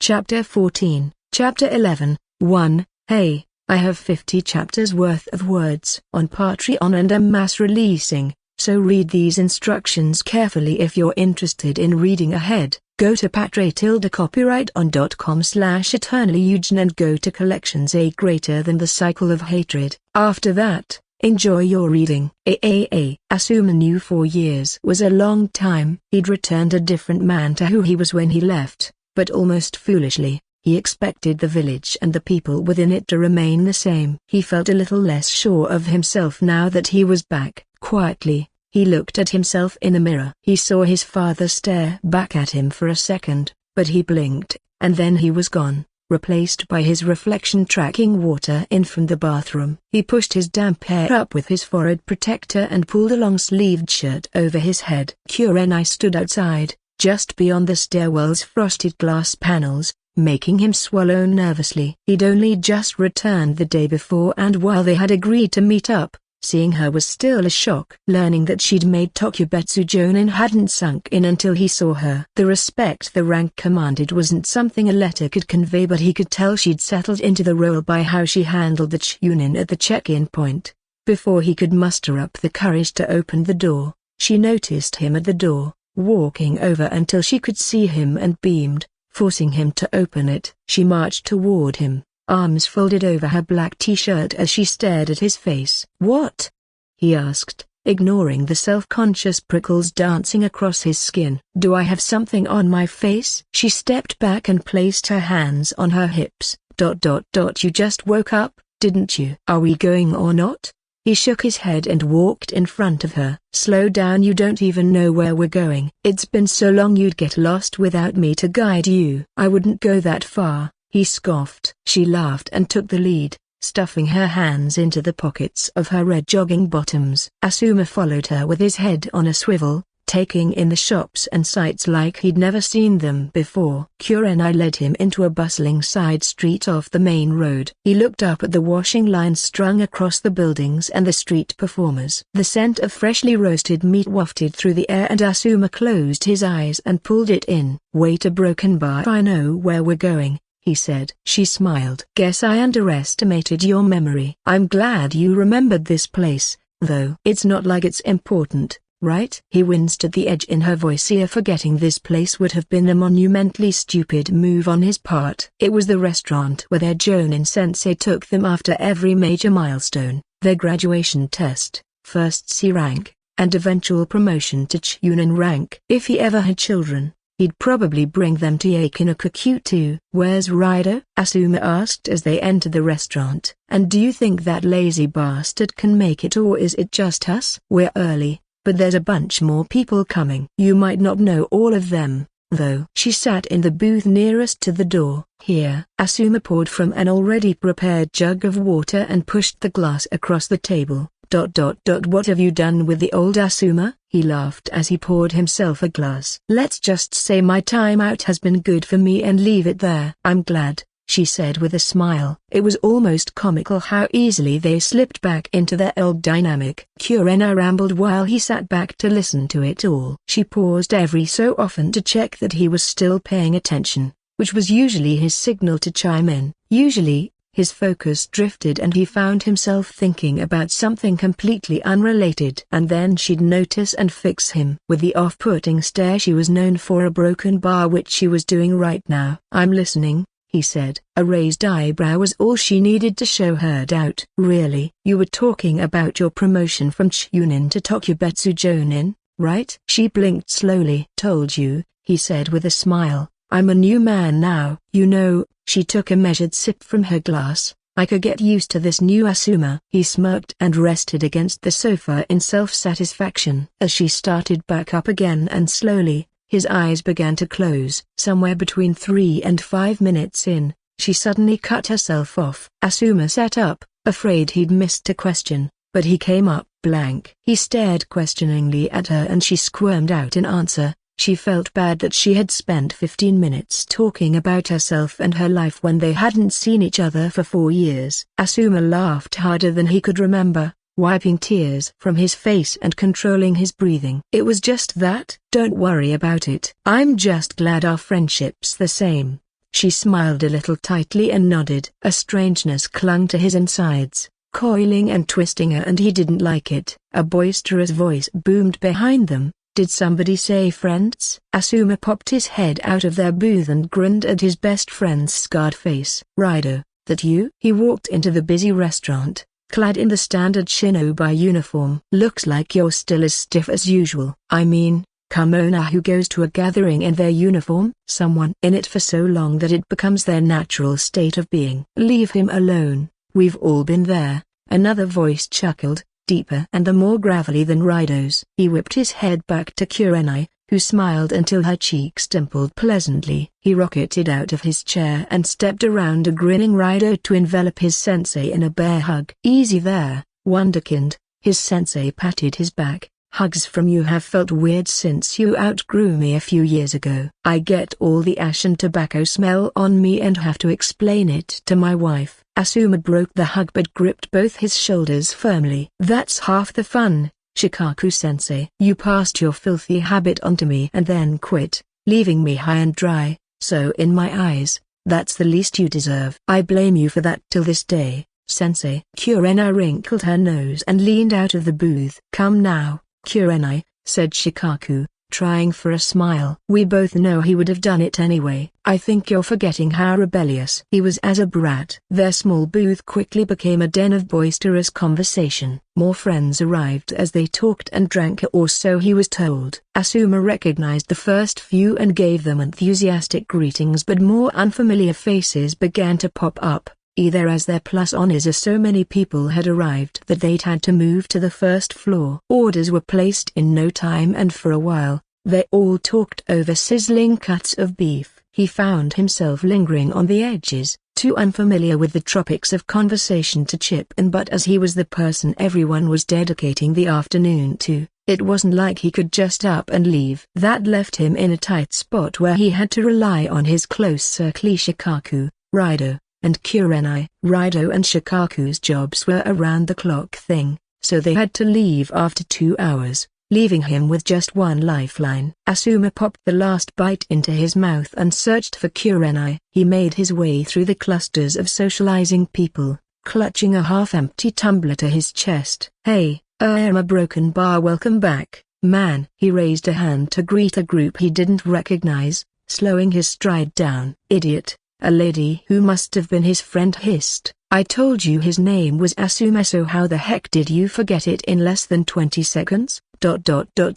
Chapter 14, Chapter 11, 1. Hey, I have 50 chapters worth of words on Patreon and am mass releasing, so read these instructions carefully if you're interested in reading ahead. Go to patreon.copyright.com/eternallyeugen and go to collections A greater than the cycle of hatred. After that, enjoy your reading. Asuma knew 4 years was a long time. He'd returned a different man to who he was when he left, but almost foolishly, he expected the village and the people within it to remain the same. He felt a little less sure of himself now that he was back. Quietly, he looked at himself in a mirror. He saw his father stare back at him for a second, but he blinked, and then he was gone, replaced by his reflection tracking water in from the bathroom. He pushed his damp hair up with his forehead protector and pulled a long-sleeved shirt over his head. Kurenai stood outside, just beyond the stairwell's frosted glass panels, making him swallow nervously. He'd only just returned the day before, and while they had agreed to meet up, seeing her was still a shock. Learning that she'd made Tokubetsu Jonin hadn't sunk in until he saw her. The respect the rank commanded wasn't something a letter could convey, but he could tell she'd settled into the role by how she handled the Chunin at the check-in point. Before he could muster up the courage to open the door, she noticed him at the door, walking over until she could see him and beamed, forcing him to open it. She marched toward him, arms folded over her black t-shirt as she stared at his face. "What?" he asked, ignoring the self-conscious prickles dancing across his skin. "Do I have something on my face?" She stepped back and placed her hands on her hips. You just woke up, didn't you? Are we going or not?" He shook his head and walked in front of her. "Slow down, you don't even know where we're going. It's been so long you'd get lost without me to guide you." "I wouldn't go that far," he scoffed. She laughed and took the lead, stuffing her hands into the pockets of her red jogging bottoms. Asuma followed her with his head on a swivel, taking in the shops and sights like he'd never seen them before. Kurenai led him into a bustling side street off the main road. He looked up at the washing lines strung across the buildings and the street performers. The scent of freshly roasted meat wafted through the air, and Asuma closed his eyes and pulled it in. "Wait a broken bar. I know where we're going," he said. She smiled. "Guess I underestimated your memory. I'm glad you remembered this place, though. It's not like it's important, right?" He winced at the edge in her voice. Forgetting this place would have been a monumentally stupid move on his part. It was the restaurant where their Jonin sensei took them after every major milestone, their graduation test, first C rank, and eventual promotion to Chunin rank. If he ever had children, he'd probably bring them to Yakinokakyu too. "Where's Rido?" Asuma asked as they entered the restaurant. "And do you think that lazy bastard can make it, or is it just us?" "We're early, but there's a bunch more people coming. You might not know all of them, though." She sat in the booth nearest to the door. "Here." Asuma poured from an already prepared jug of water and pushed the glass across the table. What have you done with the old Asuma?" He laughed as he poured himself a glass. "Let's just say my time out has been good for me and leave it there." "I'm glad," she said with a smile. It was almost comical how easily they slipped back into their old dynamic. Kurenai rambled while he sat back to listen to it all. She paused every so often to check that he was still paying attention, which was usually his signal to chime in. Usually, his focus drifted and he found himself thinking about something completely unrelated. And then she'd notice and fix him with the off-putting stare she was known for. A broken bar, which she was doing right now. "I'm listening," he said. A raised eyebrow was all she needed to show her doubt. "Really? You were talking about your promotion from Chunin to Tokubetsu Jonin, right?" She blinked slowly. "Told you," he said with a smile. "I'm a new man now." "You know," she took a measured sip from her glass, "I could get used to this new Asuma." He smirked and rested against the sofa in self-satisfaction. As she started back up again and slowly, his eyes began to close. Somewhere between 3 and 5 minutes in, she suddenly cut herself off. Asuma sat up, afraid he'd missed a question, but he came up blank. He stared questioningly at her and she squirmed out in answer. She felt bad that she had spent 15 minutes talking about herself and her life when they hadn't seen each other for 4 years. Asuma laughed harder than he could remember, wiping tears from his face and controlling his breathing. "It was just that." "Don't worry about it. I'm just glad our friendship's the same," She smiled a little tightly and nodded. A strangeness clung to his insides, coiling and twisting her, and he didn't like it. A boisterous voice boomed behind them. Did somebody say friends? Asuma popped his head out of their booth and grinned at his best friend's scarred face. Rido, that you? He walked into the busy restaurant, clad in the standard shinobi uniform. Looks like you're still as stiff as usual. I mean, kimono who goes to a gathering in their uniform? Someone in it for so long that it becomes their natural state of being. Leave him alone, we've all been there, another voice chuckled, deeper and the more gravelly than Rido's. He whipped his head back to Kurenai, who smiled until her cheeks dimpled pleasantly. He rocketed out of his chair and stepped around a grinning Rido to envelop his sensei in a bear hug. Easy there, wonderkind, his sensei patted his back. Hugs from you have felt weird since you outgrew me a few years ago. I get all the ash and tobacco smell on me and have to explain it to my wife. Asuma broke the hug but gripped both his shoulders firmly. That's half the fun, Shikaku-sensei. You passed your filthy habit onto me and then quit, leaving me high and dry, so in my eyes, that's the least you deserve. I blame you for that till this day, sensei. Kurenai wrinkled her nose and leaned out of the booth. Come now, Kurenai, said Shikaku, trying for a smile. We both know he would have done it anyway. I think you're forgetting how rebellious he was as a brat. Their small booth quickly became a den of boisterous conversation. More friends arrived as they talked and drank, or so he was told. Asuma recognized the first few and gave them enthusiastic greetings, but more unfamiliar faces began to pop up, either as their plus honors or so many people had arrived that they'd had to move to the first floor. Orders were placed in no time, and for a while, they all talked over sizzling cuts of beef. He found himself lingering on the edges, too unfamiliar with the tropics of conversation to chip in, but as he was the person everyone was dedicating the afternoon to, it wasn't like he could just up and leave. That left him in a tight spot where he had to rely on his close circle Shikaku, Rido, and Kurenai. Rido and Shikaku's jobs were around-the-clock thing, so they had to leave after 2 hours, leaving him with just one lifeline. Asuma popped the last bite into his mouth and searched for Kurenai. He made his way through the clusters of socializing people, clutching a half-empty tumbler to his chest. Hey, I'm a broken bar, welcome back, man. He raised a hand to greet a group he didn't recognize, slowing his stride down. Idiot. A lady who must have been his friend hissed. I told you his name was Asuma, so how the heck did you forget it in less than 20 seconds?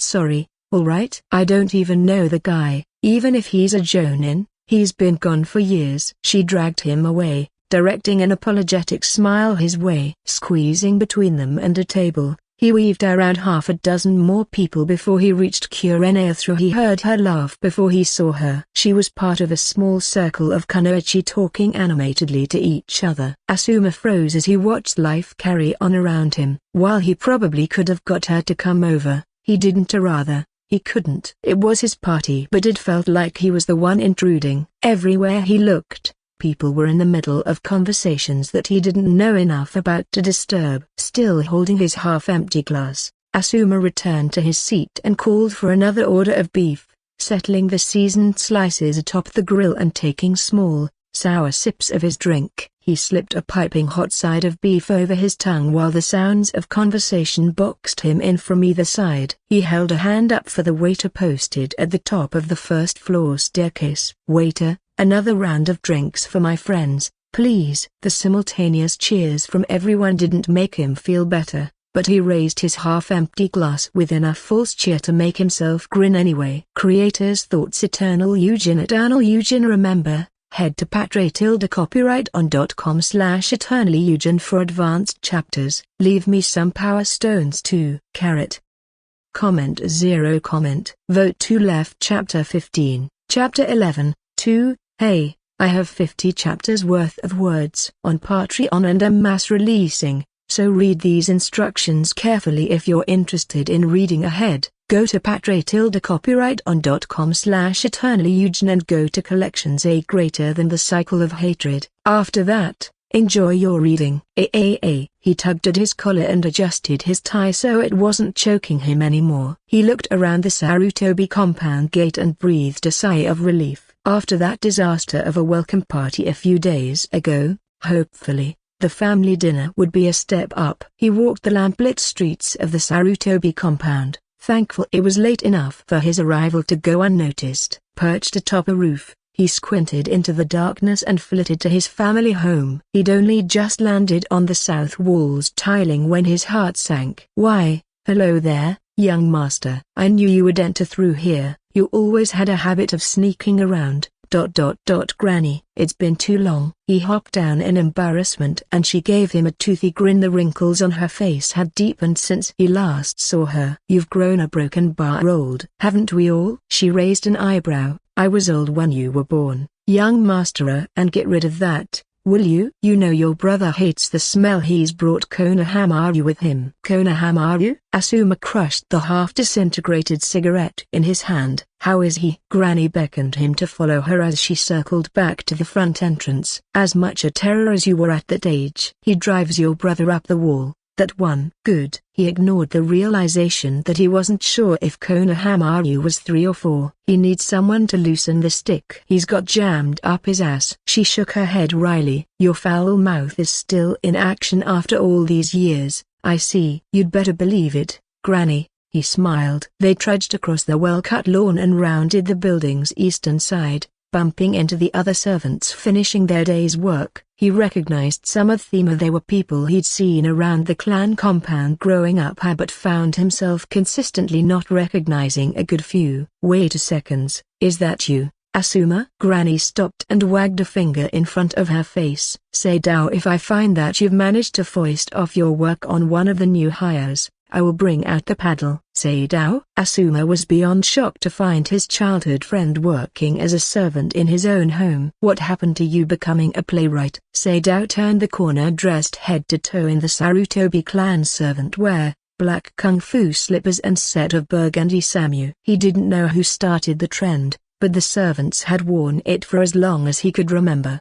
Sorry, alright? I don't even know the guy, even if he's a jonin, he's been gone for years. She dragged him away, directing an apologetic smile his way. Squeezing between them and a table, he weaved around half a dozen more people before he reached Kurenai. Through he heard her laugh before he saw her. She was part of a small circle of kunoichi talking animatedly to each other. Asuma froze as he watched life carry on around him. While he probably could have got her to come over, he didn't, or rather, he couldn't. It was his party, but it felt like he was the one intruding. Everywhere he looked, people were in the middle of conversations that he didn't know enough about to disturb. Still holding his half-empty glass, Asuma returned to his seat and called for another order of beef, settling the seasoned slices atop the grill and taking small, sour sips of his drink. He slipped a piping hot side of beef over his tongue while the sounds of conversation boxed him in from either side. He held a hand up for the waiter posted at the top of the first floor staircase. Waiter, another round of drinks for my friends, please. The simultaneous cheers from everyone didn't make him feel better, but he raised his half-empty glass with enough false cheer to make himself grin anyway. Creators thoughts eternal Eugen. Remember, head to patreon.copyright.com/eternally for advanced chapters. Leave me some power stones too. Carrot. Comment 0 comment. Vote 2 left. Chapter 15. Chapter 11. 2. Hey, I have 50 chapters worth of words on Patreon and am mass releasing, so read these instructions carefully if you're interested in reading ahead. Go to patreon.copyright.com/eternally and go to collections A greater than the cycle of hatred. After that, enjoy your reading. He tugged at his collar and adjusted his tie so it wasn't choking him anymore. He looked around the Sarutobi compound gate and breathed a sigh of relief. After that disaster of a welcome party a few days ago, hopefully, the family dinner would be a step up. He walked the lamplit streets of the Sarutobi compound, thankful it was late enough for his arrival to go unnoticed. Perched atop a roof, he squinted into the darkness and flitted to his family home. He'd only just landed on the south wall's tiling when his heart sank. "Why, hello there, young master. I knew you would enter through here. You always had a habit of sneaking around. Granny, it's been too long." He hopped down in embarrassment and she gave him a toothy grin. The wrinkles on her face had deepened since he last saw her. "You've grown a broken-bar-old, haven't we all?" She raised an eyebrow. "I was old when you were born, young master, and get rid of that, will you?" "You know your brother hates the smell. He's brought Konohamaru with him." "Konohamaru?" Asuma crushed the half-disintegrated cigarette in his hand. "How is he?" Granny beckoned him to follow her as she circled back to the front entrance. "As much a terror as you were at that age." "He drives your brother up the wall, that one." "Good." He ignored the realization that he wasn't sure if Konohamaru was 3 or 4. "He needs someone to loosen the stick he's got jammed up his ass." She shook her head wryly. "Your foul mouth is still in action after all these years, I see." "You'd better believe it, Granny." He smiled. They trudged across the well-cut lawn and rounded the building's eastern side, bumping into the other servants finishing their day's work. He recognized some of them. They were people he'd seen around the clan compound growing up, but found himself consistently not recognizing a good few. "Wait a second, is that you, Asuma?" Granny stopped and wagged a finger in front of her face. "Say Dao, if I find that you've managed to foist off your work on one of the new hires, I will bring out the paddle." "Seidao?" Asuma was beyond shocked to find his childhood friend working as a servant in his own home. "What happened to you becoming a playwright?" Seidao turned the corner, dressed head to toe in the Sarutobi clan servant wear, black kung fu slippers and set of burgundy samu. He didn't know who started the trend, but the servants had worn it for as long as he could remember.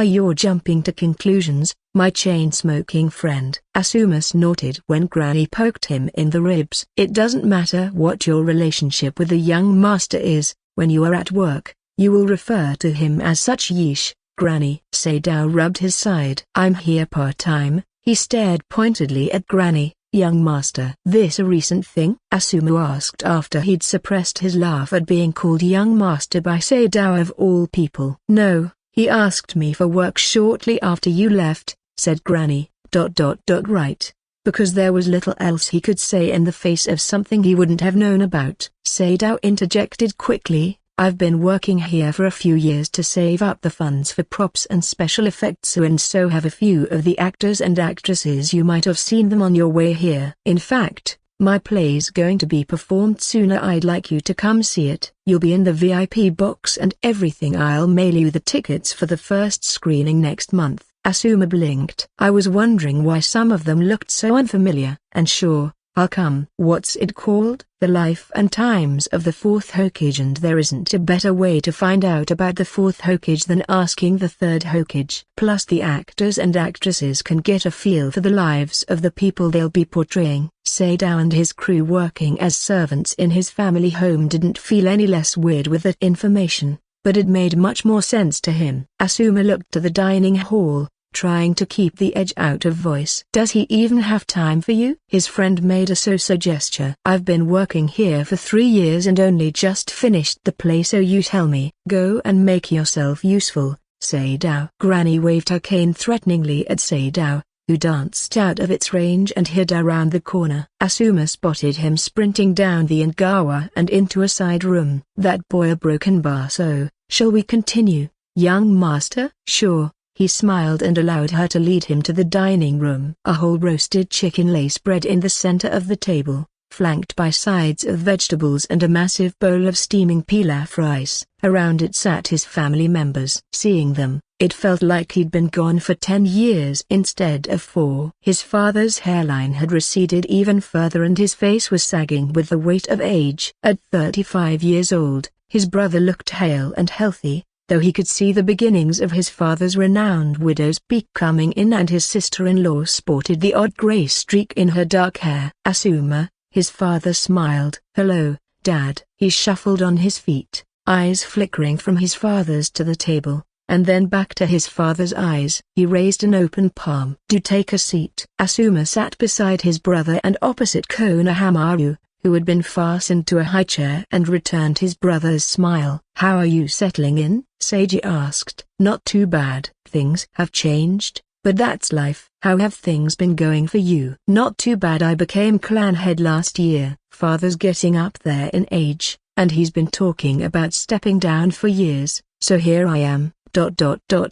You're jumping to conclusions, my chain-smoking friend." Asuma snorted when Granny poked him in the ribs. "It doesn't matter what your relationship with the young master is, when you are at work, you will refer to him as such." "Yeesh, Granny." Seidao rubbed his side. "I'm here part-time." He stared pointedly at Granny. "Young master." "This a recent thing?" Asuma asked after he'd suppressed his laugh at being called young master by Seidao of all people. "No, he asked me for work shortly after you left," said Granny. Right. Because there was little else he could say in the face of something he wouldn't have known about. Seidao interjected quickly. "I've been working here for a few years to save up the funds for props and special effects, and so have a few of the actors and actresses. You might have seen them on your way here. In fact, my play's going to be performed sooner. I'd like you to come see it. You'll be in the VIP box and everything. I'll mail you the tickets for the first screening next month." Asuma blinked. "I was wondering why some of them looked so unfamiliar." "And sure, I'll come." "What's it called?" "The Life and Times of the Fourth Hokage." "And there isn't a better way to find out about the Fourth Hokage than asking the Third Hokage. Plus the actors and actresses can get a feel for the lives of the people they'll be portraying." Seidao and his crew working as servants in his family home didn't feel any less weird with that information, but it made much more sense to him. Asuma looked to the dining hall, trying to keep the edge out of voice. "Does he even have time for you?" His friend made a so-so gesture. "I've been working here for 3 years and only just finished the play, so you tell me." "Go and make yourself useful, Seidao." Granny waved her cane threateningly at Seidao, who danced out of its range and hid around the corner. Asuma spotted him sprinting down the Ingawa and into a side room. "That boy a broken bar, so, shall we continue, young master?" "Sure." He smiled and allowed her to lead him to the dining room. A whole roasted chicken lay spread in the center of the table, flanked by sides of vegetables and a massive bowl of steaming pilaf rice. Around it sat his family members. Seeing them, it felt like he'd been gone for 10 years instead of 4. His father's hairline had receded even further and his face was sagging with the weight of age. At 35 years old, his brother looked hale and healthy, though he could see the beginnings of his father's renowned widow's peak coming in, and his sister-in-law sported the odd gray streak in her dark hair. "Asuma," his father smiled. "Hello, Dad." He shuffled on his feet, eyes flickering from his father's to the table, and then back to his father's eyes. He raised an open palm. "Do take a seat." Asuma sat beside his brother and opposite Konohamaru, who had been fastened to a high chair, and returned his brother's smile. "How are you settling in?" Seiji asked. "Not too bad. Things have changed, but that's life." "How have things been going for you?" "Not too bad. I became clan head last year. Father's getting up there in age, and he's been talking about stepping down for years, so here I am.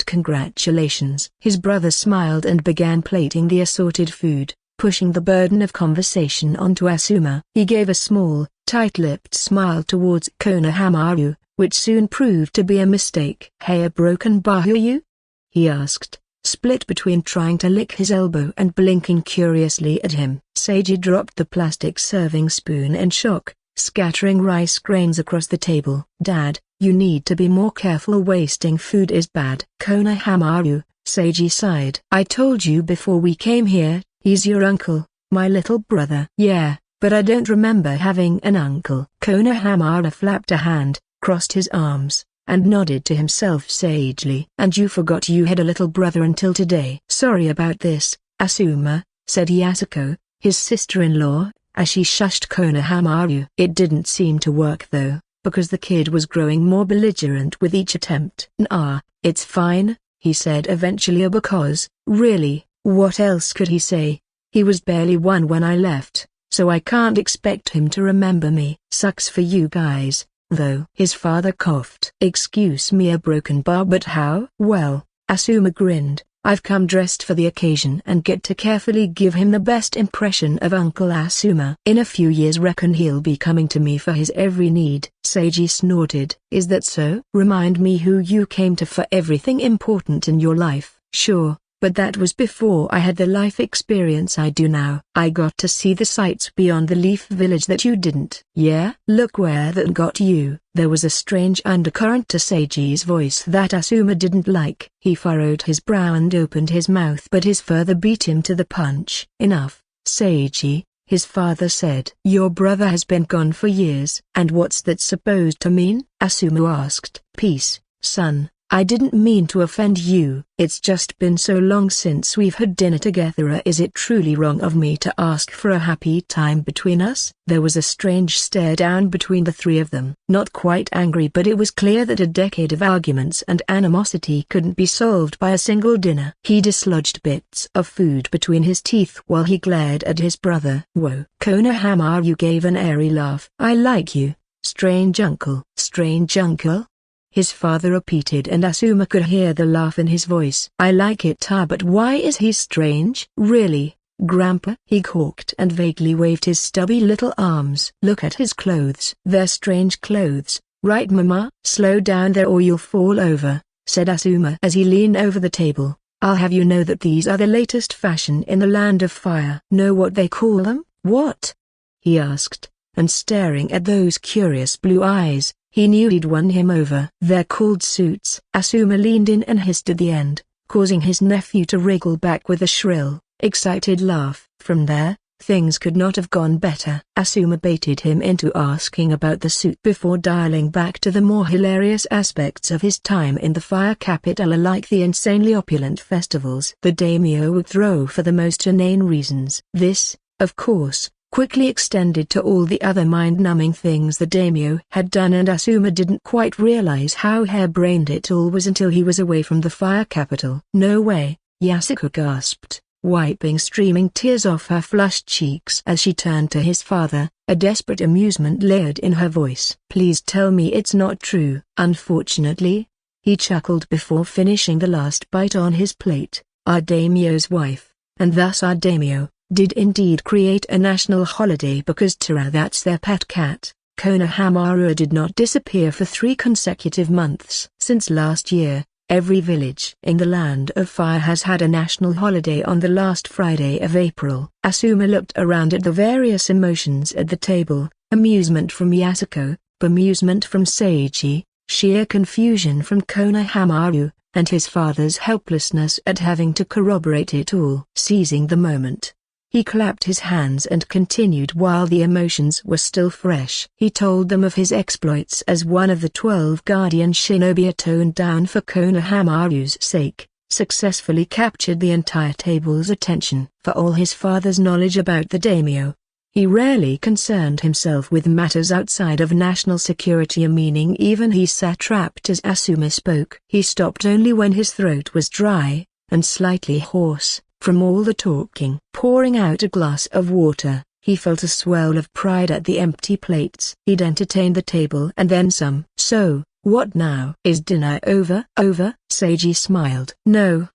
Congratulations." His brother smiled and began plating the assorted food, pushing the burden of conversation onto Asuma. He gave a small, tight-lipped smile towards Konohamaru, which soon proved to be a mistake. "Hey, a broken bahu you?" he asked, split between trying to lick his elbow and blinking curiously at him. Seiji dropped the plastic serving spoon in shock, scattering rice grains across the table. "Dad, you need to be more careful. Wasting food is bad." "Konohamaru," Seiji sighed. "I told you before we came here, he's your uncle, my little brother." "Yeah, but I don't remember having an uncle." Konohamaru flapped a hand, crossed his arms, and nodded to himself sagely. "And you forgot you had a little brother until today." "Sorry about this, Asuma," said Yasuko, his sister-in-law, as she shushed Konohamaru. It didn't seem to work though, because the kid was growing more belligerent with each attempt. "Nah, it's fine," he said eventually, because, really, what else could he say? He was barely one when I left, so I can't expect him to remember me. "Sucks for you guys, though." His father coughed. "Excuse me, a broken bar, but how?" "Well," Asuma grinned, "I've come dressed for the occasion and get to carefully give him the best impression of Uncle Asuma. In a few years reckon he'll be coming to me for his every need." Seiji snorted. "Is that so?" "Remind me who you came to for everything important in your life." "Sure, but that was before I had the life experience I do now. I got to see the sights beyond the Leaf Village that you didn't." "Yeah? Look where that got you." There was a strange undercurrent to Seiji's voice that Asuma didn't like. He furrowed his brow and opened his mouth, but his father beat him to the punch. "Enough, Seiji," his father said. "Your brother has been gone for years." "And what's that supposed to mean?" Asuma asked. "Peace, son. I didn't mean to offend you. It's just been so long since we've had dinner together. Is it truly wrong of me to ask for a happy time between us?" There was a strange stare down between the three of them. Not quite angry, but it was clear that a decade of arguments and animosity couldn't be solved by a single dinner. He dislodged bits of food between his teeth while he glared at his brother. "Whoa." Konohamaru gave an airy laugh. "I like you, strange uncle." "Strange uncle?" his father repeated, and Asuma could hear the laugh in his voice. "I like it, but why is he strange?" "Really, Grandpa?" He gawked and vaguely waved his stubby little arms. "Look at his clothes. They're strange clothes, right Mama?" "Slow down there or you'll fall over," said Asuma as he leaned over the table. "I'll have you know that these are the latest fashion in the Land of Fire." "Know what they call them?" "What?" he asked, and staring at those curious blue eyes, he knew he'd won him over. "They're called suits." Asuma leaned in and hissed at the end, causing his nephew to wriggle back with a shrill, excited laugh. From there, things could not have gone better. Asuma baited him into asking about the suit before dialing back to the more hilarious aspects of his time in the Fire Capital, like the insanely opulent festivals the daimyo would throw for the most inane reasons. This, of course, quickly extended to all the other mind-numbing things the daimyo had done, and Asuma didn't quite realize how harebrained it all was until he was away from the Fire Capital. "No way," Yasuko gasped, wiping streaming tears off her flushed cheeks as she turned to his father, a desperate amusement layered in her voice. "Please tell me it's not true." "Unfortunately," he chuckled before finishing the last bite on his plate, "our daimyo's wife, and thus our daimyo, did indeed create a national holiday because Tara, that's their pet cat." Konohamaru did not disappear for 3 consecutive months. "Since last year, every village in the Land of Fire has had a national holiday on the last Friday of April." Asuma looked around at the various emotions at the table: amusement from Yasuko, bemusement from Seiji, sheer confusion from Konohamaru, and his father's helplessness at having to corroborate it all. Seizing the moment, He clapped his hands and continued while the emotions were still fresh. He told them of his exploits as one of the 12 guardian shinobi, toned down for Konohamaru's sake, successfully captured the entire table's attention. For all his father's knowledge about the daimyo, he rarely concerned himself with matters outside of national security, meaning even he sat rapt as Asuma spoke. He stopped only when his throat was dry, and slightly hoarse, from all the talking. Pouring out a glass of water, he felt a swell of pride at the empty plates. He'd entertained the table and then some. "So, what now? Is dinner over?" "Over," Seiji smiled. No,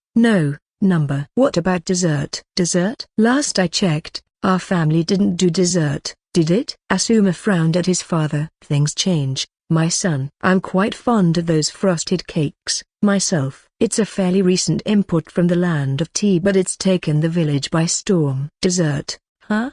number. "What about dessert?" "Dessert? Last I checked, our family didn't do dessert, did it?" Asuma frowned at his father. "Things change, my son. I'm quite fond of those frosted cakes, myself. It's a fairly recent import from the land of tea, but it's taken the village by storm." "Dessert, huh?"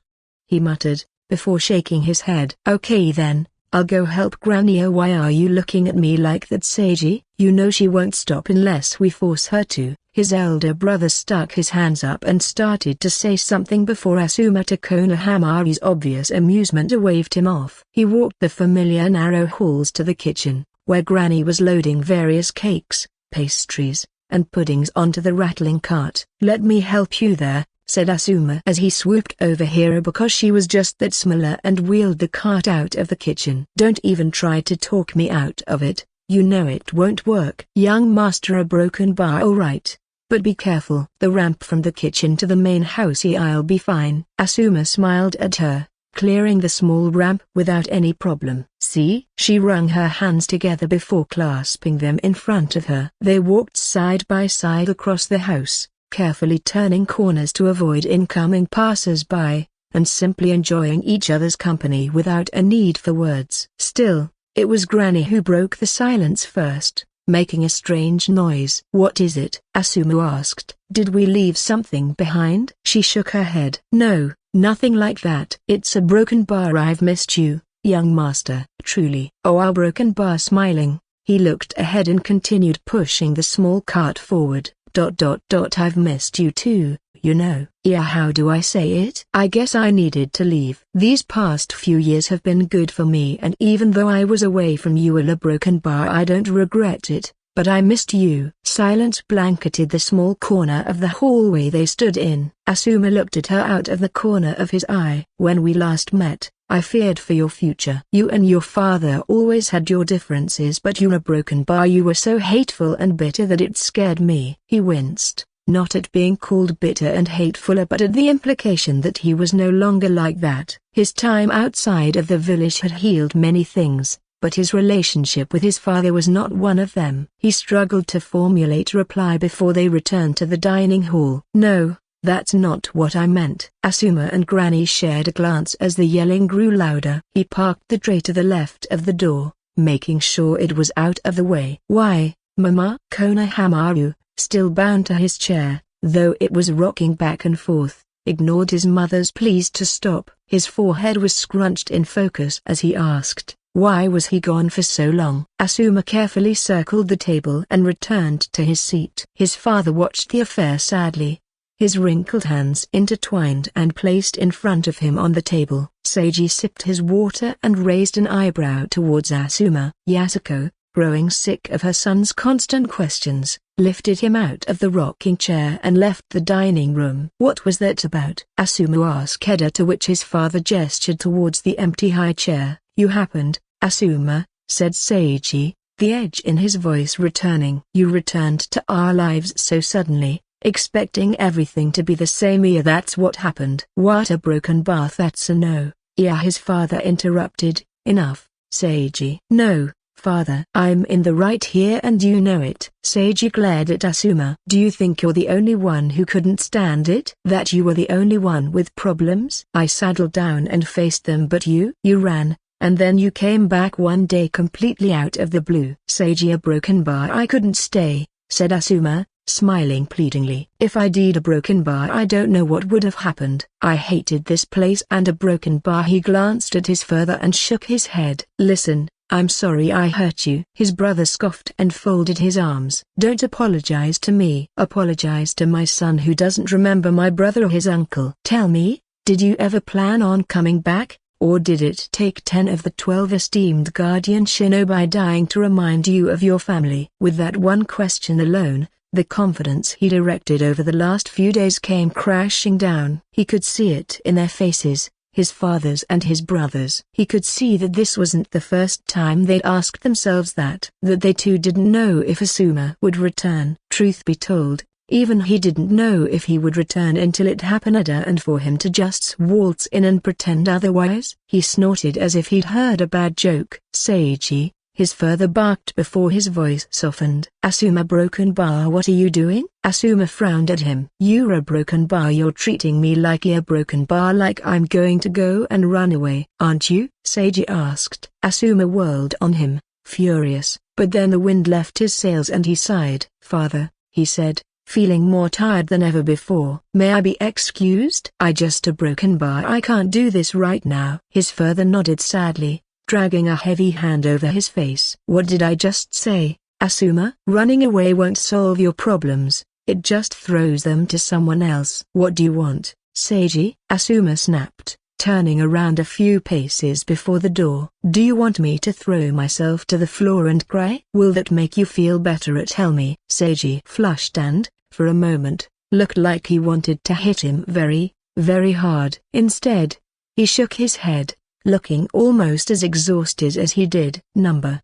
he muttered, before shaking his head. "Okay then, I'll go help Granny." "Oh, why are you looking at me like that, Seiji? You know she won't stop unless we force her to." His elder brother stuck his hands up and started to say something before Asuma, to Konohamaru's obvious amusement, waved him off. He walked the familiar narrow halls to the kitchen, where Granny was loading various cakes, pastries, and puddings onto the rattling cart. "Let me help you there," said Asuma as he swooped over Hiro, because she was just that smaller, and wheeled the cart out of the kitchen. "Don't even try to talk me out of it, you know it won't work." "Young master, a broken bar, alright. But be careful." "The ramp from the kitchen to the main house, I'll be fine." Asuma smiled at her, clearing the small ramp without any problem. "See?" She wrung her hands together before clasping them in front of her. They walked side by side across the house, carefully turning corners to avoid incoming passers-by, and simply enjoying each other's company without a need for words. Still, it was Granny who broke the silence first, making a strange noise. "What is it?" Asuma asked. "Did we leave something behind?" She shook her head. "No, nothing like that." "It's a broken bar. I've missed you, young master." "Truly?" "Oh, our broken bar." Smiling, he looked ahead and continued pushing the small cart forward. I've missed you too, you know." "Yeah, how do I say it? I guess I needed to leave. These past few years have been good for me, and even though I was away from you in a broken bar, I don't regret it, but I missed you." Silence blanketed the small corner of the hallway they stood in. Asuma looked at her out of the corner of his eye. "When we last met, I feared for your future. You and your father always had your differences, but you're a broken bar. You were so hateful and bitter that it scared me." He winced, not at being called bitter and hateful, but at the implication that he was no longer like that. His time outside of the village had healed many things, but his relationship with his father was not one of them. He struggled to formulate a reply before they returned to the dining hall. "No, that's not what I meant." Asuma and Granny shared a glance as the yelling grew louder. He parked the tray to the left of the door, making sure it was out of the way. "Why, Mama?" Konohamaru, still bound to his chair, though it was rocking back and forth, ignored his mother's pleas to stop. His forehead was scrunched in focus as he asked, why was he gone for so long? Asuma carefully circled the table and returned to his seat. His father watched the affair sadly, his wrinkled hands intertwined and placed in front of him on the table. Seiji sipped his water and raised an eyebrow towards Asuma. Yasuko, growing sick of her son's constant questions, lifted him out of the rocking chair and left the dining room. "What was that about?" Asuma asked Eda, to which his father gestured towards the empty high chair. "You happened, Asuma," said Seiji, the edge in his voice returning. "You returned to our lives so suddenly, expecting everything to be the same. Yeah, that's what happened." "What a broken bath." "That's a no." "Yeah," his father interrupted. "Enough, Seiji." "No, Father. I'm in the right here and you know it." Seiji glared at Asuma. "Do you think you're the only one who couldn't stand it? That you were the only one with problems? I saddled down and faced them, but you ran, and then you came back one day completely out of the blue." "Seiji, a broken bar. I couldn't stay," said Asuma, smiling pleadingly. "If I did a broken bar, I don't know what would have happened. I hated this place and a broken bar." He glanced at his father and shook his head. "Listen, I'm sorry I hurt you." His brother scoffed and folded his arms. "Don't apologize to me. Apologize to my son who doesn't remember my brother or his uncle." "Tell me, did you ever plan on coming back, or did it take 10 of the 12 esteemed guardian shinobi dying to remind you of your family?" With that one question alone, the confidence he'd erected over the last few days came crashing down. He could see it in their faces, his father's and his brother's. He could see that this wasn't the first time they'd asked themselves that they too didn't know if Asuma would return. Truth be told, even he didn't know if he would return until it happened, and for him to just waltz in and pretend otherwise. He snorted as if he'd heard a bad joke. "Seiji," his father barked before his voice softened. "Asuma Broken Bar, what are you doing?" Asuma frowned at him. "You're a broken bar. You're treating me like a broken bar, like I'm going to go and run away, aren't you?" Seiji asked. Asuma whirled on him, furious, but then the wind left his sails and he sighed. "Father," he said, feeling more tired than ever before. "May I be excused? I just a broken bar. I can't do this right now." His father nodded sadly, dragging a heavy hand over his face. "What did I just say, Asuma? Running away won't solve your problems, it just throws them to someone else." "What do you want, Seiji?" Asuma snapped, turning around a few paces before the door. "Do you want me to throw myself to the floor and cry? Will that make you feel better? Tell me." Seiji flushed and, for a moment, looked like he wanted to hit him very, very hard. Instead, he shook his head, looking almost as exhausted as he did.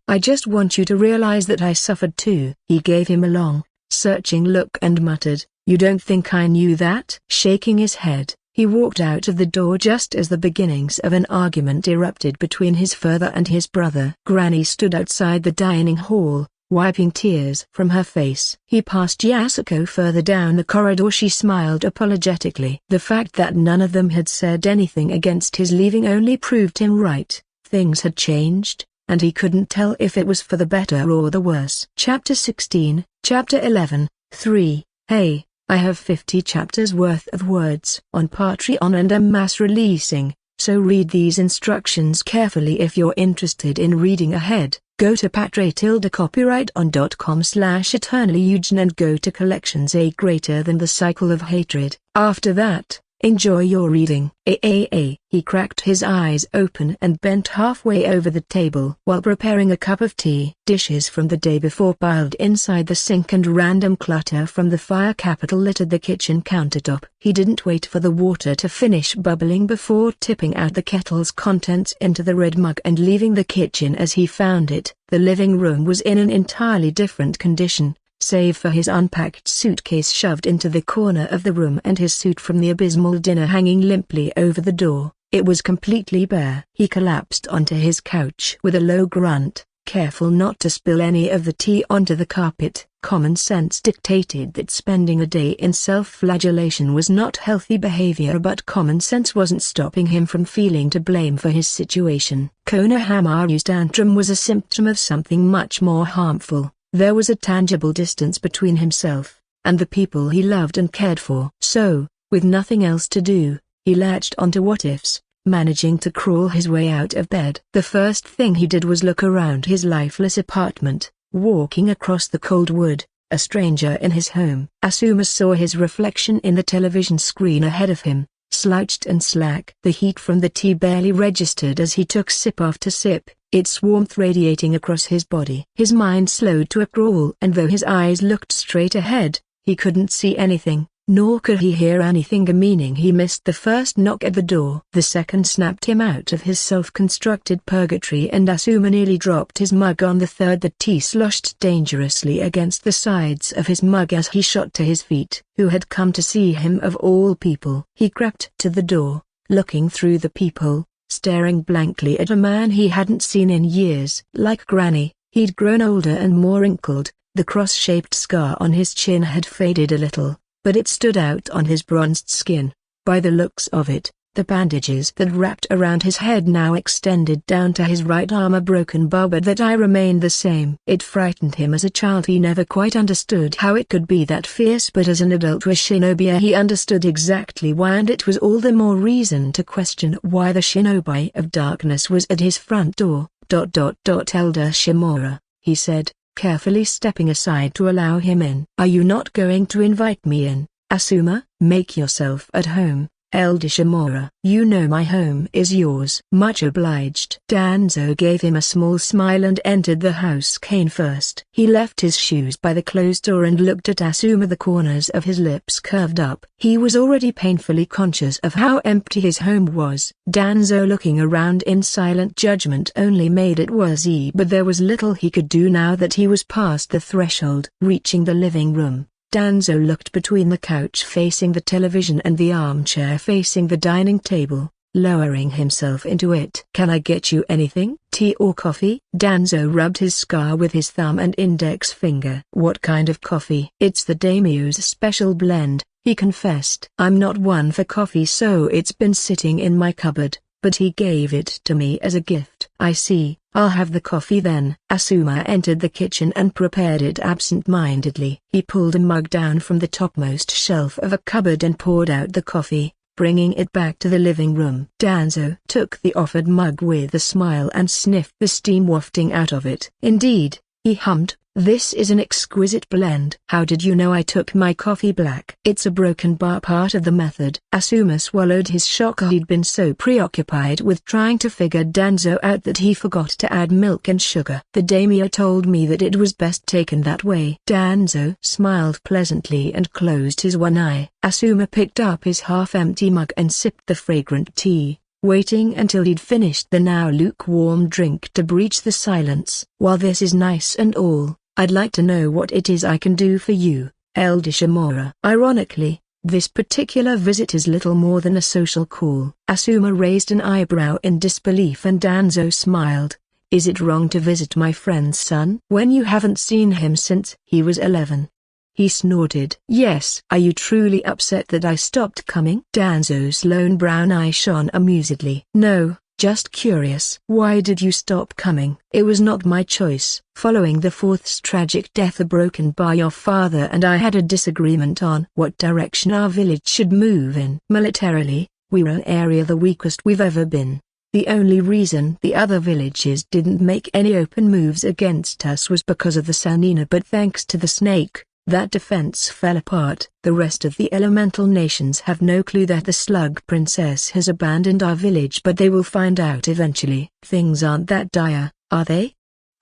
I just want you to realize that I suffered too." He gave him a long, searching look and muttered, "You don't think I knew that?" Shaking his head, he walked out of the door just as the beginnings of an argument erupted between his father and his brother. Granny stood outside the dining hall, wiping tears from her face. He passed Yasuko further down the corridor. She smiled apologetically. The fact that none of them had said anything against his leaving only proved him right. Things had changed, and he couldn't tell if it was for the better or the worse. Chapter 16, Chapter 11, 3. Hey, I have 50 chapters worth of words on Patreon and am mass releasing, so read these instructions carefully if you're interested in reading ahead. Go to patre-copyright.com/eternallyeugen and go to collections A greater than the cycle of hatred. After that, enjoy your reading. He cracked his eyes open and bent halfway over the table while preparing a cup of tea. Dishes from the day before piled inside the sink and random clutter from the fire capital littered the kitchen countertop. He didn't wait for the water to finish bubbling before tipping out the kettle's contents into the red mug and leaving the kitchen as he found it. The living room was in an entirely different condition, save for his unpacked suitcase shoved into the corner of the room and his suit from the abysmal dinner hanging limply over the door. It was completely bare. He collapsed onto his couch with a low grunt, careful not to spill any of the tea onto the carpet. Common sense dictated that spending a day in self-flagellation was not healthy behavior, but common sense wasn't stopping him from feeling to blame for his situation. Konohamaru's tantrum was a symptom of something much more harmful. There was a tangible distance between himself and the people he loved and cared for. So, with nothing else to do, he latched onto what-ifs, managing to crawl his way out of bed. The first thing he did was look around his lifeless apartment. Walking across the cold wood, a stranger in his home. Asuma saw his reflection in the television screen ahead of him, slouched and slack. The heat from the tea barely registered as he took sip after sip, its warmth radiating across his body. His mind slowed to a crawl, and though his eyes looked straight ahead, he couldn't see anything, nor could he hear anything, meaning he missed the first knock at the door. The second snapped him out of his self-constructed purgatory, and Asuma nearly dropped his mug on the third. The tea sloshed dangerously against the sides of his mug as he shot to his feet. Who had come to see him of all people? He crept to the door, looking through the peephole, staring blankly at a man he hadn't seen in years. Like Granny, he'd grown older and more wrinkled. The cross-shaped scar on his chin had faded a little, but it stood out on his bronzed skin. By the looks of it, the bandages that wrapped around his head now extended down to his right arm. A broken bar, but that eye remained the same. It frightened him as a child. He never quite understood how it could be that fierce, but as an adult with shinobi he understood exactly why, and it was all the more reason to question why the shinobi of darkness was at his front door, Elder Shimura, he said, carefully stepping aside to allow him in. Are you not going to invite me in, Asuma? Make yourself at home, Elder Shimura. You know my home is yours. Much obliged. Danzo gave him a small smile and entered the house cane first. He left his shoes by the closed door and looked at Asuma. The corners of his lips curved up. He was already painfully conscious of how empty his home was. Danzo, looking around in silent judgment, only made it worse, but there was little he could do now that he was past the threshold. Reaching the living room, Danzo looked between the couch facing the television and the armchair facing the dining table, lowering himself into it. Can I get you anything? Tea or coffee? Danzo rubbed his scar with his thumb and index finger. What kind of coffee? It's the daimyo's special blend, he confessed. I'm not one for coffee, so it's been sitting in my cupboard, but he gave it to me as a gift. I see, I'll have the coffee then. Asuma entered the kitchen and prepared it absent-mindedly. He pulled a mug down from the topmost shelf of a cupboard and poured out the coffee, bringing it back to the living room. Danzo took the offered mug with a smile and sniffed the steam wafting out of it. Indeed, he hummed, this is an exquisite blend. How did you know I took my coffee black? It's a broken bar, part of the method. Asuma swallowed his shock. He'd been so preoccupied with trying to figure Danzo out that he forgot to add milk and sugar. The daimyo told me that it was best taken that way. Danzo smiled pleasantly and closed his one eye. Asuma picked up his half-empty mug and sipped the fragrant tea, waiting until he'd finished the now lukewarm drink to breach the silence. While this is nice and all, I'd like to know what it is I can do for you, Elder Shimura. Ironically, this particular visit is little more than a social call. Asuma raised an eyebrow in disbelief and Danzo smiled. Is it wrong to visit my friend's son when you haven't seen him since he was 11? He snorted. Yes. Are you truly upset that I stopped coming? Danzo's lone brown eye shone amusedly. No, just curious. Why did you stop coming? It was not my choice. Following the fourth's tragic death, a broken bar, your father and I had a disagreement on what direction our village should move in. Militarily, we were an area the weakest we've ever been. The only reason the other villages didn't make any open moves against us was because of the Sanina, but thanks to the snake, that defense fell apart. The rest of the elemental nations have no clue that the Slug Princess has abandoned our village, but they will find out eventually. Things aren't that dire, are they?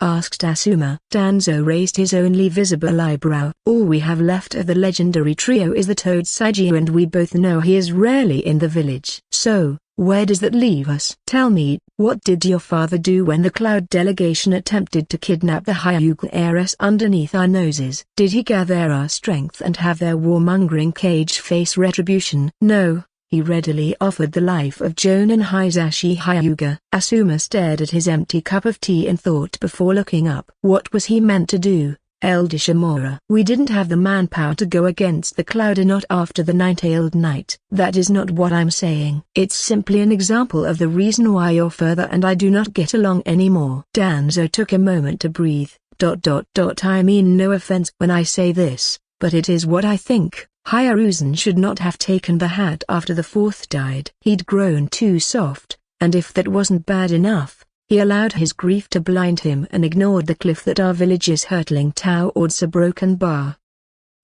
Asked Asuma. Danzo raised his only visible eyebrow. All we have left of the legendary trio is the Toad Saiji, and we both know he is rarely in the village. So, where does that leave us? Tell me, what did your father do when the Cloud delegation attempted to kidnap the Hyuga heiress underneath our noses? Did he gather our strength and have their warmongering cage face retribution? No, he readily offered the life of Jonin Hisashi Hyuga. Asuma stared at his empty cup of tea and thought before looking up. What was he meant to do, Elder Shimura? We didn't have the manpower to go against the Cloud, not after the Nine-Tailed Knight. That is not what I'm saying. It's simply an example of the reason why your father and I do not get along anymore. Danzo took a moment to breathe. I mean no offense when I say this, but it is what I think. Hiruzen should not have taken the hat after the fourth died. He'd grown too soft, and if that wasn't bad enough, he allowed his grief to blind him and ignored the cliff that our village is hurtling towards a broken bar.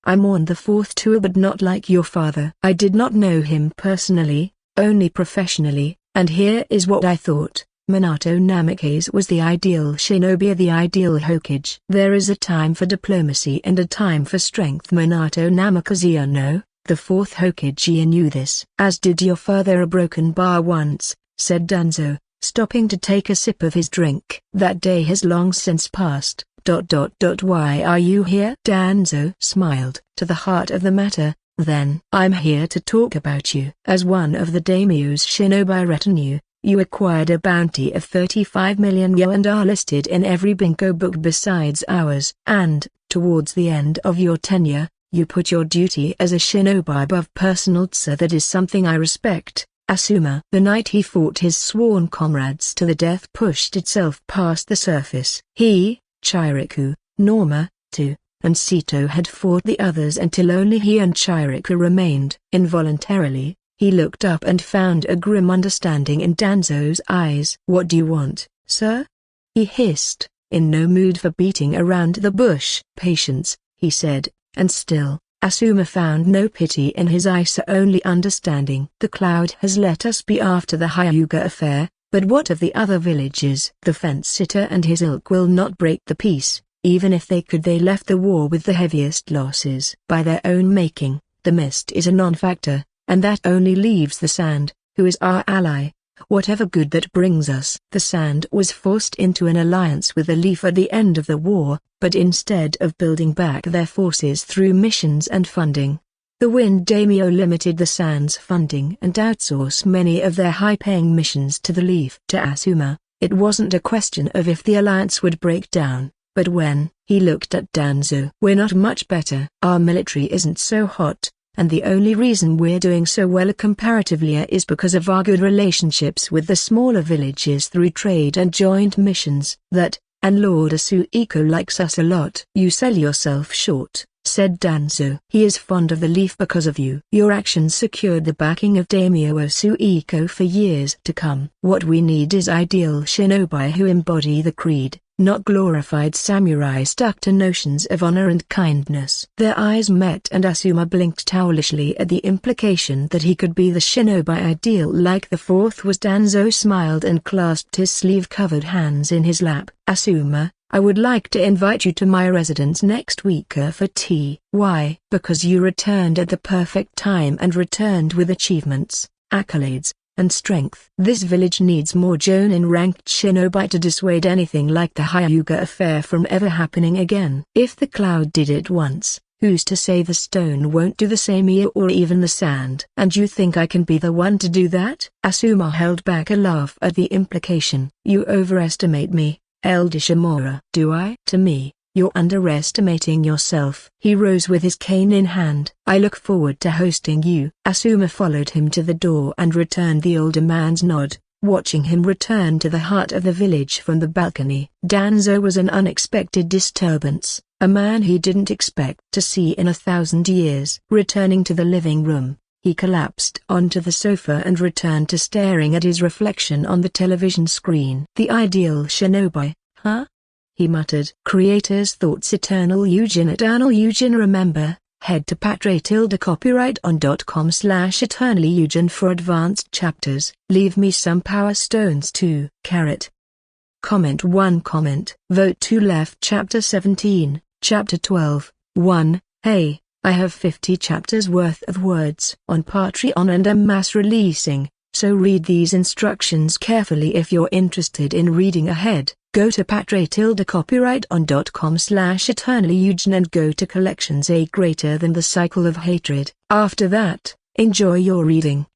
I mourned the fourth too, but not like your father. I did not know him personally, only professionally, and here is what I thought. Minato Namikaze was the ideal shinobi, the ideal Hokage. There is a time for diplomacy and a time for strength. Minato Namikaze, no, the fourth Hokage knew this. As did your father. A broken bar once, said Danzo, stopping to take a sip of his drink. That day has long since passed. Why are you here? Danzo smiled. To the heart of the matter, then. I'm here to talk about you. As one of the daimyo's shinobi retinue, you acquired a bounty of 35 million yen and are listed in every Binko book besides ours. And, towards the end of your tenure, you put your duty as a shinobi above personal tsa. That is something I respect. Asuma. The night he fought his sworn comrades to the death pushed itself past the surface. He, Chiriku, Norma, Tu, and Sito had fought the others until only he and Chiriku remained. Involuntarily, he looked up and found a grim understanding in Danzo's eyes. What do you want, sir? he hissed, in no mood for beating around the bush. "Patience," he said, and still, Asuma found no pity in his eyes, only understanding. "The cloud has let us be after the Hyuga affair, but what of the other villages? The fence-sitter and his ilk will not break the peace, even if they could. They left the war with the heaviest losses. By their own making, the mist is a non-factor, and that only leaves the sand, who is our ally. Whatever good that brings us." The sand was forced into an alliance with the leaf at the end of the war, but instead of building back their forces through missions and funding, the Wind Daimyo limited the sand's funding and outsourced many of their high-paying missions to the leaf. To Asuma, it wasn't a question of if the alliance would break down, but when. He looked at Danzo. "We're not much better. Our military isn't so hot, and the only reason we're doing so well comparatively is because of our good relationships with the smaller villages through trade and joint missions. And Lord Asuiko likes us a lot." "You sell yourself short," said Danzo. "He is fond of the leaf because of you. Your actions secured the backing of Daimyo Asuiko for years to come. What we need is ideal shinobi who embody the creed, not glorified samurai stuck to notions of honor and kindness." Their eyes met and Asuma blinked owlishly at the implication that he could be the shinobi ideal like the fourth was. Danzo smiled and clasped his sleeve-covered hands in his lap. "Asuma, I would like to invite you to my residence next week for tea." "Why?" "Because you returned at the perfect time and returned with achievements, accolades, and strength. This village needs more Jonin-ranked shinobi to dissuade anything like the Hyuga affair from ever happening again. If the cloud did it once, who's to say the stone won't do the same, or even the sand? And you think I can be the one to do that?" Asuma held back a laugh at the implication. "You overestimate me, Elder Shimura." "Do I?" "To me, you're underestimating yourself." He rose with his cane in hand. "I look forward to hosting you." Asuma followed him to the door and returned the older man's nod, watching him return to the heart of the village from the balcony. Danzo was an unexpected disturbance, a man he didn't expect to see in 1,000 years. Returning to the living room, he collapsed onto the sofa and returned to staring at his reflection on the television screen. "The ideal shinobi, huh?" he muttered. "Creator's thoughts. Eternal Eugene. Remember, head to patreon.com/eternallyeugen for advanced chapters. Leave me some power stones too. Comment 1. Vote 2 left. Chapter 17, Chapter 12, 1. Hey, I have 50 chapters worth of words on Patreon and am mass releasing, so read these instructions carefully if you're interested in reading ahead. Go to patreon.com/eternallyeugen and go to collections A greater than the cycle of hatred. After that, enjoy your reading.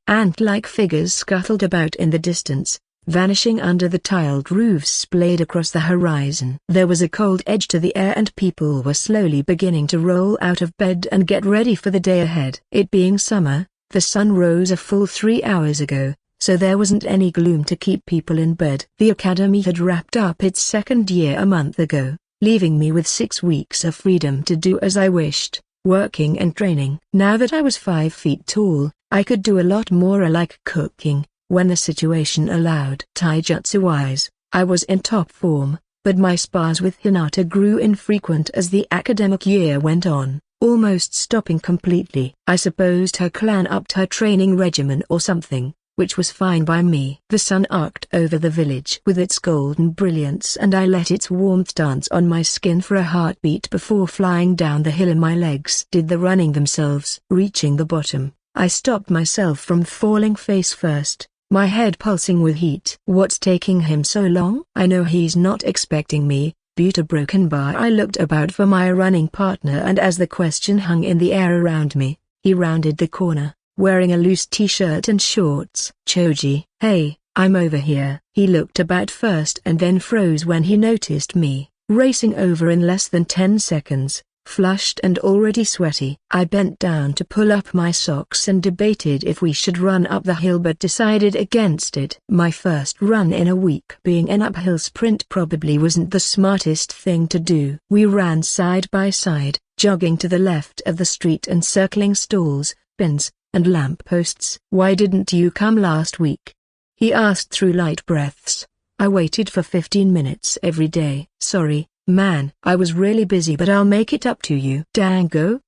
Ant-like figures scuttled about in the distance, vanishing under the tiled roofs splayed across the horizon. There was a cold edge to the air and people were slowly beginning to roll out of bed and get ready for the day ahead. It being summer, the sun rose a full 3 hours ago, so there wasn't any gloom to keep people in bed. The academy had wrapped up its second year a month ago, leaving me with 6 weeks of freedom to do as I wished, working and training. Now that I was 5 feet tall, I could do a lot more, like cooking, when the situation allowed. Taijutsu-wise, I was in top form, but my spars with Hinata grew infrequent as the academic year went on, almost stopping completely. I supposed her clan upped her training regimen or something, which was fine by me. The sun arced over the village with its golden brilliance and I let its warmth dance on my skin for a heartbeat before flying down the hill. My legs did the running themselves. Reaching the bottom, I stopped myself from falling face first, my head pulsing with heat. What's taking him so long? I know he's not expecting me. Buta broken bar. I looked about for my running partner and as the question hung in the air around me, he rounded the corner, wearing a loose t-shirt and shorts. Choji, hey, I'm over here. He looked about first and then froze when he noticed me, racing over in less than 10 seconds, flushed and already sweaty. I bent down to pull up my socks and debated if we should run up the hill but decided against it. My first run in a week being an uphill sprint probably wasn't the smartest thing to do. We ran side by side, jogging to the left of the street and circling stalls, bins, and lampposts. Why didn't you come last week? He asked through light breaths. I waited for 15 minutes every day. Sorry, man. I was really busy, but I'll make it up to you. Dango?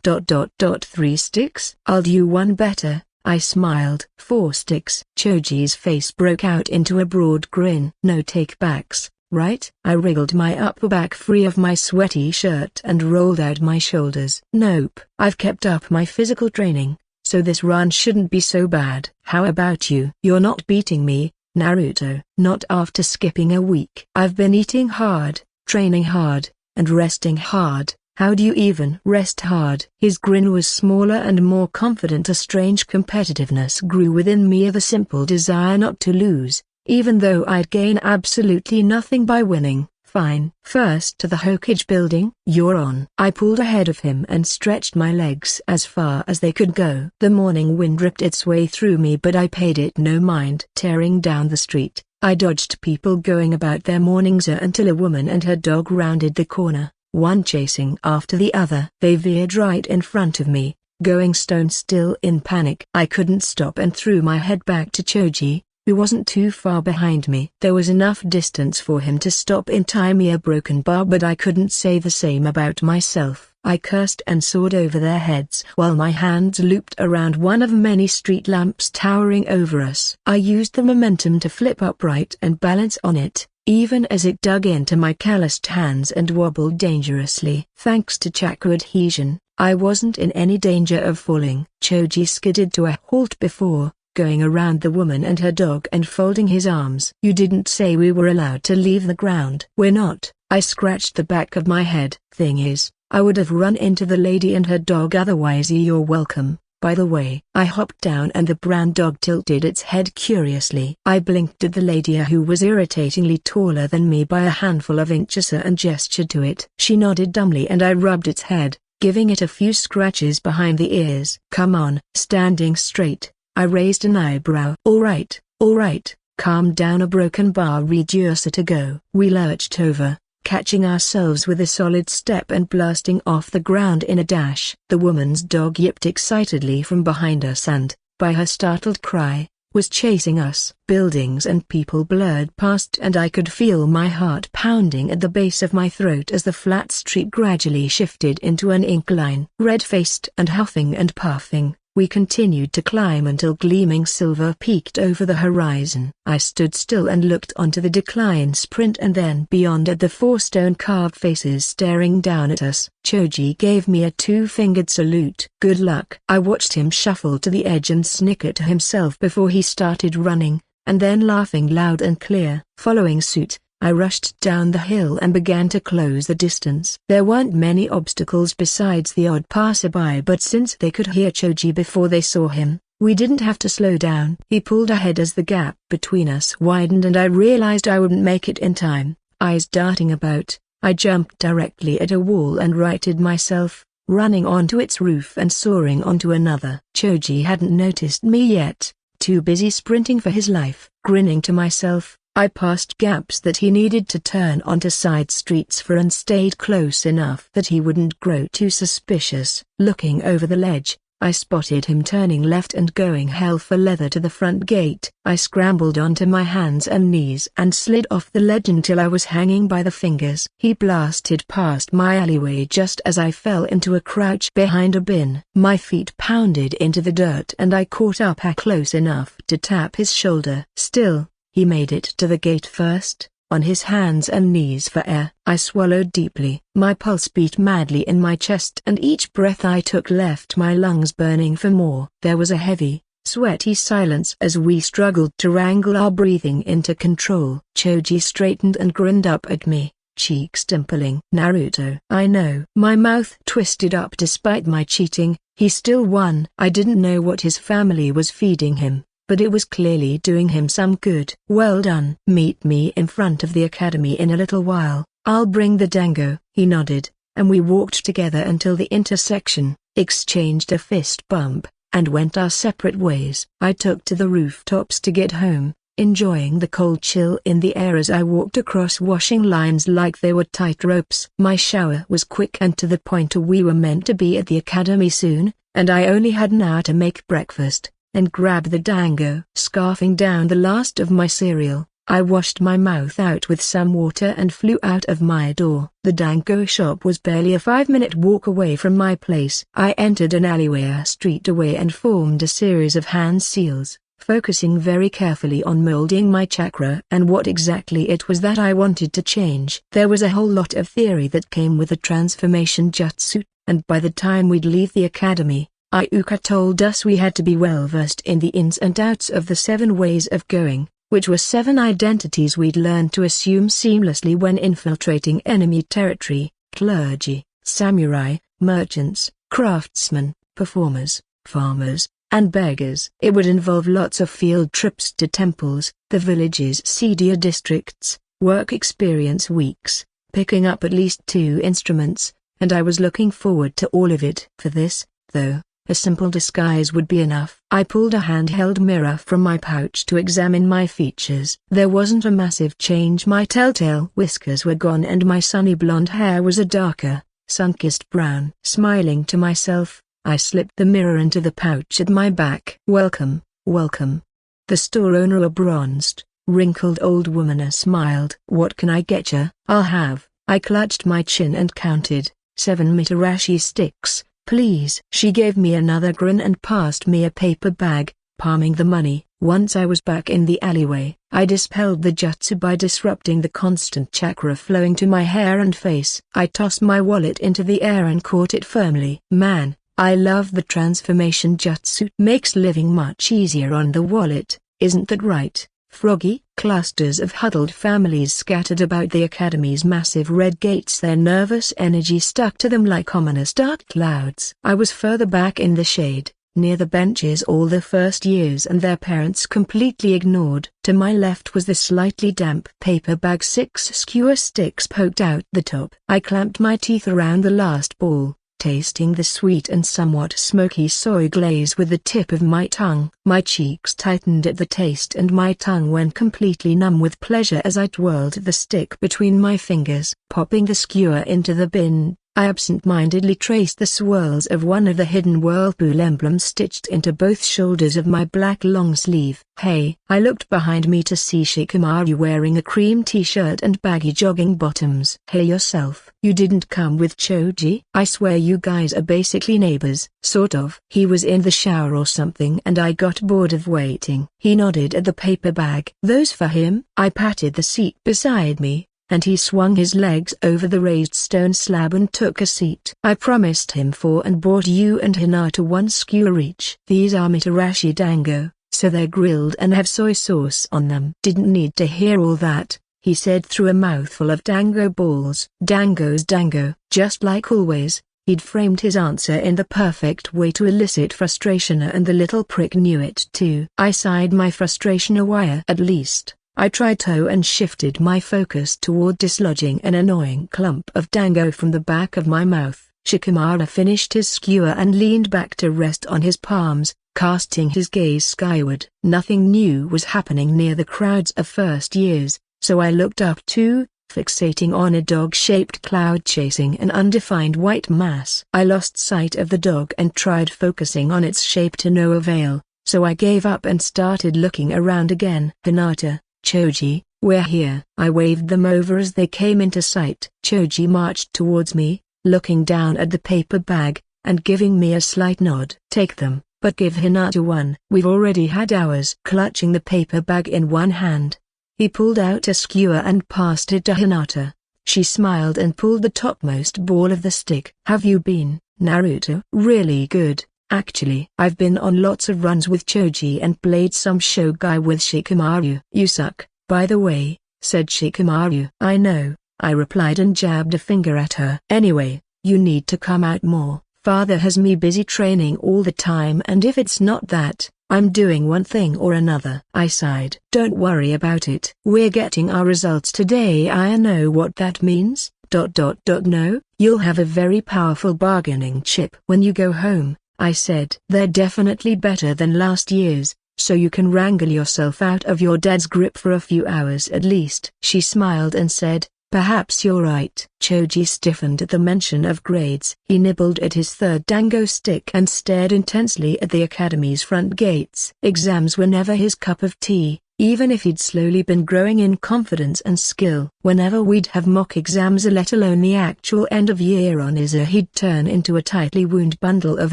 3 sticks? I'll do one better. I smiled. 4 sticks. Choji's face broke out into a broad grin. No take-backs, right? I wriggled my upper back free of my sweaty shirt and rolled out my shoulders. Nope. I've kept up my physical training, so this run shouldn't be so bad. How about you? You're not beating me, Naruto. Not after skipping a week. I've been eating hard, training hard, and resting hard. How do you even rest hard? His grin was smaller and more confident. A strange competitiveness grew within me of a simple desire not to lose, even though I'd gain absolutely nothing by winning. Fine. First to the Hokage building. You're on. I pulled ahead of him and stretched my legs as far as they could go. The morning wind ripped its way through me, but I paid it no mind. Tearing down the street, I dodged people going about their mornings until a woman and her dog rounded the corner, one chasing after the other. They veered right in front of me, going stone still in panic. I couldn't stop and threw my head back to Choji, who wasn't too far behind me. There was enough distance for him to stop in time. A broken bar, but I couldn't say the same about myself. I cursed and soared over their heads while my hands looped around one of many street lamps towering over us. I used the momentum to flip upright and balance on it, even as it dug into my calloused hands and wobbled dangerously. Thanks to chakra adhesion, I wasn't in any danger of falling. Choji skidded to a halt before going around the woman and her dog and folding his arms. You didn't say we were allowed to leave the ground. We're not. I scratched the back of my head. Thing is, I would have run into the lady and her dog otherwise. You're welcome. By the way, I hopped down and the brown dog tilted its head curiously. I blinked at the lady who was irritatingly taller than me by a handful of inches and gestured to it. She nodded dumbly and I rubbed its head, giving it a few scratches behind the ears. Come on. Standing straight, I raised an eyebrow. All right, calm down. A broken bar reducer to go. We lurched over, catching ourselves with a solid step and blasting off the ground in a dash. The woman's dog yipped excitedly from behind us and, by her startled cry, was chasing us. Buildings and people blurred past and I could feel my heart pounding at the base of my throat as the flat street gradually shifted into an incline. Red-faced and huffing and puffing, we continued to climb until gleaming silver peaked over the horizon. I stood still and looked onto the decline sprint and then beyond at the 4 stone-carved faces staring down at us. Choji gave me a 2-fingered salute. Good luck. I watched him shuffle to the edge and snicker to himself before he started running, and then laughing loud and clear. Following suit, I rushed down the hill and began to close the distance. There weren't many obstacles besides the odd passerby, but since they could hear Choji before they saw him, we didn't have to slow down. He pulled ahead as the gap between us widened and I realized I wouldn't make it in time. Eyes darting about, I jumped directly at a wall and righted myself, running onto its roof and soaring onto another. Choji hadn't noticed me yet, too busy sprinting for his life. Grinning to myself, I passed gaps that he needed to turn onto side streets for and stayed close enough that he wouldn't grow too suspicious. Looking over the ledge, I spotted him turning left and going hell for leather to the front gate. I scrambled onto my hands and knees and slid off the ledge until I was hanging by the fingers. He blasted past my alleyway just as I fell into a crouch behind a bin. My feet pounded into the dirt and I caught up close enough to tap his shoulder. Still, he made it to the gate first, on his hands and knees for air. I swallowed deeply. My pulse beat madly in my chest and each breath I took left my lungs burning for more. There was a heavy, sweaty silence as we struggled to wrangle our breathing into control. Choji straightened and grinned up at me, cheeks dimpling. Naruto. I know. My mouth twisted up. Despite my cheating, he still won. I didn't know what his family was feeding him, but it was clearly doing him some good. Well done. Meet me in front of the academy in a little while. I'll bring the dango. He nodded, and we walked together until the intersection, exchanged a fist bump, and went our separate ways. I took to the rooftops to get home, enjoying the cold chill in the air as I walked across washing lines like they were tight ropes. My shower was quick and to the point. We were meant to be at the academy soon, and I only had an hour to make breakfast and grab the dango. Scarfing down the last of my cereal, I washed my mouth out with some water and flew out of my door. The dango shop was barely a 5-minute walk away from my place. I entered an alleyway a street away and formed a series of hand seals, focusing very carefully on molding my chakra and what exactly it was that I wanted to change. There was a whole lot of theory that came with the transformation jutsu, and by the time we'd leave the academy, Iuka told us we had to be well versed in the ins and outs of the 7 ways of going, which were 7 identities we'd learned to assume seamlessly when infiltrating enemy territory: clergy, samurai, merchants, craftsmen, performers, farmers, and beggars. It would involve lots of field trips to temples, the village's seedier districts, work experience weeks, picking up at least 2 instruments, and I was looking forward to all of it. For this, though, a simple disguise would be enough. I pulled a handheld mirror from my pouch to examine my features. There wasn't a massive change. My telltale whiskers were gone and my sunny blonde hair was a darker, sun-kissed brown. Smiling to myself, I slipped the mirror into the pouch at my back. "Welcome, welcome." The store owner, a bronzed, wrinkled old woman, smiled. "What can I get ya?" "I'll have," I clutched my chin and counted, 7 mitarashi sticks, please. She gave me another grin and passed me a paper bag, palming the money. Once I was back in the alleyway, I dispelled the jutsu by disrupting the constant chakra flowing to my hair and face. I tossed my wallet into the air and caught it firmly. "Man, I love the transformation jutsu. Makes living much easier on the wallet, isn't that right, Froggy?" Clusters of huddled families scattered about the academy's massive red gates, their nervous energy stuck to them like ominous dark clouds. I was further back in the shade, near the benches all the first years and their parents completely ignored. To my left was the slightly damp paper bag. 6 skewer sticks poked out the top. I clamped my teeth around the last ball, tasting the sweet and somewhat smoky soy glaze with the tip of my tongue. My cheeks tightened at the taste and my tongue went completely numb with pleasure as I twirled the stick between my fingers. Popping the skewer into the bin, I absent-mindedly traced the swirls of one of the hidden whirlpool emblems stitched into both shoulders of my black long sleeve. "Hey!" I looked behind me to see Shikamaru wearing a cream t-shirt and baggy jogging bottoms. "Hey yourself. You didn't come with Choji?" "I swear you guys are basically neighbors." "Sort of." "He was in the shower or something and I got bored of waiting." He nodded at the paper bag. "Those for him?" I patted the seat beside me, and he swung his legs over the raised stone slab and took a seat. "I promised him 4 and bought you and Hinata 1 skewer each. These are mitarashi dango, so they're grilled and have soy sauce on them." "Didn't need to hear all that," he said through a mouthful of dango balls. "Dango's dango." Just like always, he'd framed his answer in the perfect way to elicit frustration, and the little prick knew it too. I sighed my frustration away. At least, I tried to, and shifted my focus toward dislodging an annoying clump of dango from the back of my mouth. Shikamaru finished his skewer and leaned back to rest on his palms, casting his gaze skyward. Nothing new was happening near the crowds of first years, so I looked up too, fixating on a dog-shaped cloud chasing an undefined white mass. I lost sight of the dog and tried focusing on its shape to no avail, so I gave up and started looking around again. "Hinata, Choji, we're here." I waved them over as they came into sight. Choji marched towards me, looking down at the paper bag, and giving me a slight nod. "Take them, but give Hinata 1. We've already had ours." Clutching the paper bag in one hand, he pulled out a skewer and passed it to Hinata. She smiled and pulled the topmost ball of the stick. "Have you been, Naruto?" "Really good, actually. I've been on lots of runs with Choji and played some shogi with Shikamaru." "You suck, by the way," said Shikamaru. "I know," I replied and jabbed a finger at her. "Anyway, you need to come out more. Father has me busy training all the time, and if it's not that, I'm doing one thing or another." I sighed. "Don't worry about it. We're getting our results today. I know what that means. No, you'll have a very powerful bargaining chip when you go home," I said. "They're definitely better than last year's, so you can wrangle yourself out of your dad's grip for a few hours at least." She smiled and said, "Perhaps you're right." Choji stiffened at the mention of grades. He nibbled at his third dango stick and stared intensely at the academy's front gates. Exams were never his cup of tea, even if he'd slowly been growing in confidence and skill. Whenever we'd have mock exams, let alone the actual end of year honors, he'd turn into a tightly wound bundle of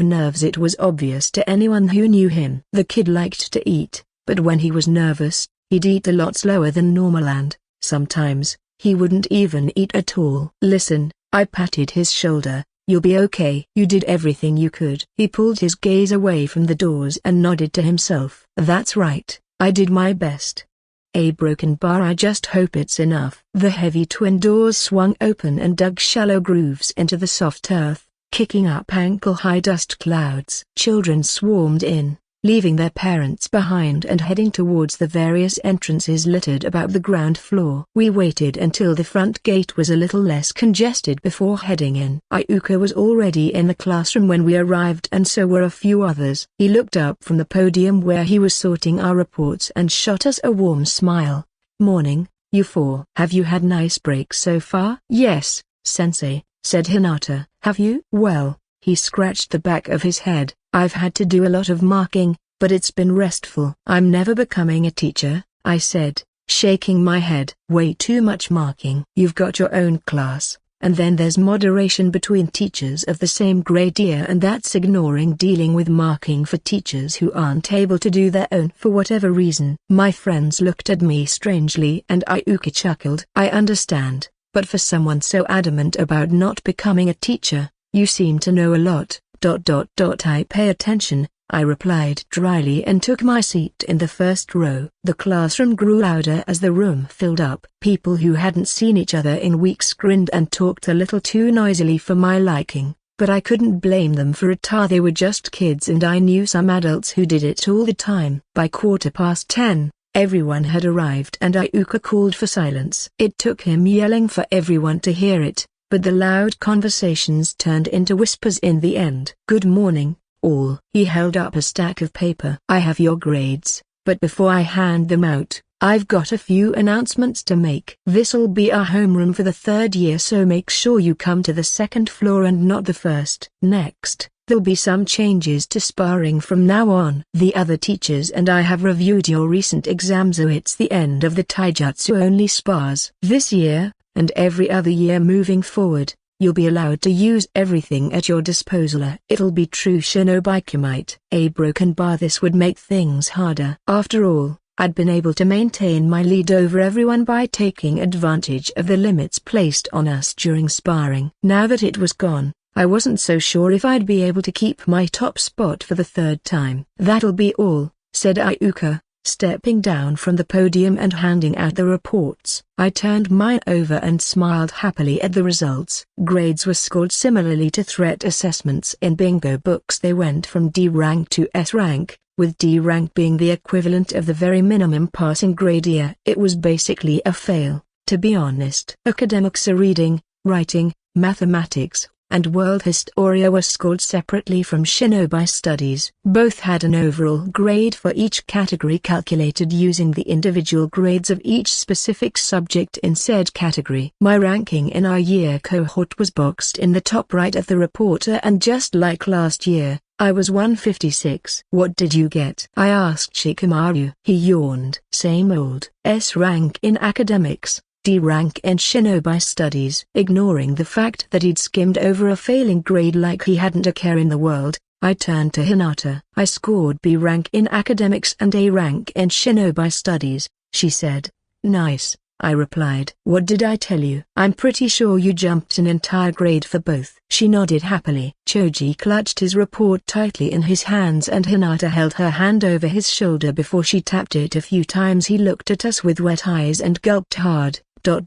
nerves. It was obvious to anyone who knew him. The kid liked to eat, but when he was nervous, he'd eat a lot slower than normal, and sometimes he wouldn't even eat at all. Listen, I patted his shoulder. You'll be okay. You did everything you could. He pulled his gaze away from the doors and nodded to himself. That's right, I did my best. A broken bar. I just hope it's enough. The heavy twin doors swung open and dug shallow grooves into the soft earth, kicking up ankle-high dust clouds. Children swarmed in, leaving their parents behind and heading towards the various entrances littered about the ground floor. We waited until the front gate was a little less congested before heading in. Iuka was already in the classroom when we arrived, and so were a few others. He looked up from the podium where he was sorting our reports and shot us a warm smile. Morning, you four. Have you had nice break so far? Yes, Sensei, said Hinata. Have you? Well, he scratched the back of his head. I've had to do a lot of marking, but it's been restful. I'm never becoming a teacher, I said, shaking my head. Way too much marking. You've got your own class, and then there's moderation between teachers of the same grade year, and that's ignoring dealing with marking for teachers who aren't able to do their own for whatever reason. My friends looked at me strangely and Iuka chuckled. I understand, but for someone so adamant about not becoming a teacher, you seem to know a lot. I pay attention, I replied dryly and took my seat in the first row. The classroom grew louder as the room filled up. People who hadn't seen each other in weeks grinned and talked a little too noisily for my liking, but I couldn't blame them for it. They were just kids, and I knew some adults who did it all the time. By 10:15, everyone had arrived and Iuka called for silence. It took him yelling for everyone to hear it, but the loud conversations turned into whispers in the end. Good morning, all. He held up a stack of paper. I have your grades, but before I hand them out, I've got a few announcements to make. This'll be our homeroom for the third year, so make sure you come to the second floor and not the first. Next, there'll be some changes to sparring from now on. The other teachers and I have reviewed your recent exams, so it's the end of the taijutsu only spars. This year, and every other year moving forward, you'll be allowed to use everything at your disposal. It'll be true shinobi-might. A broken bar. This would make things harder. After all, I'd been able to maintain my lead over everyone by taking advantage of the limits placed on us during sparring. Now that it was gone, I wasn't so sure if I'd be able to keep my top spot for the third time. That'll be all, said Iuka, stepping down from the podium and handing out the reports. I turned mine over and smiled happily at the results. Grades were scored similarly to threat assessments in bingo books. They went from D rank to S rank, with D rank being the equivalent of the very minimum passing grade year. It was basically a fail, to be honest. Academics, reading, writing, mathematics, and world historia were scored separately from shinobi studies. Both had an overall grade for each category calculated using the individual grades of each specific subject in said category. My ranking in our year cohort was boxed in the top right of the reporter, and just like last year, I was 156. What did you get? I asked Shikamaru. He yawned. Same old. S rank in academics, D rank in shinobi studies. Ignoring the fact that he'd skimmed over a failing grade like he hadn't a care in the world, I turned to Hinata. I scored B rank in academics and A rank in shinobi studies, she said. Nice, I replied. What did I tell you? I'm pretty sure you jumped an entire grade for both. She nodded happily. Choji clutched his report tightly in his hands and Hinata held her hand over his shoulder before she tapped it a few times. He looked at us with wet eyes and gulped hard. Are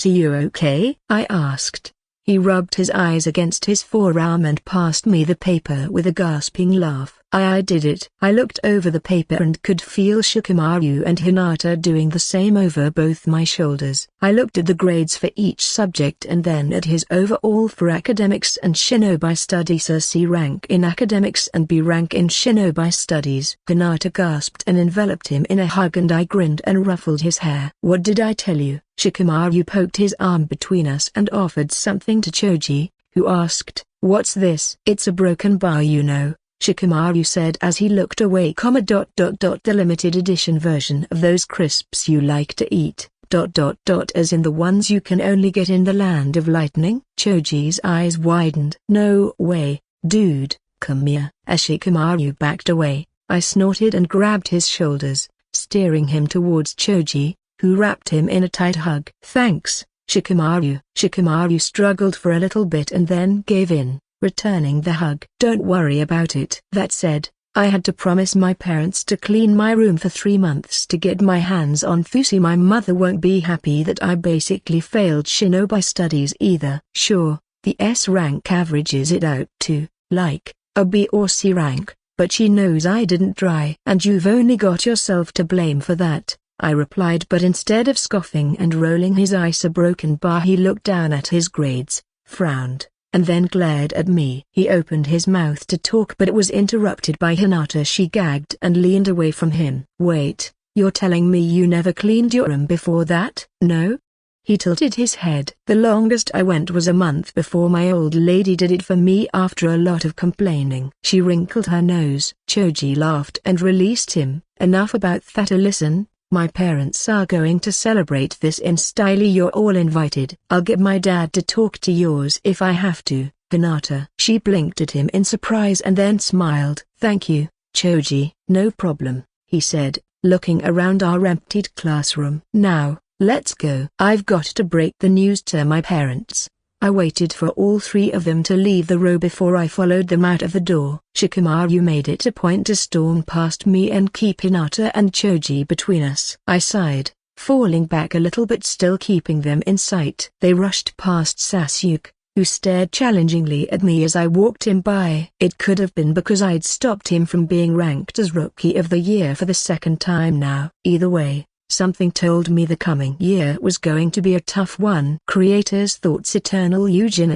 you okay? I asked. He rubbed his eyes against his forearm and passed me the paper with a gasping laugh. I did it. I looked over the paper and could feel Shikamaru and Hinata doing the same over both my shoulders. I looked at the grades for each subject and then at his overall for academics and shinobi studies. C rank in academics and B rank in shinobi studies. Hinata gasped and enveloped him in a hug, and I grinned and ruffled his hair. What did I tell you? Shikamaru poked his arm between us and offered something to Choji, who asked, "What's this?" "It's a broken bar, you know," Shikamaru said as he looked away. The limited edition version of those crisps you like to eat, as in the ones you can only get in the land of lightning? Choji's eyes widened. No way, dude, come here. As Shikamaru backed away, I snorted and grabbed his shoulders, steering him towards Choji, who wrapped him in a tight hug. Thanks, Shikamaru. Shikamaru struggled for a little bit and then gave in, returning the hug. Don't worry about it. That said, I had to promise my parents to clean my room for 3 months to get my hands on Fusi. My mother won't be happy that I basically failed shinobi studies either. Sure, the S rank averages it out to, like, a B or C rank, but she knows I didn't try. And you've only got yourself to blame for that, I replied. But instead of scoffing and rolling his eyes a broken bar, he looked down at his grades, frowned, and then glared at me. He opened his mouth to talk but it was interrupted by Hinata. She gagged and leaned away from him. Wait, you're telling me you never cleaned your room before that? No? He tilted his head. The longest I went was a month before my old lady did it for me after a lot of complaining. She wrinkled her nose. Choji laughed and released him. Enough about that. Listen, my parents are going to celebrate this in style. You're all invited. I'll get my dad to talk to yours if I have to, Hinata. She blinked at him in surprise and then smiled. Thank you, Choji. No problem, he said, looking around our emptied classroom. Now, let's go. I've got to break the news to my parents. I waited for all 3 of them to leave the row before I followed them out of the door. Shikamaru made it a point to storm past me and keep Hinata and Choji between us. I sighed, falling back a little but still keeping them in sight. They rushed past Sasuke, who stared challengingly at me as I walked him by. It could have been because I'd stopped him from being ranked as Rookie of the Year for the 2nd time now. Either way, something told me the coming year was going to be a tough one. Creators thoughts. Eternal Eugen.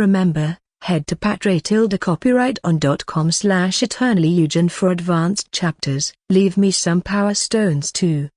Remember, head to patreon.com/eternallyeugen for advanced chapters. Leave me some power stones too.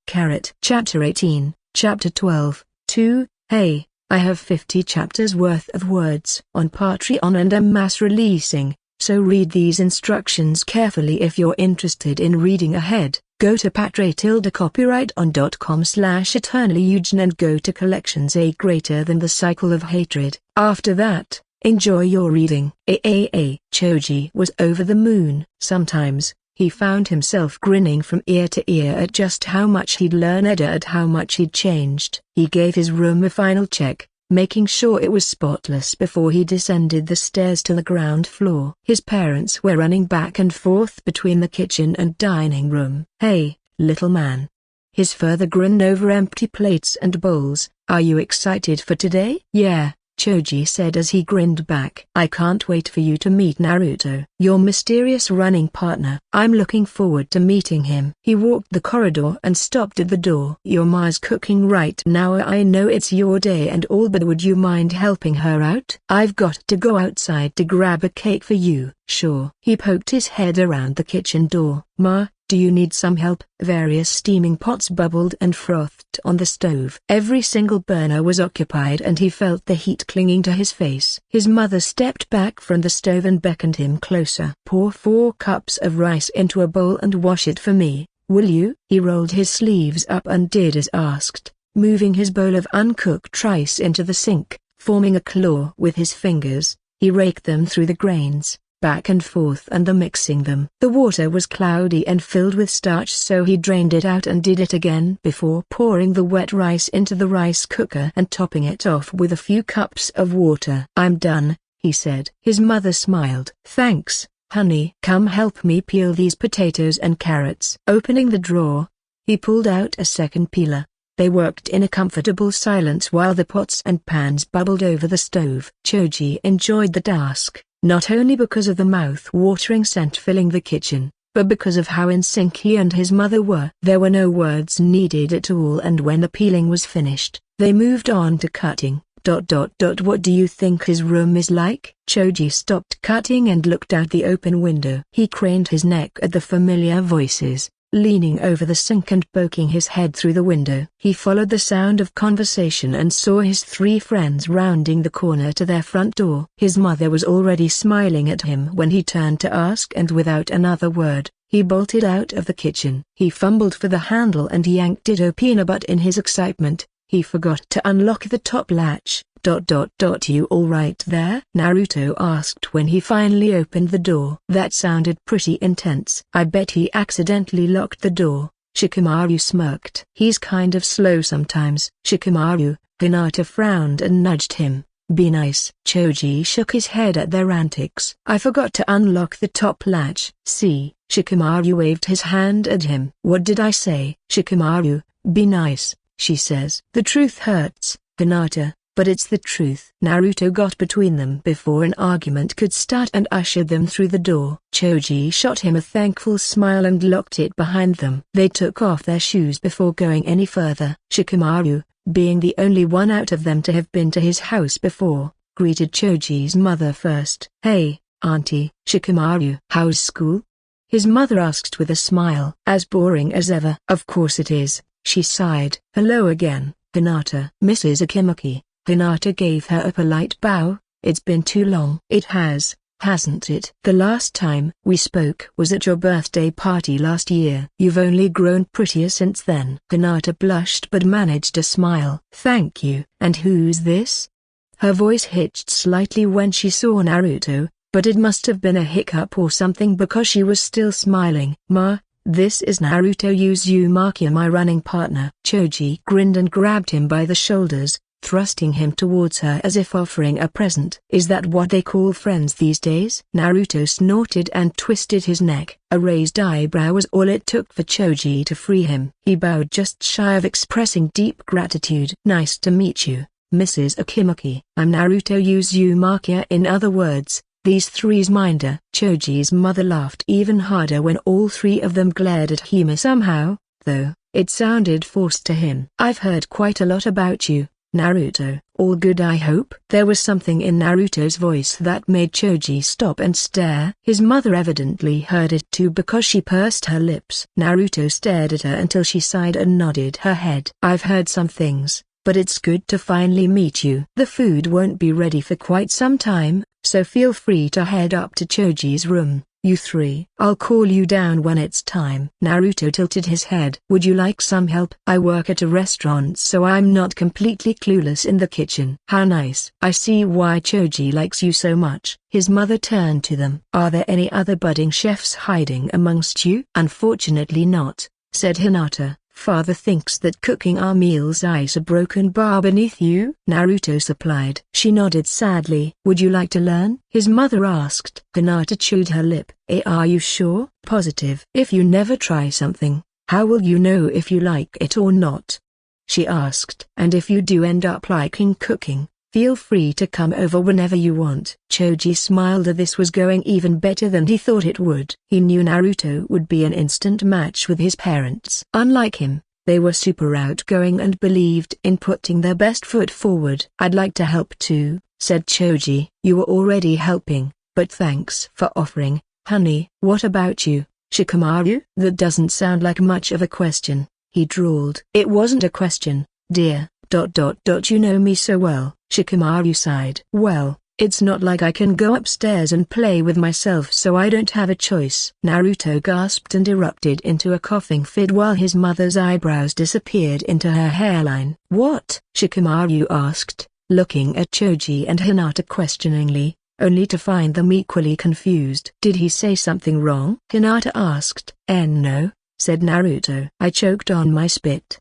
Chapter 18, Chapter 12, 2. Hey, I have 50 chapters worth of words on Patreon and am mass releasing, so read these instructions carefully if you're interested in reading ahead. Go to patreon.com/eternallyeugen and go to collections A greater than the cycle of hatred. After that, enjoy your reading. Choji was over the moon. Sometimes, he found himself grinning from ear to ear at just how much he'd learned and at how much he'd changed. He gave his room a final check, making sure it was spotless before he descended the stairs to the ground floor. His parents were running back and forth between the kitchen and dining room. Hey, little man. His father grinned over empty plates and bowls. Are you excited for today? Yeah, Choji said as he grinned back. I can't wait for you to meet Naruto, your mysterious running partner. I'm looking forward to meeting him. He walked the corridor and stopped at the door. Your ma's cooking right now. I know it's your day and all, but would you mind helping her out? I've got to go outside to grab a cake for you. Sure. He poked his head around the kitchen door. Ma, do you need some help? Various steaming pots bubbled and frothed on the stove. Every single burner was occupied and he felt the heat clinging to his face. His mother stepped back from the stove and beckoned him closer. Pour 4 cups of rice into a bowl and wash it for me, will you? He rolled his sleeves up and did as asked, moving his bowl of uncooked rice into the sink. Forming a claw with his fingers, he raked them through the grains, back and forth and mixing them. The water was cloudy and filled with starch, so he drained it out and did it again before pouring the wet rice into the rice cooker and topping it off with a few cups of water. I'm done, he said. His mother smiled. Thanks, honey. Come help me peel these potatoes and carrots. Opening the drawer, he pulled out a second peeler. They worked in a comfortable silence while the pots and pans bubbled over the stove. Choji enjoyed the task, not only because of the mouth-watering scent filling the kitchen, but because of how in sync he and his mother were. There were no words needed at all, and when the peeling was finished, they moved on to cutting. What do you think his room is like? Choji stopped cutting and looked out the open window. He craned his neck at the familiar voices, leaning over the sink and poking his head through the window. He followed the sound of conversation and saw his three friends rounding the corner to their front door. His mother was already smiling at him when he turned to ask, and without another word, he bolted out of the kitchen. He fumbled for the handle and yanked it open, but in his excitement, he forgot to unlock the top latch. You all right there? Naruto asked when he finally opened the door. That sounded pretty intense. I bet he accidentally locked the door. Shikamaru smirked. He's kind of slow sometimes. Shikamaru, Hinata frowned and nudged him. Be nice. Choji shook his head at their antics. I forgot to unlock the top latch. See, Shikamaru waved his hand at him. What did I say? Shikamaru, be nice, she says. The truth hurts, Hinata, but it's the truth. Naruto got between them before an argument could start and ushered them through the door. Choji shot him a thankful smile and locked it behind them. They took off their shoes before going any further. Shikamaru, being the only one out of them to have been to his house before, greeted Choji's mother first. Hey, Auntie. Shikamaru. How's school? His mother asked with a smile. As boring as ever. Of course it is, she sighed. Hello again, Hinata. Mrs. Akimaki. Hinata gave her a polite bow. It's been too long. It has, hasn't it? The last time we spoke was at your birthday party last year. You've only grown prettier since then. Hinata blushed but managed a smile. Thank you. And who's this? Her voice hitched slightly when she saw Naruto, but it must have been a hiccup or something because she was still smiling. Ma, this is Naruto Uzumaki, my running partner. Choji grinned and grabbed him by the shoulders, thrusting him towards her as if offering a present. Is that what they call friends these days? Naruto snorted and twisted his neck. A raised eyebrow was all it took for Choji to free him. He bowed just shy of expressing deep gratitude. Nice to meet you, Mrs. Akimaki. I'm Naruto Uzumaki. In other words, these three's minder. Choji's mother laughed even harder when all three of them glared at him. Somehow, though, it sounded forced to him. I've heard quite a lot about you, Naruto. All good, I hope? There was something in Naruto's voice that made Choji stop and stare. His mother evidently heard it too because she pursed her lips. Naruto stared at her until she sighed and nodded her head. I've heard some things, but it's good to finally meet you. The food won't be ready for quite some time, so feel free to head up to Choji's room, you three. I'll call you down when it's time. Naruto tilted his head. Would you like some help? I work at a restaurant, so I'm not completely clueless in the kitchen. How nice. I see why Choji likes you so much. His mother turned to them. Are there any other budding chefs hiding amongst you? Unfortunately not, said Hinata. Father thinks that cooking our meals ice a broken bar beneath you. Naruto supplied. She nodded sadly. Would you like to learn? His mother asked. Hinata chewed her lip. Are you sure? Positive. If you never try something, how will you know if you like it or not? She asked. And if you do end up liking cooking, feel free to come over whenever you want. Choji smiled. This was going even better than he thought it would. He knew Naruto would be an instant match with his parents. Unlike him, they were super outgoing and believed in putting their best foot forward. I'd like to help too, said Choji. You were already helping, but thanks for offering, honey. What about you, Shikamaru? That doesn't sound like much of a question, he drawled. It wasn't a question, dear. You know me so well, Shikamaru sighed. Well, it's not like I can go upstairs and play with myself, so I don't have a choice. Naruto gasped and erupted into a coughing fit while his mother's eyebrows disappeared into her hairline. What? Shikamaru asked, looking at Choji and Hinata questioningly, only to find them equally confused. Did he say something wrong? Hinata asked. No, said Naruto. I choked on my spit.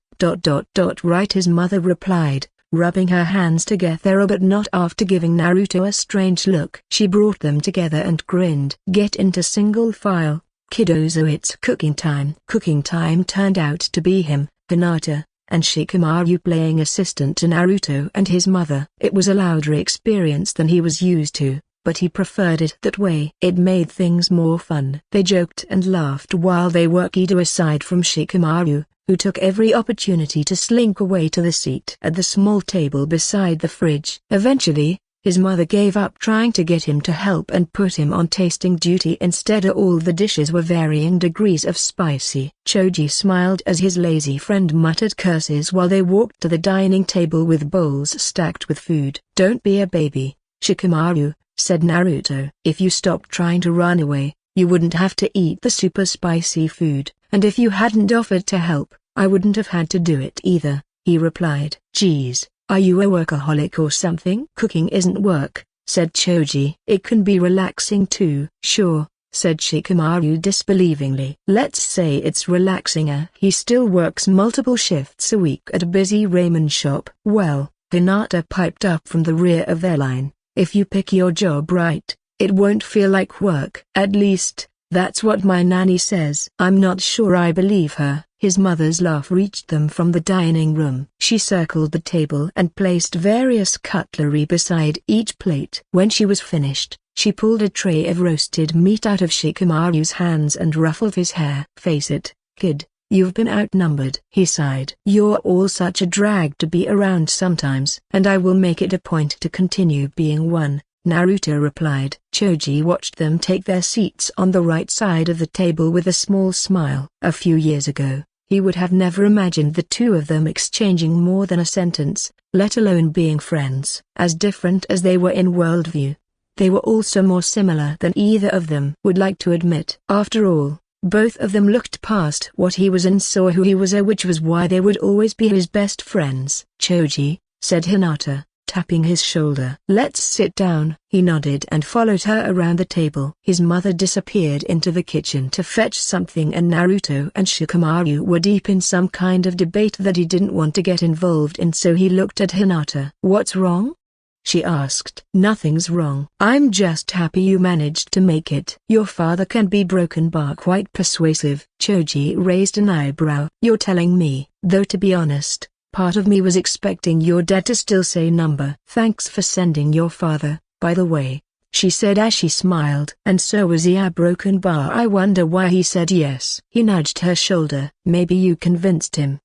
Right, his mother replied, rubbing her hands together but not after giving Naruto a strange look. She brought them together and grinned. Get into single file, kiddos, it's cooking time. Cooking time turned out to be him, Hinata, and Shikamaru playing assistant to Naruto and his mother. It was a louder experience than he was used to, but he preferred it that way. It made things more fun. They joked and laughed while they worked aside from Shikamaru, who took every opportunity to slink away to the seat at the small table beside the fridge. Eventually, His mother gave up trying to get him to help and put him on tasting duty instead. All the dishes were varying degrees of spicy. Choji smiled as his lazy friend muttered curses while they walked to the dining table with bowls stacked with food. "Don't be a baby, Shikamaru," said Naruto. "If you stopped trying to run away, you wouldn't have to eat the super spicy food, and if you hadn't offered to help, I wouldn't have had to do it either," he replied. "Geez, are you a workaholic or something?" "Cooking isn't work," said Choji. "It can be relaxing too." "Sure," said Shikamaru disbelievingly. "Let's say it's relaxing. He still works multiple shifts a week at a busy ramen shop." "Well," Hinata piped up from the rear of their line, "if you pick your job right, it won't feel like work. At least, that's what my nanny says." "I'm not sure I believe her." His mother's laugh reached them from the dining room. She circled the table and placed various cutlery beside each plate. When she was finished, she pulled a tray of roasted meat out of Shikamaru's hands and ruffled his hair. "Face it, kid, you've been outnumbered," he sighed. "You're all such a drag to be around sometimes. And I will make it a point to continue being one," Naruto replied. Choji watched them take their seats on the right side of the table with a small smile. A few years ago, he would have never imagined the two of them exchanging more than a sentence, let alone being friends. As different as they were in worldview, they were also more similar than either of them would like to admit. After all, both of them looked past what he was and saw who he was, which was why they would always be his best friends. "Choji," said Hinata, tapping his shoulder. "Let's sit down." He nodded and followed her around the table. His mother disappeared into the kitchen to fetch something and Naruto and Shikamaru were deep in some kind of debate that he didn't want to get involved in, so he looked at Hinata. "What's wrong?" she asked. "Nothing's wrong. I'm just happy you managed to make it." "Your father can be broken but quite persuasive." Choji raised an eyebrow. "You're telling me, though to be honest, part of me was expecting your dad to still say number." "Thanks for sending your father, by the way," she said as she smiled. "And so was he a broken bar? I wonder why he said yes." He nudged her shoulder. "Maybe you convinced him, ...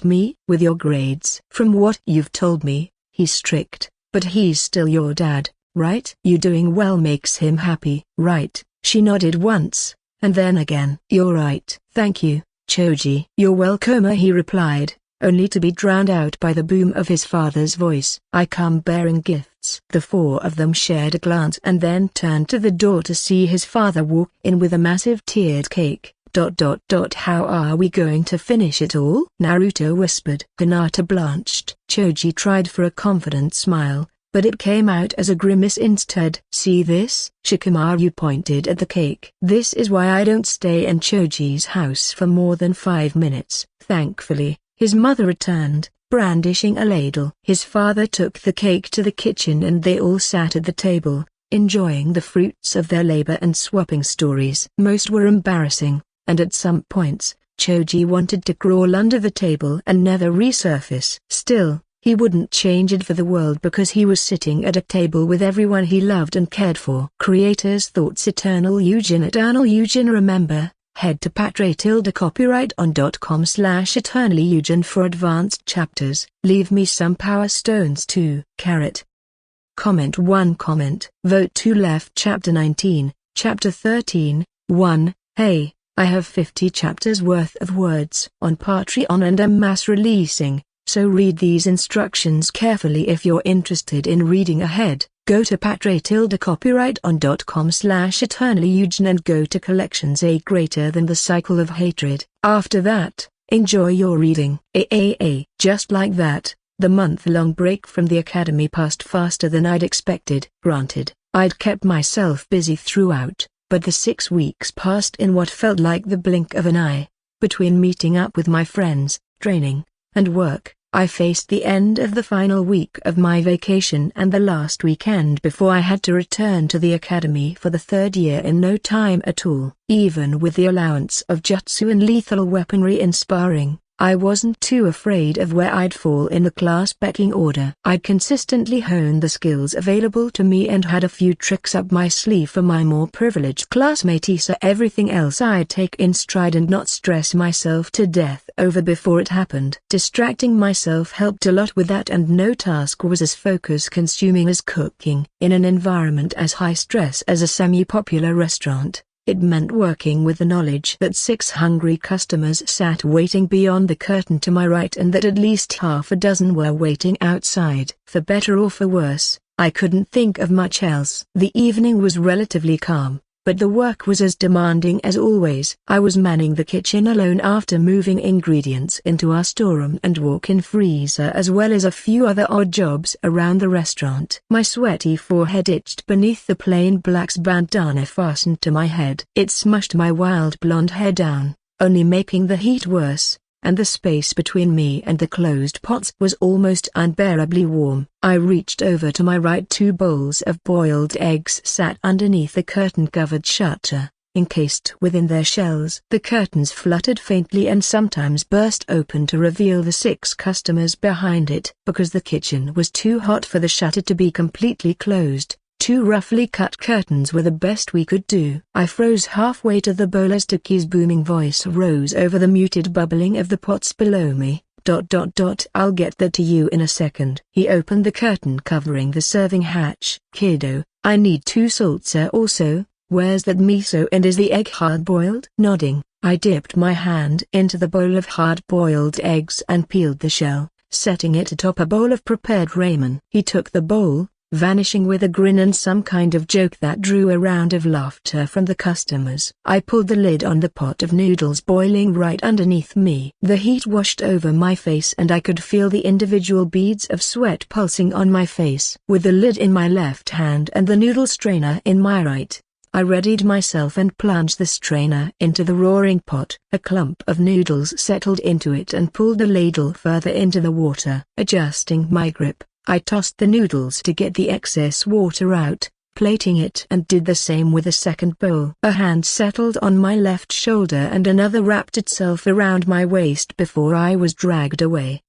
Me? With your grades. From what you've told me, he's strict, but he's still your dad, right? You doing well makes him happy, right?" She nodded once, and then again. "You're right." "Thank you, Choji." "You're welcome," he replied, only to be drowned out by the boom of his father's voice. "I come bearing gifts." The four of them shared a glance and then turned to the door to see his father walk in with a massive tiered cake. ... How are we going to finish it all?" Naruto whispered. Hinata blanched. Choji tried for a confident smile, but it came out as a grimace instead. "See this?" Shikamaru pointed at the cake. "This is why I don't stay in Choji's house for more than 5 minutes. Thankfully, his mother returned, brandishing a ladle. His father took the cake to the kitchen and they all sat at the table, enjoying the fruits of their labor and swapping stories. Most were embarrassing, and at some points, Choji wanted to crawl under the table and never resurface. Still, he wouldn't change it for the world because he was sitting at a table with everyone he loved and cared for. Creators Thoughts Eternal Eugen. Remember, head to patreon.com/eternallyeugen for advanced chapters. Leave me some power stones too. Comment 1. Vote 2. Left. Chapter 19, Chapter 13, 1. Hey, I have 50 chapters worth of words on Patreon and am mass releasing, so read these instructions carefully if you're interested in reading ahead. Go to patreon.com/eternallyeugen and go to collections A greater than the cycle of hatred. After that, enjoy your reading. Just like that, the month-long break from the academy passed faster than I'd expected. Granted, I'd kept myself busy throughout, but the 6 weeks passed in what felt like the blink of an eye. Between meeting up with my friends, training, and work, I faced the end of the final week of my vacation and the last weekend before I had to return to the academy for the 3rd year in no time at all. Even with the allowance of jutsu and lethal weaponry in sparring, I wasn't too afraid of where I'd fall in the class pecking order. I'd consistently honed the skills available to me and had a few tricks up my sleeve for my more privileged classmates, so everything else I'd take in stride and not stress myself to death over before it happened. Distracting myself helped a lot with that, and no task was as focus-consuming as cooking. In an environment as high stress as a semi-popular restaurant, it meant working with the knowledge that 6 hungry customers sat waiting beyond the curtain to my right and that at least half a dozen were waiting outside. For better or for worse, I couldn't think of much else. The evening was relatively calm, but the work was as demanding as always. I was manning the kitchen alone after moving ingredients into our storeroom and walk-in freezer, as well as a few other odd jobs around the restaurant. My sweaty forehead itched beneath the plain black bandana fastened to my head. It smushed my wild blonde hair down, only making the heat worse, and the space between me and the closed pots was almost unbearably warm. I reached over to my right. 2 bowls of boiled eggs sat underneath the curtain-covered shutter, encased within their shells. The curtains fluttered faintly and sometimes burst open to reveal the 6 customers behind it. Because the kitchen was too hot for the shutter to be completely closed, 2 roughly cut curtains were the best we could do. I froze halfway to the bowl as Taki's booming voice rose over the muted bubbling of the pots below me. I'll get that to you in a second. He opened the curtain covering the serving hatch. Kiddo, I need 2 salts also. Where's that miso, and is the egg hard-boiled? Nodding, I dipped my hand into the bowl of hard-boiled eggs and peeled the shell, setting it atop a bowl of prepared ramen. He took the bowl, vanishing with a grin and some kind of joke that drew a round of laughter from the customers. I pulled the lid on the pot of noodles boiling right underneath me. The heat washed over my face and I could feel the individual beads of sweat pulsing on my face. With the lid in my left hand and the noodle strainer in my right, I readied myself and plunged the strainer into the roaring pot. A clump of noodles settled into it and pulled the ladle further into the water. Adjusting my grip, I tossed the noodles to get the excess water out, plating it, and did the same with the second bowl. A hand settled on my left shoulder and another wrapped itself around my waist before I was dragged away.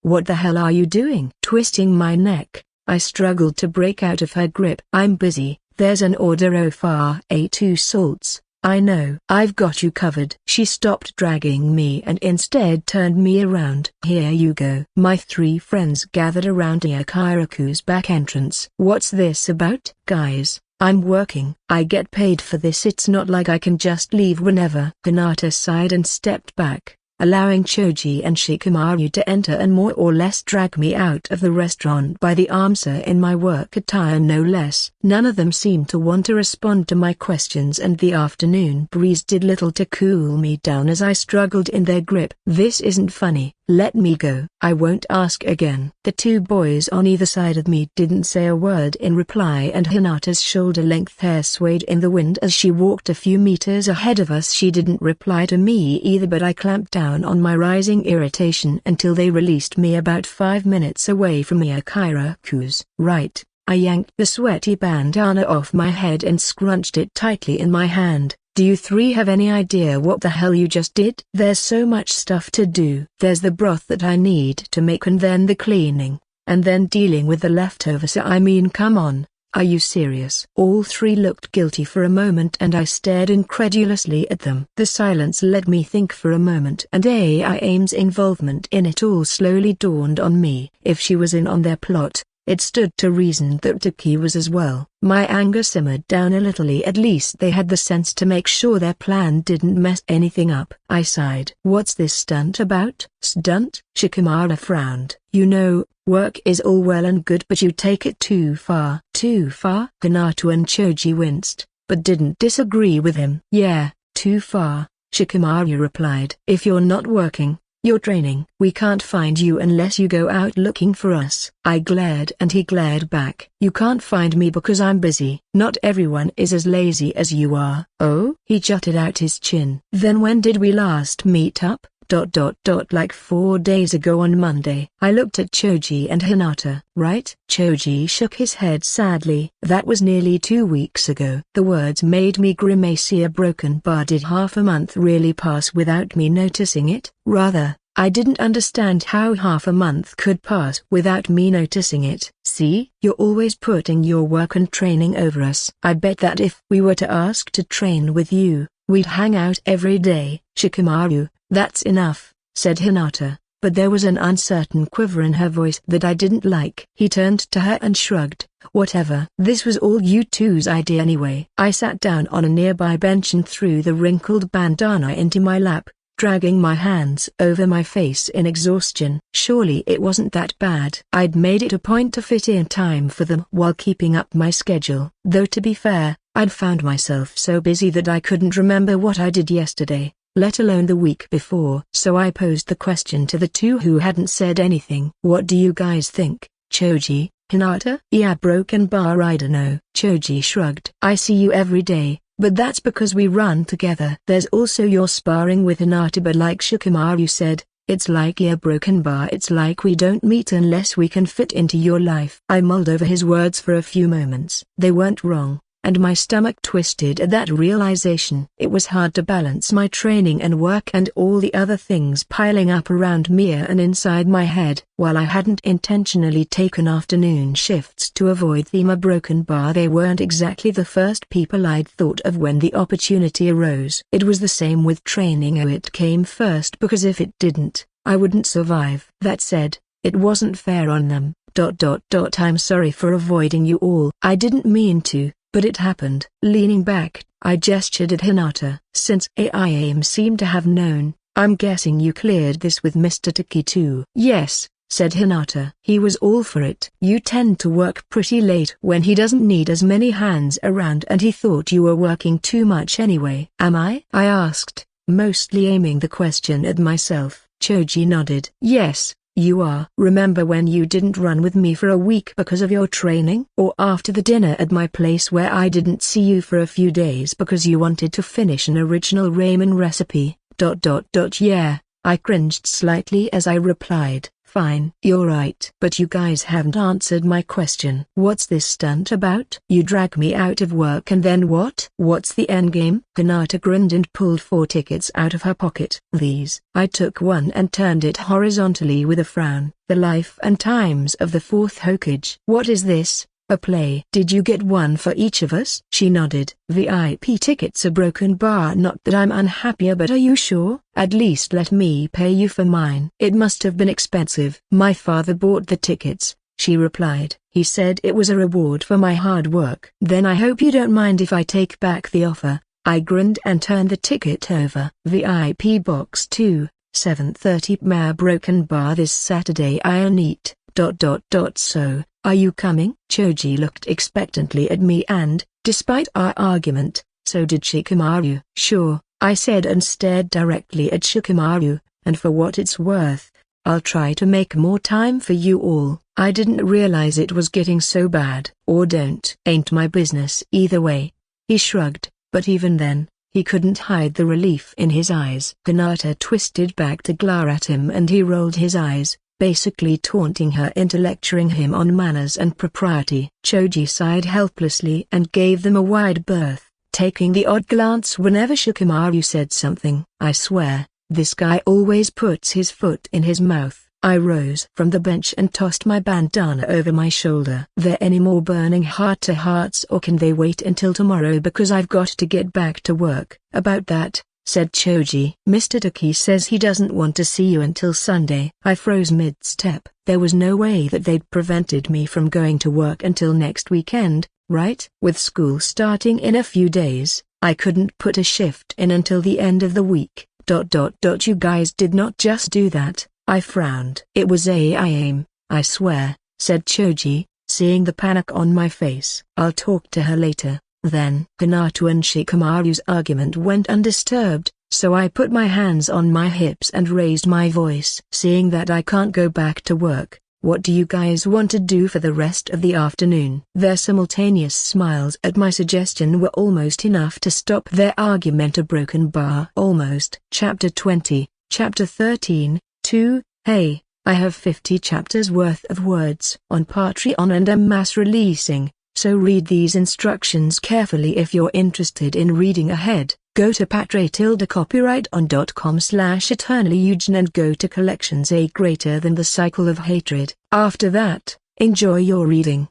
What the hell are you doing? Twisting my neck, I struggled to break out of her grip. I'm busy, there's an order for 2 salts. I know. I've got you covered. She stopped dragging me and instead turned me around. Here you go. My 3 friends gathered around Yakiraku's back entrance. What's this about? Guys, I'm working. I get paid for this. It's not like I can just leave whenever. Hinata sighed and stepped back, allowing Choji and Shikamaru to enter and more or less drag me out of the restaurant by the arm, in my work attire no less. None of them seemed to want to respond to my questions, and the afternoon breeze did little to cool me down as I struggled in their grip. This isn't funny. Let me go. I won't ask again. The 2 boys on either side of me didn't say a word in reply, and Hinata's shoulder-length hair swayed in the wind as she walked a few meters ahead of us. She didn't reply to me either, but I clamped down on my rising irritation until they released me about 5 minutes away from Yakiraku's. Right. I yanked the sweaty bandana off my head and scrunched it tightly in my hand. Do you 3 have any idea what the hell you just did? There's so much stuff to do. There's the broth that I need to make, and then the cleaning, and then dealing with the leftovers. I mean, come on, are you serious? All 3 looked guilty for a moment and I stared incredulously at them. The silence let me think for a moment, and Aim's involvement in it all slowly dawned on me. If she was in on their plot, it stood to reason that Taki was as well. My anger simmered down a little. At least they had the sense to make sure their plan didn't mess anything up. I sighed. What's this stunt about? Stunt? Shikamaru frowned. You know, work is all well and good, but you take it too far. Too far? Hinata and Choji winced, but didn't disagree with him. Yeah, too far, Shikamaru replied. If you're not working, you're training. We can't find you unless you go out looking for us. I glared and he glared back. You can't find me because I'm busy. Not everyone is as lazy as you are. Oh? He jutted out his chin. Then when did we last meet up? Like 4 days ago on Monday. I looked at Choji and Hinata. Right? Choji shook his head sadly. That was nearly 2 weeks ago. The words made me grimace. A broken bar. Did half a month really pass without me noticing it? Rather, I didn't understand how half a month could pass without me noticing it. See, you're always putting your work and training over us. I bet that if we were to ask to train with you, we'd hang out every day. Shikamaru, that's enough, said Hinata, but there was an uncertain quiver in her voice that I didn't like. He turned to her and shrugged. Whatever. This was all you two's idea anyway. I sat down on a nearby bench and threw the wrinkled bandana into my lap, dragging my hands over my face in exhaustion. Surely it wasn't that bad. I'd made it a point to fit in time for them while keeping up my schedule. Though to be fair, I'd found myself so busy that I couldn't remember what I did yesterday, let alone the week before. So I posed the question to the two who hadn't said anything. What do you guys think, Choji, Hinata? Yeah, broken bar. I dunno. Choji shrugged. I see you every day, but that's because we run together. There's also your sparring with Hinata, but like Shikamaru said, it's like a broken bar. It's like we don't meet unless we can fit into your life. I mulled over his words for a few moments. They weren't wrong, and my stomach twisted at that realization. It was hard to balance my training and work and all the other things piling up around me and inside my head. While I hadn't intentionally taken afternoon shifts to avoid the broken bar, they weren't exactly the first people I'd thought of when the opportunity arose. It was the same with training. It came first because if it didn't, I wouldn't survive. That said, it wasn't fair on them. I'm sorry for avoiding you all. I didn't mean to, but it happened. Leaning back, I gestured at Hinata. Since AIM seemed to have known, I'm guessing you cleared this with Mr. Taki too. Yes, said Hinata. He was all for it. You tend to work pretty late when he doesn't need as many hands around, and he thought you were working too much anyway. Am I? I asked, mostly aiming the question at myself. Choji nodded. Yes, you are. Remember when you didn't run with me for a week because of your training? Or after the dinner at my place where I didn't see you for a few days because you wanted to finish an original ramen recipe? Yeah, I cringed slightly as I replied. Fine. You're right. But you guys haven't answered my question. What's this stunt about? You drag me out of work and then what? What's the endgame? Hinata grinned and pulled 4 tickets out of her pocket. These. I took one and turned it horizontally with a frown. The life and times of the 4th Hokage. What is this? A play? Did you get one for each of us? She nodded. VIP tickets. A broken bar. Not that I'm unhappy, but are you sure? At least let me pay you for mine. It must have been expensive. My father bought the tickets, she replied. He said it was a reward for my hard work. Then I hope you don't mind if I take back the offer. I grinned and turned the ticket over. VIP box 2, 7:30 PM. Broken bar this Saturday. I'll eat. So, are you coming? Choji looked expectantly at me and, despite our argument, so did Shikamaru. Sure, I said and stared directly at Shikamaru, and for what it's worth, I'll try to make more time for you all. I didn't realize it was getting so bad. Or don't. Ain't my business either way. He shrugged, but even then, he couldn't hide the relief in his eyes. Hinata twisted back to glare at him and he rolled his eyes, basically taunting her into lecturing him on manners and propriety. Choji sighed helplessly and gave them a wide berth, taking the odd glance whenever Shikamaru said something. I swear, this guy always puts his foot in his mouth. I rose from the bench and tossed my bandana over my shoulder. There any more burning heart-to-hearts, or can they wait until tomorrow because I've got to get back to work? About that, said Choji. Mr. Taki says he doesn't want to see you until Sunday. I froze mid-step. There was no way that they'd prevented me from going to work until next weekend, right? With school starting in a few days, I couldn't put a shift in until the end of the week. You guys did not just do that. I frowned. It was AIM, I swear, said Choji, seeing the panic on my face. I'll talk to her later. Then Hinata and Shikamaru's argument went undisturbed, so I put my hands on my hips and raised my voice. Seeing that I can't go back to work, what do you guys want to do for the rest of the afternoon? Their simultaneous smiles at my suggestion were almost enough to stop their argument. A broken bar. Almost. Chapter 20. Chapter 13, 2, Hey, I have 50 chapters worth of words on Patreon and am mass releasing, so read these instructions carefully if you're interested in reading ahead. Go to patreon.copyright.com/eternallyeugen and go to collections A greater than the cycle of hatred. After that, enjoy your reading.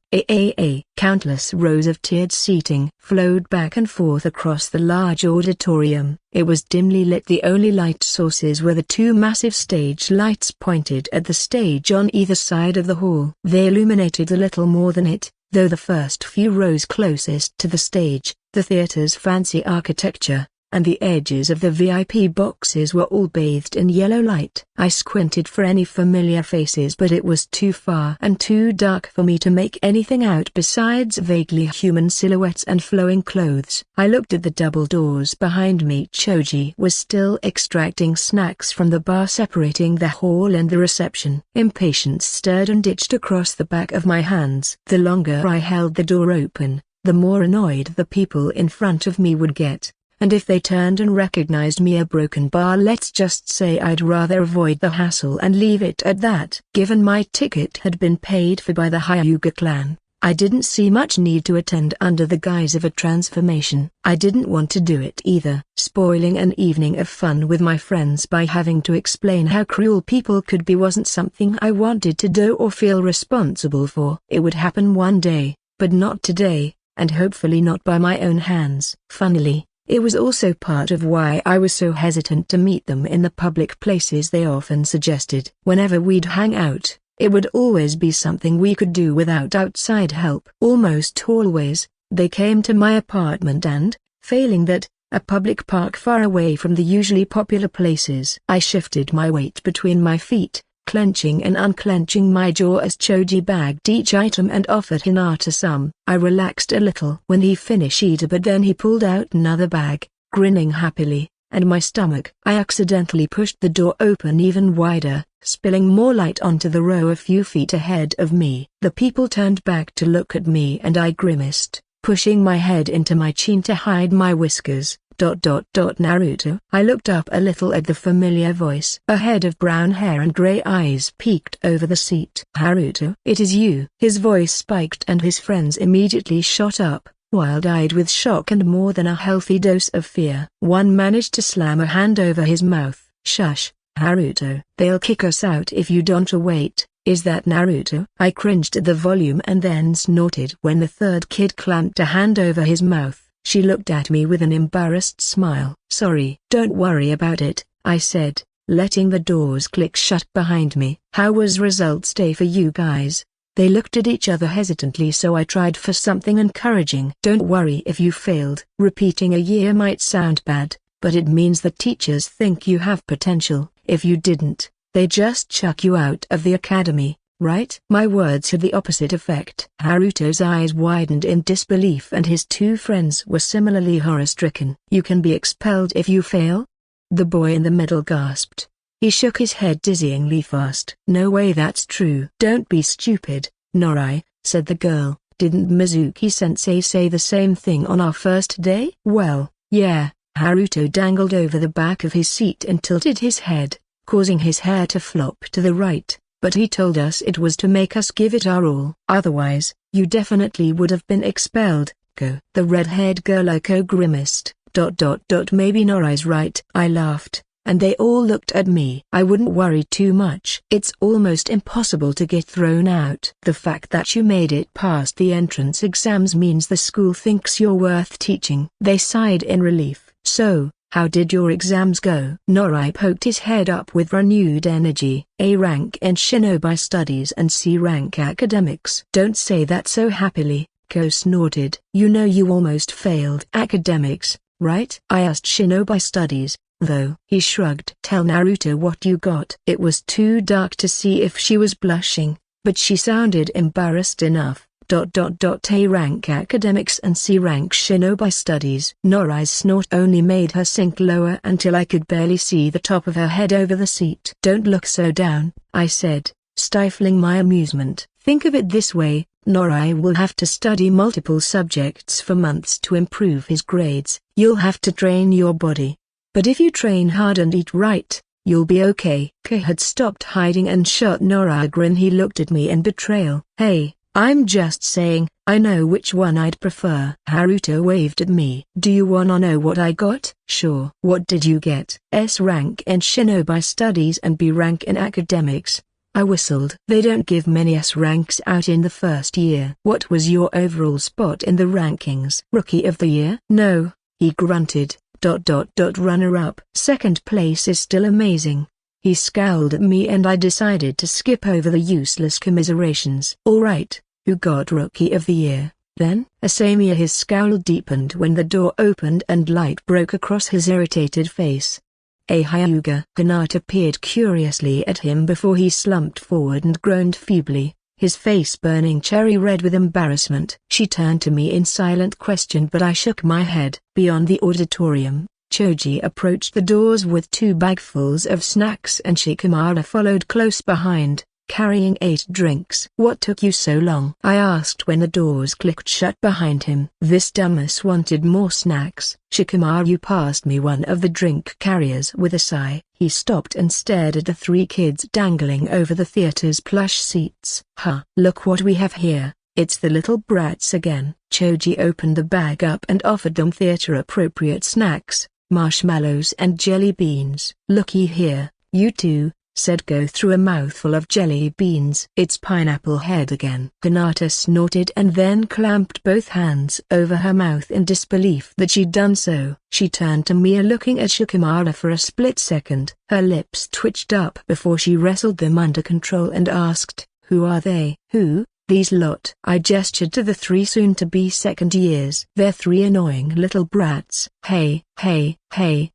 Countless rows of tiered seating flowed back and forth across the large auditorium. It was dimly lit. The only light sources were the two massive stage lights pointed at the stage on either side of the hall. They illuminated a little more than it, though the first few rows closest to the stage, the theater's fancy architecture, and the edges of the VIP boxes were all bathed in yellow light. I squinted for any familiar faces, but it was too far and too dark for me to make anything out besides vaguely human silhouettes and flowing clothes. I looked at the double doors behind me. Choji was still extracting snacks from the bar separating the hall and the reception. Impatience stirred and itched across the back of my hands. The longer I held the door open, the more annoyed the people in front of me would get. And if they turned and recognized me a broken bar, let's just say I'd rather avoid the hassle and leave it at that. Given my ticket had been paid for by the Hyuga clan, I didn't see much need to attend under the guise of a transformation. I didn't want to do it either. Spoiling an evening of fun with my friends by having to explain how cruel people could be wasn't something I wanted to do or feel responsible for. It would happen one day, but not today, and hopefully not by my own hands. Funnily, it was also part of why I was so hesitant to meet them in the public places they often suggested. Whenever we'd hang out, it would always be something we could do without outside help. Almost always, they came to my apartment and, failing that, a public park far away from the usually popular places. I shifted my weight between my feet, clenching and unclenching my jaw as Choji bagged each item and offered Hinata some. I relaxed a little when he finished it, but then he pulled out another bag, grinning happily, and my stomach. I accidentally pushed the door open even wider, spilling more light onto the row a few feet ahead of me. The people turned back to look at me and I grimaced, pushing my head into my chin to hide my whiskers. Naruto. I looked up a little at the familiar voice. A head of brown hair and gray eyes peeked over the seat. Naruto. It is you. His voice spiked and his friends immediately shot up, wild-eyed with shock and more than a healthy dose of fear. One managed to slam a hand over his mouth. Shush, Naruto. They'll kick us out if you don't wait. Is that Naruto? I cringed at the volume and then snorted when the third kid clamped a hand over his mouth. She looked at me with an embarrassed smile. Sorry. Don't worry about it, I said, letting the doors click shut behind me. How was results day for you guys? They looked at each other hesitantly, so I tried for something encouraging. Don't worry if you failed. Repeating a year might sound bad, but it means the teachers think you have potential. If you didn't, they just chuck you out of the academy. Right? My words had the opposite effect. Naruto's eyes widened in disbelief and his two friends were similarly horror-stricken. You can be expelled if you fail? The boy in the middle gasped. He shook his head dizzyingly fast. No way, that's true. Don't be stupid, Norai, said the girl. Didn't Mizuki-sensei say the same thing on our first day? Well, yeah. Naruto dangled over the back of his seat and tilted his head, causing his hair to flop to the right. But he told us it was to make us give it our all. Otherwise, you definitely would have been expelled. Go. The red-haired girl grimaced. Maybe Norai's right. I laughed, and they all looked at me. I wouldn't worry too much. It's almost impossible to get thrown out. The fact that you made it past the entrance exams means the school thinks you're worth teaching. They sighed in relief. So, how did your exams go? Norai poked his head up with renewed energy. A rank in Shinobi Studies and C rank academics. Don't say that so happily, Ko snorted. You know you almost failed academics, right? I asked. Shinobi Studies, though. He shrugged. Tell Naruto what you got. It was too dark to see if she was blushing, but she sounded embarrassed enough. A rank academics and C rank Shinobi Studies. Norai's snort only made her sink lower until I could barely see the top of her head over the seat. Don't look so down, I said, stifling my amusement. Think of it this way, Norai will have to study multiple subjects for months to improve his grades. You'll have to train your body. But if you train hard and eat right, You'll be okay." K had stopped hiding and shot Nora a grin. He looked at me in betrayal. "Hey, I'm just saying, I know which one I'd prefer." Naruto waved at me. "Do you wanna know what I got?" "Sure." "What did you get?" "S rank in Shinobi studies and B rank in academics." I whistled. "They don't give many S ranks out in the first year." "What was your overall spot in the rankings?" "Rookie of the year." "No," he grunted, ... runner-up. "Second place is still amazing." He scowled at me and I decided to skip over the useless commiserations. "Alright, who got Rookie of the Year, then?" Asamiya. His scowl deepened when the door opened and light broke across his irritated face. "A Hyuga." Hinata peered curiously at him before he slumped forward and groaned feebly, his face burning cherry red with embarrassment. She turned to me in silent question but I shook my head. Beyond the auditorium, Choji approached the doors with 2 bagfuls of snacks and Shikamaru followed close behind, carrying 8 drinks. "What took you so long?" I asked when the doors clicked shut behind him. "This dumbass wanted more snacks." Shikamaru passed me one of the drink carriers with a sigh. He stopped and stared at the 3 kids dangling over the theater's plush seats. "Huh, look what we have here. It's the little brats again." Choji opened the bag up and offered them theater-appropriate snacks, marshmallows and jelly beans. "Looky here, you two," said Go through a mouthful of jelly beans. "It's Pineapple Head again." Hinata snorted and then clamped both hands over her mouth in disbelief that she'd done so. She turned to me looking at Shikamaru for a split second. Her lips twitched up before she wrestled them under control and asked, "Who are they?" "Who? These lot." I gestured to the 3 soon-to-be second years. "They're 3 annoying little brats." Hey,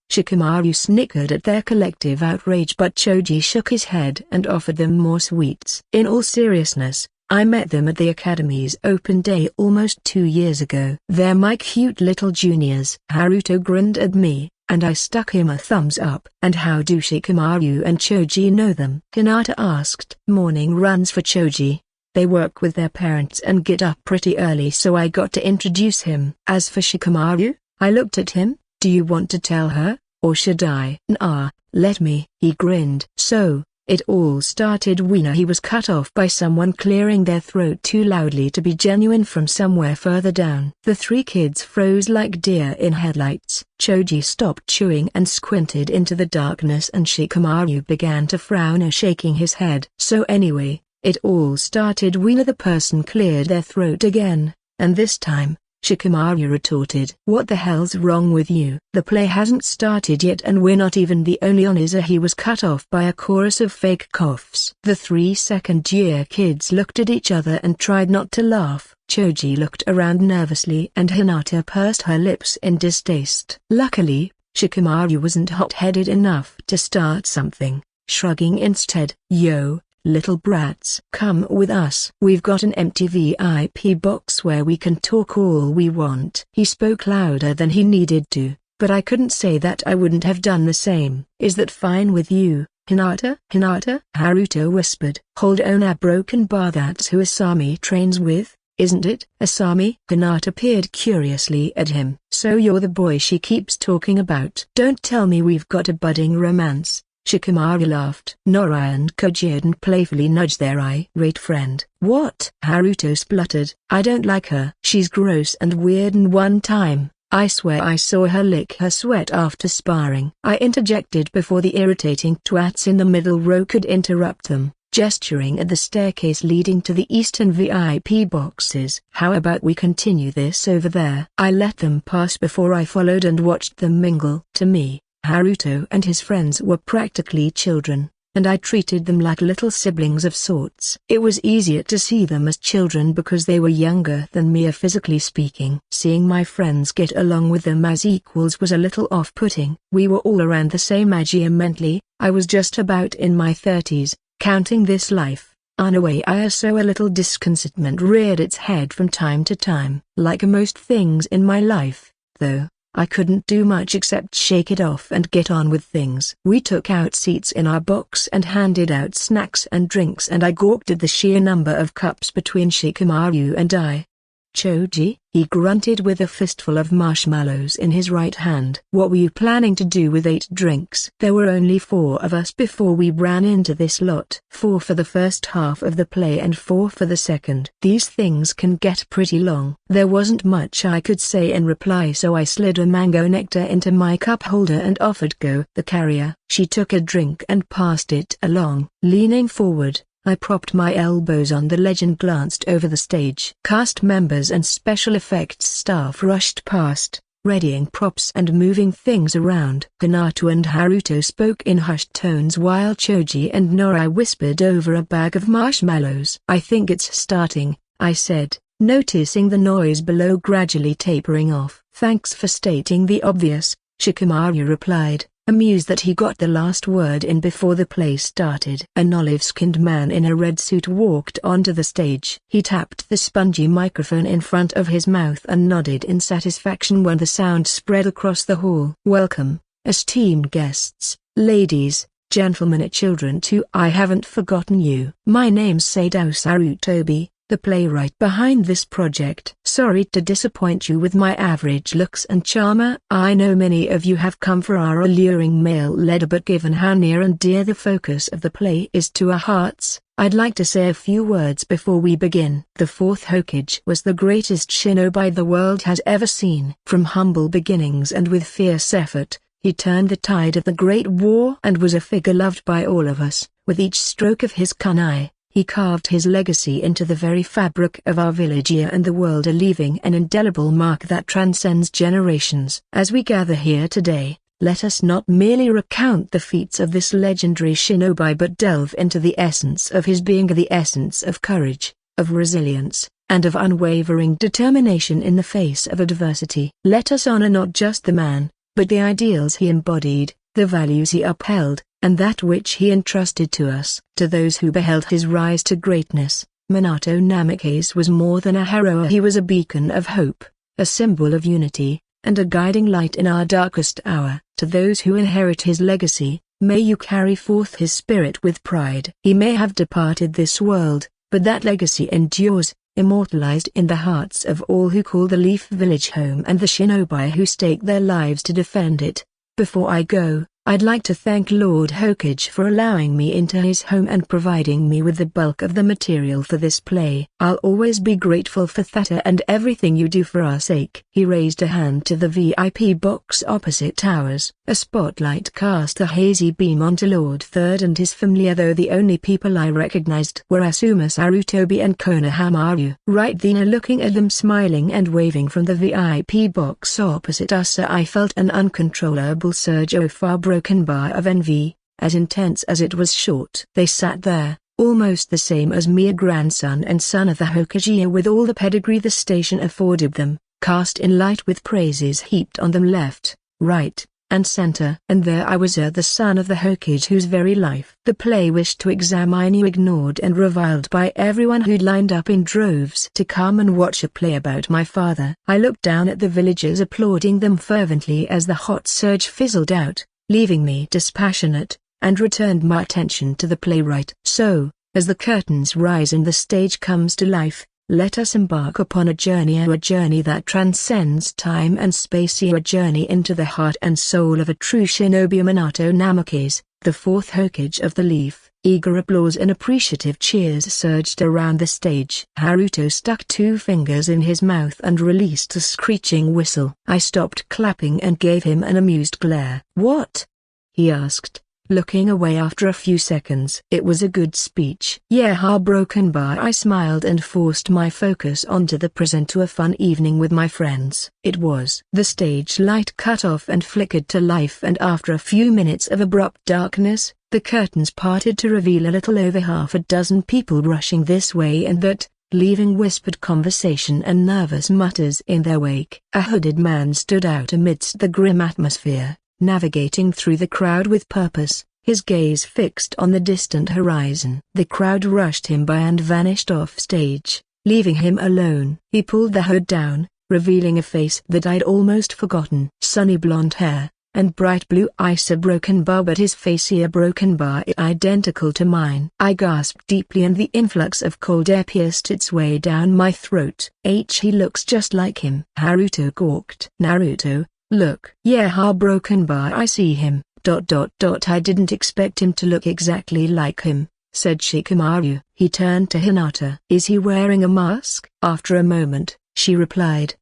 Shikamaru snickered at their collective outrage but Choji shook his head and offered them more sweets. "In all seriousness, I met them at the Academy's open day almost 2 years ago. They're my cute little juniors." Naruto grinned at me, and I stuck him a thumbs up. "And how do Shikamaru and Choji know them?" Hinata asked. "Morning runs for Choji. They work with their parents and get up pretty early so I got to introduce him." "As for Shikamaru?" I looked at him. "Do you want to tell her, or should I?" "Nah, let me." He grinned. "So, it all started when he was cut off by someone clearing their throat too loudly to be genuine from somewhere further down." The 3 kids froze like deer in headlights. Choji stopped chewing and squinted into the darkness and Shikamaru began to frown, shaking his head. "So anyway, it all started when the person cleared their throat again, and this time," Shikamaru retorted. "What the hell's wrong with you? The play hasn't started yet and we're not even the only ones." He was cut off by a chorus of fake coughs. The 3 second-year kids looked at each other and tried not to laugh. Choji looked around nervously and Hinata pursed her lips in distaste. Luckily, Shikamaru wasn't hot-headed enough to start something, shrugging instead. "Yo, little brats, come with us. We've got an empty VIP box where we can talk all we want." He spoke louder than he needed to, but I couldn't say that I wouldn't have done the same. "Is that fine with you, Hinata?" "Hinata?" Naruto whispered. "Hold on, a broken bar. That's who Asami trains with, isn't it?" "Asami?" Hinata peered curiously at him. "So you're the boy she keeps talking about." "Don't tell me we've got a budding romance." Shikamaru laughed. Nora and Kojirden playfully nudged their irate friend. "What?" Naruto spluttered. "I don't like her. She's gross and weird, and one time, I swear I saw her lick her sweat after sparring." I interjected before the irritating twats in the middle row could interrupt them, gesturing at the staircase leading to the eastern VIP boxes. "How about we continue this over there?" I let them pass before I followed and watched them mingle. To me, Naruto and his friends were practically children, and I treated them like little siblings of sorts. It was easier to see them as children because they were younger than me physically speaking. Seeing my friends get along with them as equals was a little off-putting. We were all around the same age mentally. I was just about in my 30s, counting this life. So a little discontentment reared its head from time to time. Like most things in my life, though, I couldn't do much except shake it off and get on with things. We took out seats in our box and handed out snacks and drinks, and I gawked at the sheer number of cups between Shikamaru and I. Choji, he grunted with a fistful of marshmallows in his right hand. What were you planning to do with 8 drinks? There were only 4 of us before we ran into this lot. 4 for the first half of the play and 4 for the second. These things can get pretty long. There wasn't much I could say in reply, so I slid a mango nectar into my cup holder and offered Go the carrier. She took a drink and passed it along. Leaning forward, I propped my elbows on the ledge and glanced over the stage. Cast members and special effects staff rushed past, readying props and moving things around. Hinata and Haruto spoke in hushed tones while Choji and Norai whispered over a bag of marshmallows. I think it's starting, I said, noticing the noise below gradually tapering off. Thanks for stating the obvious, Shikamaru replied, amused that he got the last word in before the play started. An olive-skinned man in a red suit walked onto the stage. He tapped the spongy microphone in front of his mouth and nodded in satisfaction when the sound spread across the hall. Welcome, esteemed guests, ladies, gentlemen and children too. I haven't forgotten you. My name's Sadao Sarutobi, the playwright behind this project. Sorry to disappoint you with my average looks and charm. I know many of you have come for our alluring male leader, but given how near and dear the focus of the play is to our hearts, I'd like to say a few words before we begin. The 4th Hokage was the greatest shinobi the world has ever seen. From humble beginnings and with fierce effort, he turned the tide of the Great War and was a figure loved by all of us. With each stroke of his kunai, he carved his legacy into the very fabric of our village here and the world, leaving an indelible mark that transcends generations. As we gather here today, let us not merely recount the feats of this legendary shinobi but delve into the essence of his being, the essence of courage, of resilience, and of unwavering determination in the face of adversity. Let us honor not just the man, but the ideals he embodied, the values he upheld, and that which he entrusted to us. To those who beheld his rise to greatness, Minato Namikaze was more than a hero. He was a beacon of hope, a symbol of unity, and a guiding light in our darkest hour. To those who inherit his legacy, may you carry forth his spirit with pride. He may have departed this world, but that legacy endures, immortalized in the hearts of all who call the Leaf Village home and the shinobi who stake their lives to defend it. Before I go, I'd like to thank Lord Hokage for allowing me into his home and providing me with the bulk of the material for this play. I'll always be grateful for Theta and everything you do for our sake. He raised a hand to the VIP box opposite ours. A spotlight cast a hazy beam onto Lord Third and his family, though the only people I recognized were Asuma Sarutobi and Konohamaru. Right then, looking at them smiling and waving from the VIP box opposite us, I felt an uncontrollable surge of far broken bar of envy, as intense as it was short. They sat there, almost the same as me, a grandson and son of the Hokage, with all the pedigree the station afforded them, cast in light with praises heaped on them left, right, and center. And there I was, the son of the Hokage whose very life the play wished to examine, ignored and reviled by everyone who'd lined up in droves to come and watch a play about my father. I looked down at the villagers applauding them fervently as the hot surge fizzled out, leaving me dispassionate, and returned my attention to the playwright. So, as the curtains rise and the stage comes to life, let us embark upon a journey that transcends time and space, a journey into the heart and soul of a true shinobi. Minato Namikaze, the 4th Hokage of the Leaf. Eager applause and appreciative cheers surged around the stage. Haruto stuck 2 fingers in his mouth and released a screeching whistle. I stopped clapping and gave him an amused glare. What? He asked, looking away after a few seconds. It was a good speech. Yeah, heartbroken by. I smiled and forced my focus onto the present, to a fun evening with my friends. It was. The stage light cut off and flickered to life, and after a few minutes of abrupt darkness, the curtains parted to reveal a little over half a dozen people rushing this way and that, leaving whispered conversation and nervous mutters in their wake. A hooded man stood out amidst the grim atmosphere, navigating through the crowd with purpose, his gaze fixed on the distant horizon. The crowd rushed him by and vanished off stage, leaving him alone. He pulled the hood down, revealing a face that I'd almost forgotten. Sunny blonde hair, and bright blue eyes. A broken bar, but his face, a broken bar identical to mine. I gasped deeply and the influx of cold air pierced its way down my throat. He looks just like him. Haruto gawked. Naruto, look. Yeah, broken bar, I see him. I didn't expect him to look exactly like him, said Shikamaru. He turned to Hinata. Is he wearing a mask? After a moment, she replied,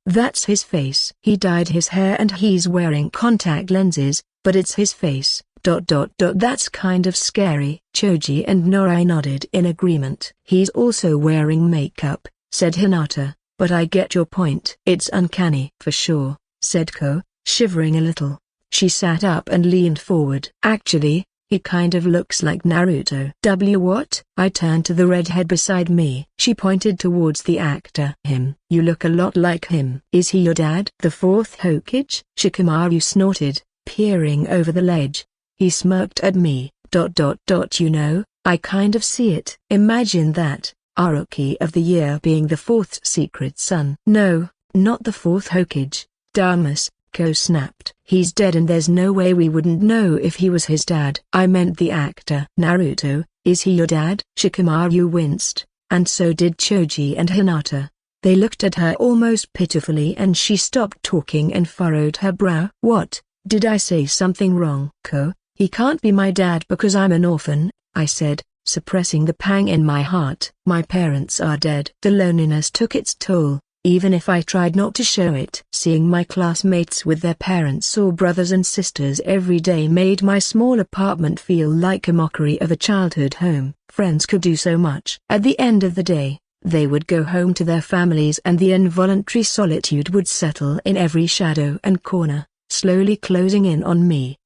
That's his face. He dyed his hair and he's wearing contact lenses, but it's his face. That's kind of scary. Choji and Norai nodded in agreement. He's also wearing makeup, said Hinata, but I get your point. It's uncanny. For sure, said Ko, shivering a little. She sat up and leaned forward. Actually, he kind of looks like Naruto. What? I turned to the redhead beside me. She pointed towards the actor. Him. You look a lot like him. Is he your dad? The fourth Hokage? Shikamaru snorted, peering over the ledge. He smirked at me. You know, I kind of see it. Imagine that, our Rookie of the Year being the fourth secret son. No, not the fourth Hokage, Damas. Ko snapped. He's dead and there's no way we wouldn't know if he was his dad. I meant the actor. Naruto, is he your dad? Shikamaru winced, and so did Choji and Hinata. They looked at her almost pitifully and she stopped talking and furrowed her brow. What, did I say something wrong? Ko, he can't be my dad because I'm an orphan, I said, suppressing the pang in my heart. My parents are dead. The loneliness took its toll, even if I tried not to show it. Seeing my classmates with their parents or brothers and sisters every day made my small apartment feel like a mockery of a childhood home. Friends could do so much. At the end of the day, they would go home to their families and the involuntary solitude would settle in every shadow and corner, slowly closing in on me.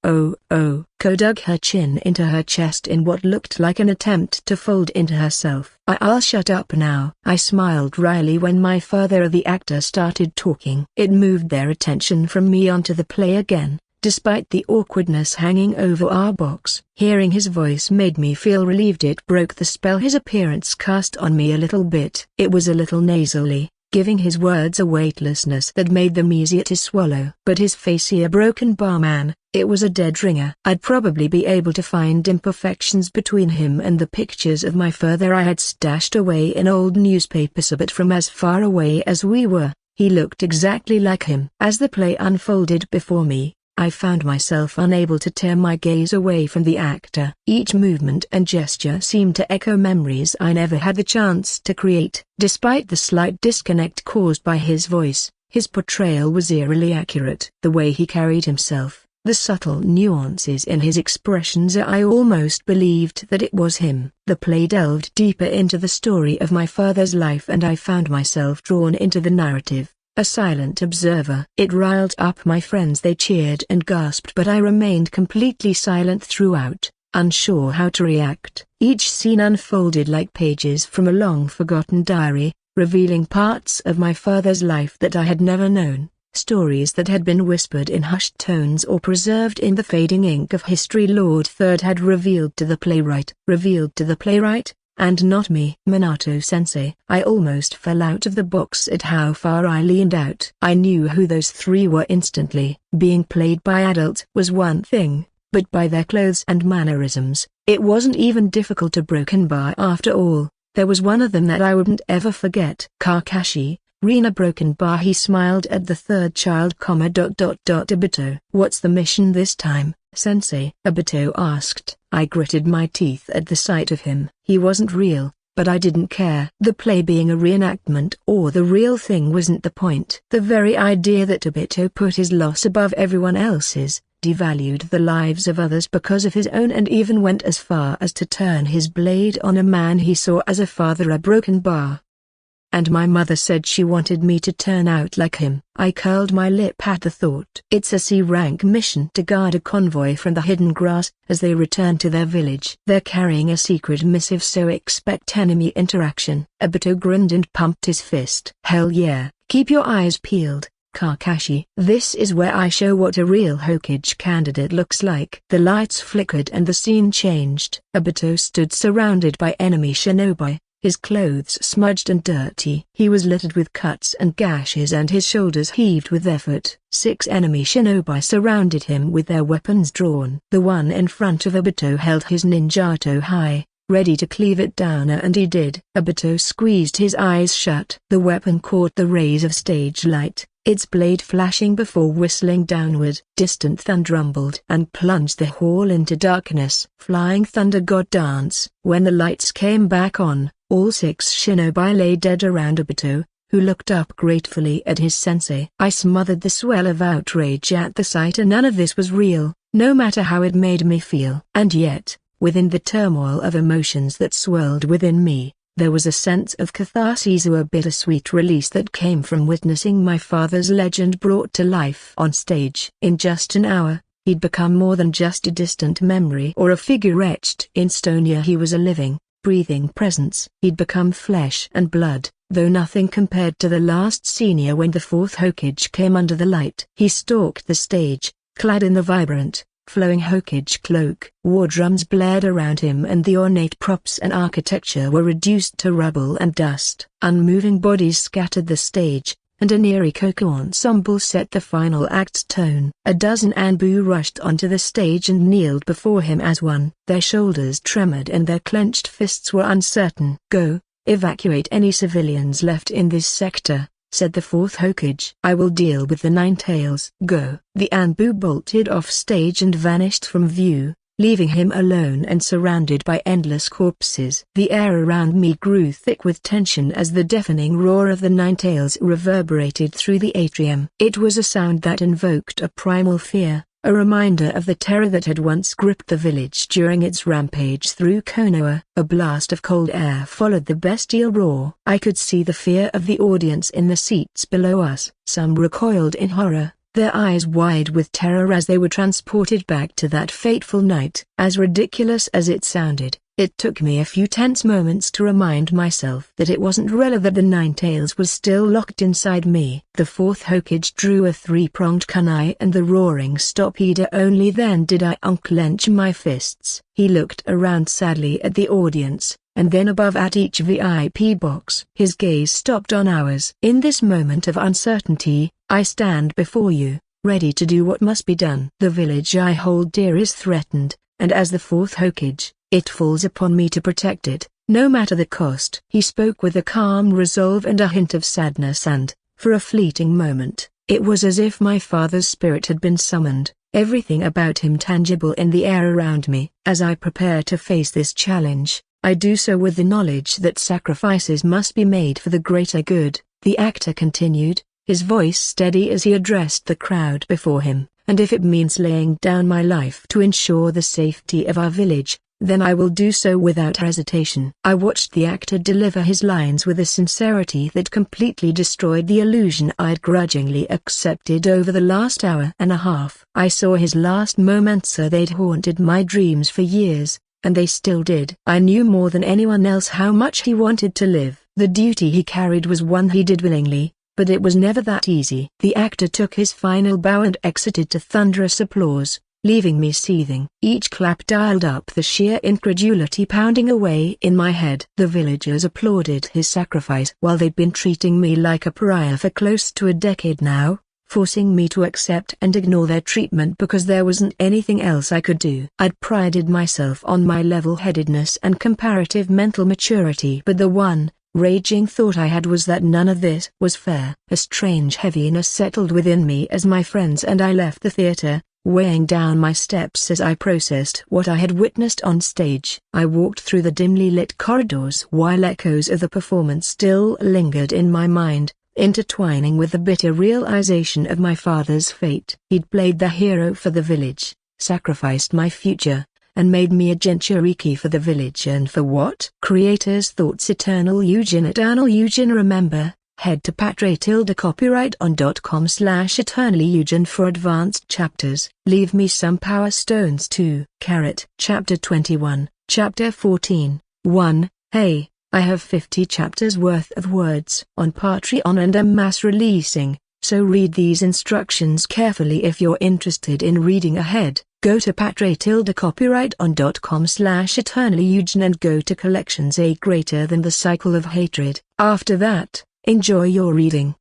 Ko dug her chin into her chest in what looked like an attempt to fold into herself. I'll shut up now. I smiled wryly when my father the actor started talking. It moved their attention from me onto the play again, despite the awkwardness hanging over our box. Hearing his voice made me feel relieved. It broke the spell his appearance cast on me a little bit. It was a little nasally, giving his words a weightlessness that made them easier to swallow. But his face, a broken barman, it was a dead ringer. I'd probably be able to find imperfections between him and the pictures of my father I had stashed away in old newspapers, but from as far away as we were, he looked exactly like him. As the play unfolded before me, I found myself unable to tear my gaze away from the actor. Each movement and gesture seemed to echo memories I never had the chance to create. Despite the slight disconnect caused by his voice, his portrayal was eerily accurate. The way he carried himself, the subtle nuances in his expressions, I almost believed that it was him. The play delved deeper into the story of my father's life and I found myself drawn into the narrative, a silent observer. It riled up my friends. They cheered and gasped, but I remained completely silent throughout, unsure how to react. Each scene unfolded like pages from a long-forgotten diary, revealing parts of my father's life that I had never known, stories that had been whispered in hushed tones or preserved in the fading ink of history Lord Third had revealed to the playwright. And not me. Minato-sensei. I almost fell out of the box at how far I leaned out. I knew who those three were instantly. Being played by adults was one thing, but by their clothes and mannerisms, it wasn't even difficult to broken bar. After all, there was one of them that I wouldn't ever forget. Kakashi, Rina broken bar. He smiled at the third child, Obito. What's the mission this time, sensei? Obito asked. I gritted my teeth at the sight of him. He wasn't real, but I didn't care. The play being a reenactment or the real thing wasn't the point. The very idea that Obito put his loss above everyone else's, devalued the lives of others because of his own, and even went as far as to turn his blade on a man he saw as a father, a broken bar. And my mother said she wanted me to turn out like him. I curled my lip at the thought. It's a C-rank mission to guard a convoy from the hidden grass as they return to their village. They're carrying a secret missive, so expect enemy interaction. Obito grinned and pumped his fist. Hell yeah, keep your eyes peeled, Kakashi. This is where I show what a real Hokage candidate looks like. The lights flickered and the scene changed. Obito stood surrounded by enemy shinobi, his clothes smudged and dirty. He was littered with cuts and gashes and his shoulders heaved with effort. 6 enemy shinobi surrounded him with their weapons drawn. The one in front of Obito held his ninjato high, ready to cleave it down, and he did. Obito squeezed his eyes shut. The weapon caught the rays of stage light, its blade flashing before whistling downward. Distant thunder rumbled and plunged the hall into darkness. Flying Thunder God Dance. When the lights came back on, all 6 shinobi lay dead around Obito, who looked up gratefully at his sensei. I smothered the swell of outrage at the sight, and none of this was real, no matter how it made me feel. And yet, within the turmoil of emotions that swirled within me, there was a sense of catharsis, or a bittersweet release that came from witnessing my father's legend brought to life on stage. In just an hour, he'd become more than just a distant memory or a figure etched in stone. He was a living, breathing presence. He'd become flesh and blood, though nothing compared to the last scene when the 4th Hokage came under the light. He stalked the stage, clad in the vibrant, flowing Hokage cloak. War drums blared around him and the ornate props and architecture were reduced to rubble and dust. Unmoving bodies scattered the stage, and an eerie Koko ensemble set the final act's tone. A dozen Anbu rushed onto the stage and kneeled before him as one. Their shoulders tremored and their clenched fists were uncertain. "Go, evacuate any civilians left in this sector," said the 4th Hokage. "I will deal with the Nine Tails." "Go." The Anbu bolted off stage and vanished from view, leaving him alone and surrounded by endless corpses. The air around me grew thick with tension as the deafening roar of the Nine Tails reverberated through the atrium. It was a sound that invoked a primal fear, a reminder of the terror that had once gripped the village during its rampage through Konoha. A blast of cold air followed the bestial roar. I could see the fear of the audience in the seats below us. Some recoiled in horror, their eyes wide with terror as they were transported back to that fateful night. As ridiculous as it sounded, it took me a few tense moments to remind myself that it wasn't real, that the Nine Tails was still locked inside me. The 4th Hokage drew a 3-pronged kunai and the roaring stopped. Only then did I unclench my fists. He looked around sadly at the audience, and then above at each VIP box. His gaze stopped on ours. "In this moment of uncertainty, I stand before you, ready to do what must be done. The village I hold dear is threatened, and as the 4th Hokage, it falls upon me to protect it, no matter the cost." He spoke with a calm resolve and a hint of sadness, and, for a fleeting moment, it was as if my father's spirit had been summoned, everything about him tangible in the air around me. As I prepare to face this challenge, I do so with the knowledge that sacrifices must be made for the greater good, the actor continued, his voice steady as he addressed the crowd before him. "And if it means laying down my life to ensure the safety of our village, then I will do so without hesitation." I watched the actor deliver his lines with a sincerity that completely destroyed the illusion I'd grudgingly accepted over the last hour and a half. I saw his last moments. They'd haunted my dreams for years, and they still did. I knew more than anyone else how much he wanted to live. The duty he carried was one he did willingly, but it was never that easy. The actor took his final bow and exited to thunderous applause, leaving me seething. Each clap dialed up the sheer incredulity pounding away in my head. The villagers applauded his sacrifice while they'd been treating me like a pariah for close to a decade now, forcing me to accept and ignore their treatment because there wasn't anything else I could do. I'd prided myself on my level-headedness and comparative mental maturity, but the one raging thought I had was that none of this was fair. A strange heaviness settled within me as my friends and I left the theater, weighing down my steps as I processed what I had witnessed on stage. I walked through the dimly lit corridors while echoes of the performance still lingered in my mind, intertwining with the bitter realization of my father's fate. He'd played the hero for the village, sacrificed my future, and made me a Jinchuriki for the village. And for what? Creators Thoughts. Eternal Eugen. Remember, head to patreon.com/eternallyeugen for advanced chapters. Leave me some power stones too. Chapter 21, Chapter 14, 1. Hey, I have 50 chapters worth of words on Patreon and am mass releasing, so read these instructions carefully if you're interested in reading ahead. Go to patre-copyright-on.com/eternallyhuge and go to collections A greater than the cycle of hatred. After that, enjoy your reading.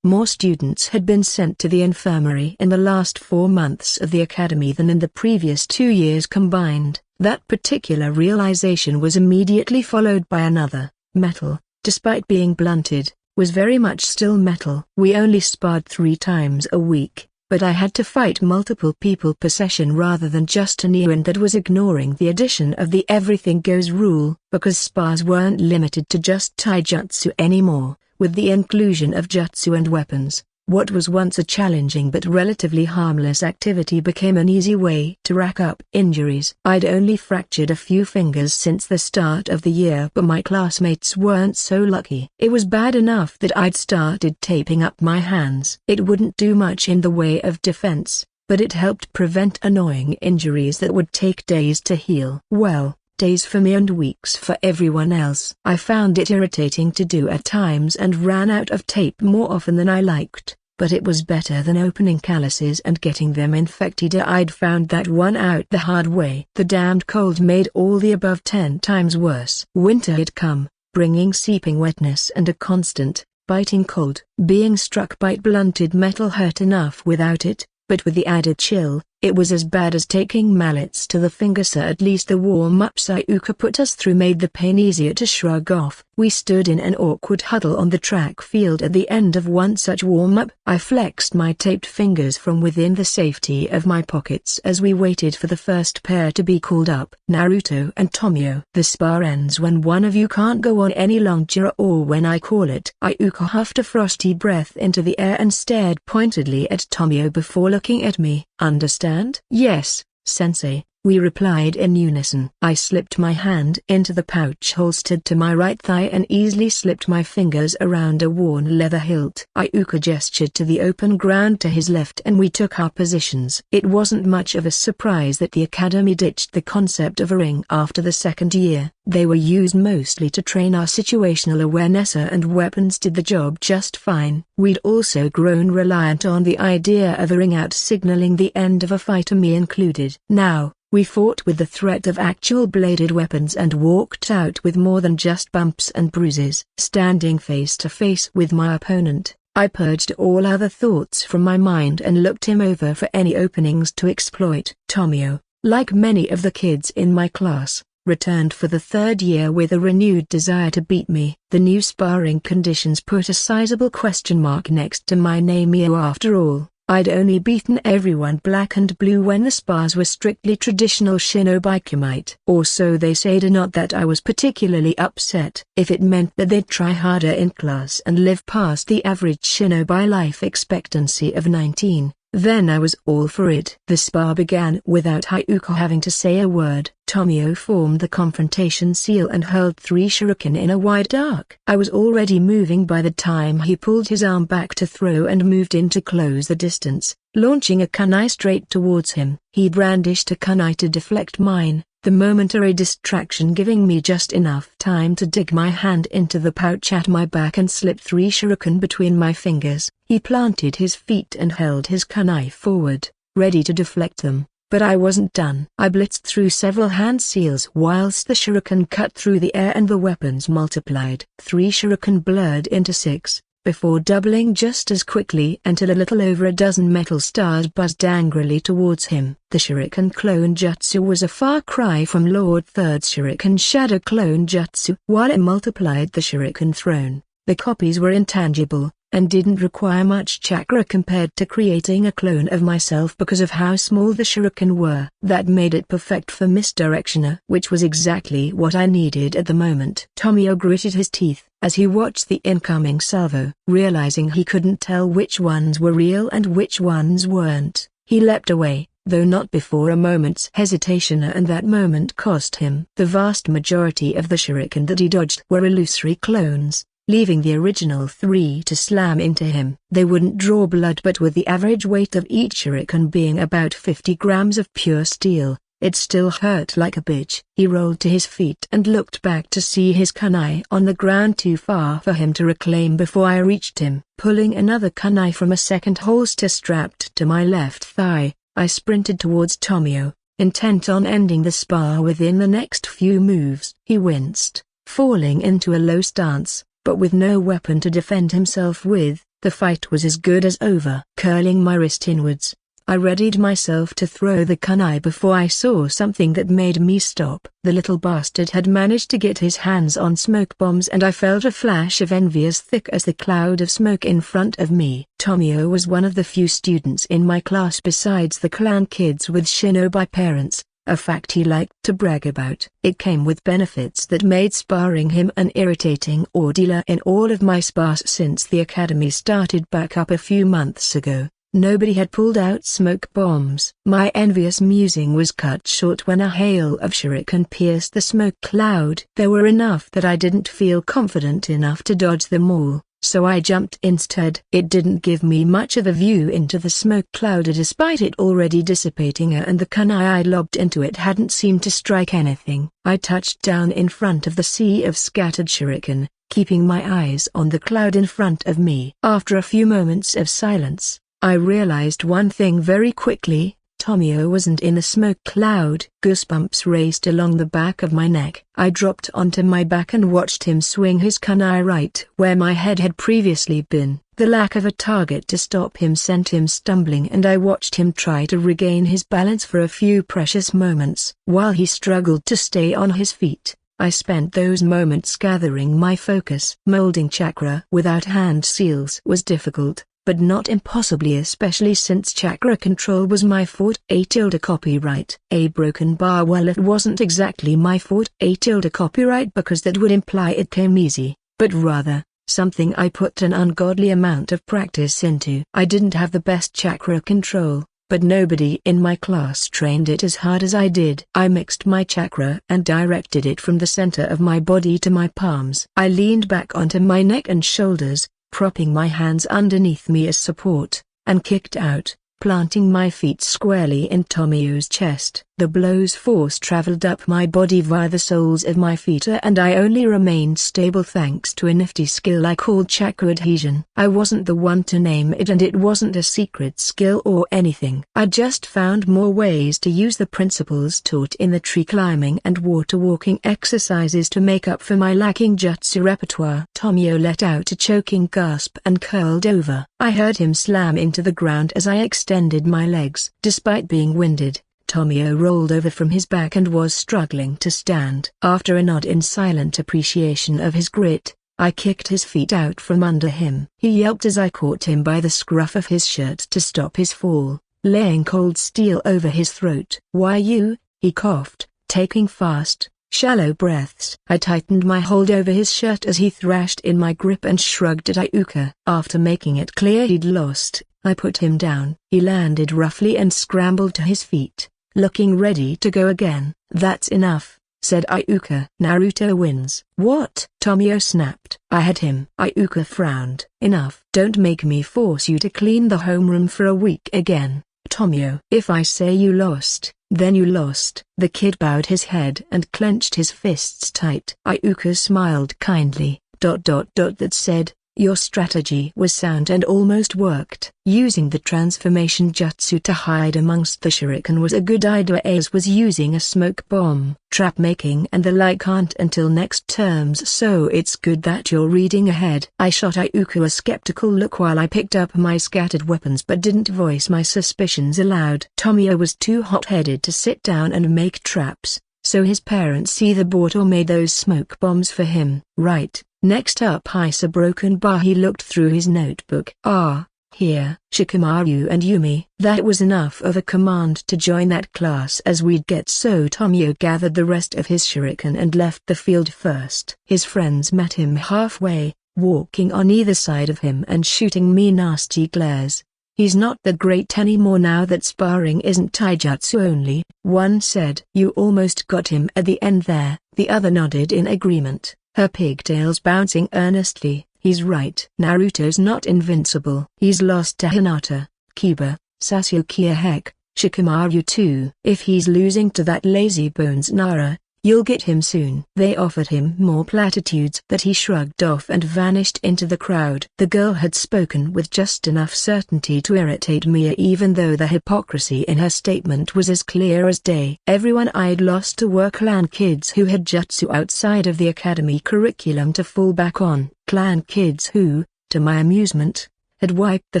More students had been sent to the infirmary in the last 4 months of the academy than in the previous 2 years combined. That particular realization was immediately followed by another. Metal, despite being blunted, was very much still metal. We only sparred 3 times a week, but I had to fight multiple people per session rather than just a Neoan that was ignoring the addition of the everything goes rule, because spars weren't limited to just taijutsu anymore. With the inclusion of jutsu and weapons, what was once a challenging but relatively harmless activity became an easy way to rack up injuries. I'd only fractured a few fingers since the start of the year, but my classmates weren't so lucky. It was bad enough that I'd started taping up my hands. It wouldn't do much in the way of defense, but it helped prevent annoying injuries that would take days to heal. Well, days for me and weeks for everyone else. I found it irritating to do at times and ran out of tape more often than I liked, but it was better than opening calluses and getting them infected. I'd found that one out the hard way. The damned cold made all the above 10 times worse. Winter had come, bringing seeping wetness and a constant, biting cold. Being struck by blunted metal hurt enough without it, but with the added chill, it was as bad as taking mallets to the fingers. At least the warm-ups Iuka put us through made the pain easier to shrug off. We stood in an awkward huddle on the track field at the end of one such warm-up. I flexed my taped fingers from within the safety of my pockets as we waited for the first pair to be called up. Naruto and Tomio. The spar ends when one of you can't go on any longer or when I call it. Iuka huffed a frosty breath into the air and stared pointedly at Tomio before looking at me. Understand? Yes, sensei, we replied in unison. I slipped my hand into the pouch holstered to my right thigh and easily slipped my fingers around a worn leather hilt. Iuka gestured to the open ground to his left and we took our positions. It wasn't much of a surprise that the academy ditched the concept of a ring after the 2nd year. They were used mostly to train our situational awareness, and weapons did the job just fine. We'd also grown reliant on the idea of a ring out signaling the end of a fight, me included. Now, we fought with the threat of actual bladed weapons and walked out with more than just bumps and bruises. Standing face to face with my opponent, I purged all other thoughts from my mind and looked him over for any openings to exploit. Tomio, like many of the kids in my class, returned for the 3rd year with a renewed desire to beat me. The new sparring conditions put a sizable question mark next to my name. After all, I'd only beaten everyone black and blue when the spars were strictly traditional shinobi kumite. Or so they said. Not that I was particularly upset. If it meant that they'd try harder in class and live past the average shinobi life expectancy of 19, then I was all for it. The spar began without Iuka having to say a word. Tomio formed the confrontation seal and hurled 3 shuriken in a wide arc. I was already moving by the time he pulled his arm back to throw and moved in to close the distance, launching a kunai straight towards him. He brandished a kunai to deflect mine, the momentary distraction giving me just enough time to dig my hand into the pouch at my back and slip 3 shuriken between my fingers. He planted his feet and held his kunai forward, ready to deflect them, but I wasn't done. I blitzed through several hand seals whilst the shuriken cut through the air and the weapons multiplied. 3 shuriken blurred into 6, before doubling just as quickly until a little over a dozen metal stars buzzed angrily towards him. The shuriken clone jutsu was a far cry from Lord Third's shuriken shadow clone jutsu. While it multiplied the shuriken thrown, the copies were intangible, and didn't require much chakra compared to creating a clone of myself because of how small the shuriken were. That made it perfect for misdirection, which was exactly what I needed at the moment. Tomio gritted his teeth as he watched the incoming salvo. Realizing he couldn't tell which ones were real and which ones weren't, he leapt away, though not before a moment's hesitation, and that moment cost him. The vast majority of the shuriken that he dodged were illusory clones, leaving the original 3 to slam into him. They wouldn't draw blood, but with the average weight of each shuriken being about 50 grams of pure steel, it still hurt like a bitch. He rolled to his feet and looked back to see his kunai on the ground too far for him to reclaim before I reached him. Pulling another kunai from a second holster strapped to my left thigh, I sprinted towards Tomio, intent on ending the spar within the next few moves. He winced, falling into a low stance, but with no weapon to defend himself with, the fight was as good as over. Curling my wrist inwards, I readied myself to throw the kunai before I saw something that made me stop. The little bastard had managed to get his hands on smoke bombs, and I felt a flash of envy as thick as the cloud of smoke in front of me. Tomio was one of the few students in my class besides the clan kids with shinobi parents, a fact he liked to brag about. It came with benefits that made sparring him an irritating ordeal. In all of my spars since the academy started back up a few months ago, nobody had pulled out smoke bombs. My envious musing was cut short when a hail of shuriken pierced the smoke cloud. There were enough that I didn't feel confident enough to dodge them all, so I jumped instead. It didn't give me much of a view into the smoke cloud despite it already dissipating, and the kunai I lobbed into it hadn't seemed to strike anything. I touched down in front of the sea of scattered shuriken, keeping my eyes on the cloud in front of me. After a few moments of silence, I realized one thing very quickly: Tomio wasn't in the smoke cloud. Goosebumps raced along the back of my neck. I dropped onto my back and watched him swing his kunai right where my head had previously been. The lack of a target to stop him sent him stumbling, and I watched him try to regain his balance for a few precious moments. While he struggled to stay on his feet, I spent those moments gathering my focus. Molding chakra without hand seals was difficult, but not impossibly, especially since chakra control was my forte. Copyright a broken bar. Well, it wasn't exactly my forte. Copyright because that would imply it came easy, but rather, something I put an ungodly amount of practice into. I didn't have the best chakra control, but nobody in my class trained it as hard as I did. I mixed my chakra and directed it from the center of my body to my palms. I leaned back onto my neck and shoulders, propping my hands underneath me as support, and kicked out, planting my feet squarely in Tomio's chest. The blow's force traveled up my body via the soles of my feet, and I only remained stable thanks to a nifty skill I called chakra adhesion. I wasn't the one to name it, and it wasn't a secret skill or anything. I just found more ways to use the principles taught in the tree climbing and water walking exercises to make up for my lacking jutsu repertoire. Tomio let out a choking gasp and curled over. I heard him slam into the ground as I extended my legs. Despite being winded, Tomio rolled over from his back and was struggling to stand. After a nod in silent appreciation of his grit, I kicked his feet out from under him. He yelped as I caught him by the scruff of his shirt to stop his fall, laying cold steel over his throat. "Why you?" he coughed, taking fast, shallow breaths. I tightened my hold over his shirt as he thrashed in my grip and shrugged at Iuka. After making it clear he'd lost, I put him down. He landed roughly and scrambled to his feet, looking ready to go again. "That's enough," said Iuka. "Naruto wins." "What?" Tomio snapped. "I had him." Iuka frowned. "Enough. Don't make me force you to clean the homeroom for a week again, Tomio." "If I say you lost, then you lost." The kid bowed his head and clenched his fists tight. Iuka smiled kindly. That said, "Your strategy was sound and almost worked. Using the transformation jutsu to hide amongst the shuriken was a good idea, as was using a smoke bomb. Trap making and the like aren't until next terms, so it's good that you're reading ahead." I shot Iuka a skeptical look while I picked up my scattered weapons but didn't voice my suspicions aloud. Tomio was too hot-headed to sit down and make traps, so his parents either bought or made those smoke bombs for him. "Right. Next up I saw broken bar." He looked through his notebook. "Ah, here." "Shikamaru and Yumi." That was enough of a command to join that class as we'd get, so Tomio gathered the rest of his shuriken and left the field first. His friends met him halfway, walking on either side of him and shooting me nasty glares. "He's not that great anymore now that sparring isn't taijutsu only," one said. "You almost got him at the end there." The other nodded in agreement, her pigtails bouncing earnestly. "He's right. Naruto's not invincible. He's lost to Hinata, Kiba, Sasuke, heck, Shikamaru too. If he's losing to that lazy bones Nara, You'll get him soon." They offered him more platitudes that he shrugged off and vanished into the crowd. The girl had spoken with just enough certainty to irritate me, even though the hypocrisy in her statement was as clear as day. Everyone I'd lost to were clan kids who had jutsu outside of the academy curriculum to fall back on. Clan kids who, to my amusement, had wiped the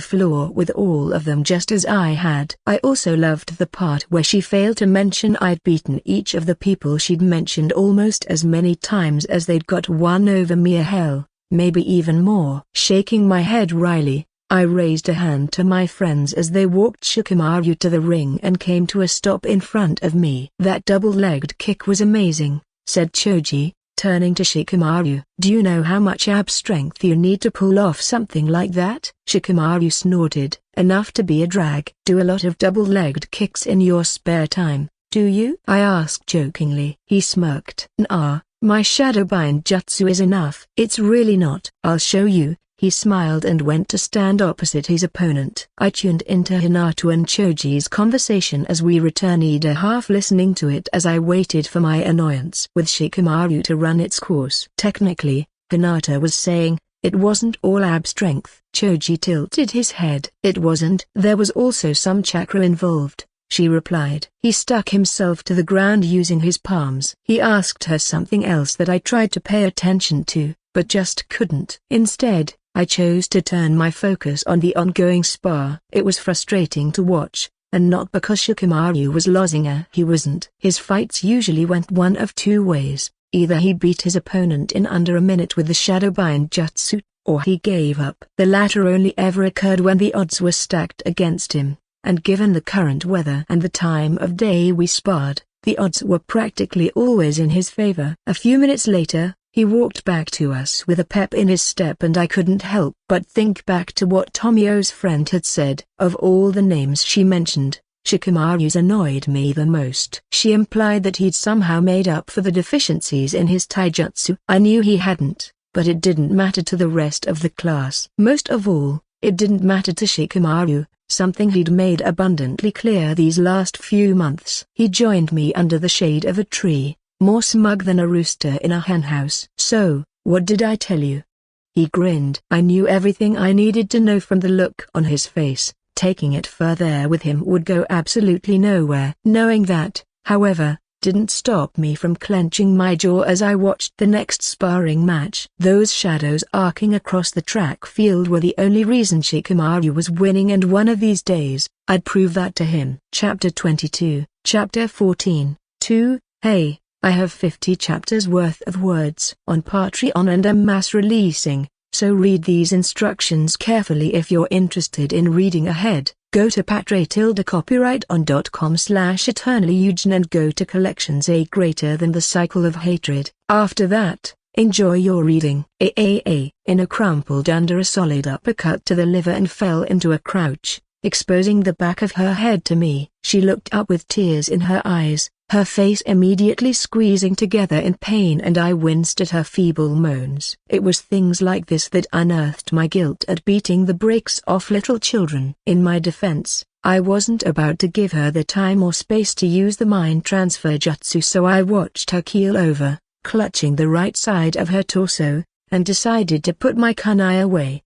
floor with all of them just as I had. I also loved the part where she failed to mention I'd beaten each of the people she'd mentioned almost as many times as they'd got one over me. Hell, maybe even more. Shaking my head wryly, I raised a hand to my friends as they walked Shikamaru to the ring and came to a stop in front of me. "That double-legged kick was amazing," said Choji, turning to Shikamaru. "Do you know how much ab strength you need to pull off something like that?" Shikamaru snorted. "Enough to be a drag." "Do a lot of double-legged kicks in your spare time, do you?" I asked jokingly. He smirked. "Nah, my Shadowbind jutsu is enough." "It's really not." "I'll show you." He smiled and went to stand opposite his opponent. I tuned into Hinata and Choji's conversation as we returned, half listening to it as I waited for my annoyance with Shikamaru to run its course. Technically, Hinata was saying, it wasn't all ab strength. Choji tilted his head. "It wasn't. There was also some chakra involved," she replied. He stuck himself to the ground using his palms. He asked her something else that I tried to pay attention to, but just couldn't. Instead, I chose to turn my focus on the ongoing spar. It was frustrating to watch, and not because Shikamaru was losing. He wasn't. His fights usually went one of two ways: either he beat his opponent in under a minute with the Shadowbind jutsu, or he gave up. The latter only ever occurred when the odds were stacked against him, and given the current weather and the time of day we sparred, the odds were practically always in his favor. A few minutes later, he walked back to us with a pep in his step, and I couldn't help but think back to what Tomio's friend had said. Of all the names she mentioned, Shikamaru's annoyed me the most. She implied that he'd somehow made up for the deficiencies in his taijutsu. I knew he hadn't, but it didn't matter to the rest of the class. Most of all, it didn't matter to Shikamaru, something he'd made abundantly clear these last few months. He joined me under the shade of a tree, more smug than a rooster in a henhouse. "So, what did I tell you?" He grinned. I knew everything I needed to know from the look on his face. Taking it further with him would go absolutely nowhere. Knowing that, however, didn't stop me from clenching my jaw as I watched the next sparring match. Those shadows arcing across the track field were the only reason Shikamaru was winning, and one of these days, I'd prove that to him. Chapter 22, Chapter 14, 2, Hey, I have 50 chapters worth of words on Patreon and am mass releasing, so read these instructions carefully if you're interested in reading ahead. Go to patreon.com/eternallyeugen and go to collections A greater than the cycle of hatred. After that, enjoy your reading. In crumpled under a solid uppercut to the liver and fell into a crouch, exposing the back of her head to me. She looked up with tears in her eyes, her face immediately squeezing together in pain, and I winced at her feeble moans. It was things like this that unearthed my guilt at beating the brakes off little children. In my defense, I wasn't about to give her the time or space to use the mind transfer jutsu, so I watched her keel over, clutching the right side of her torso, and decided to put my kunai away.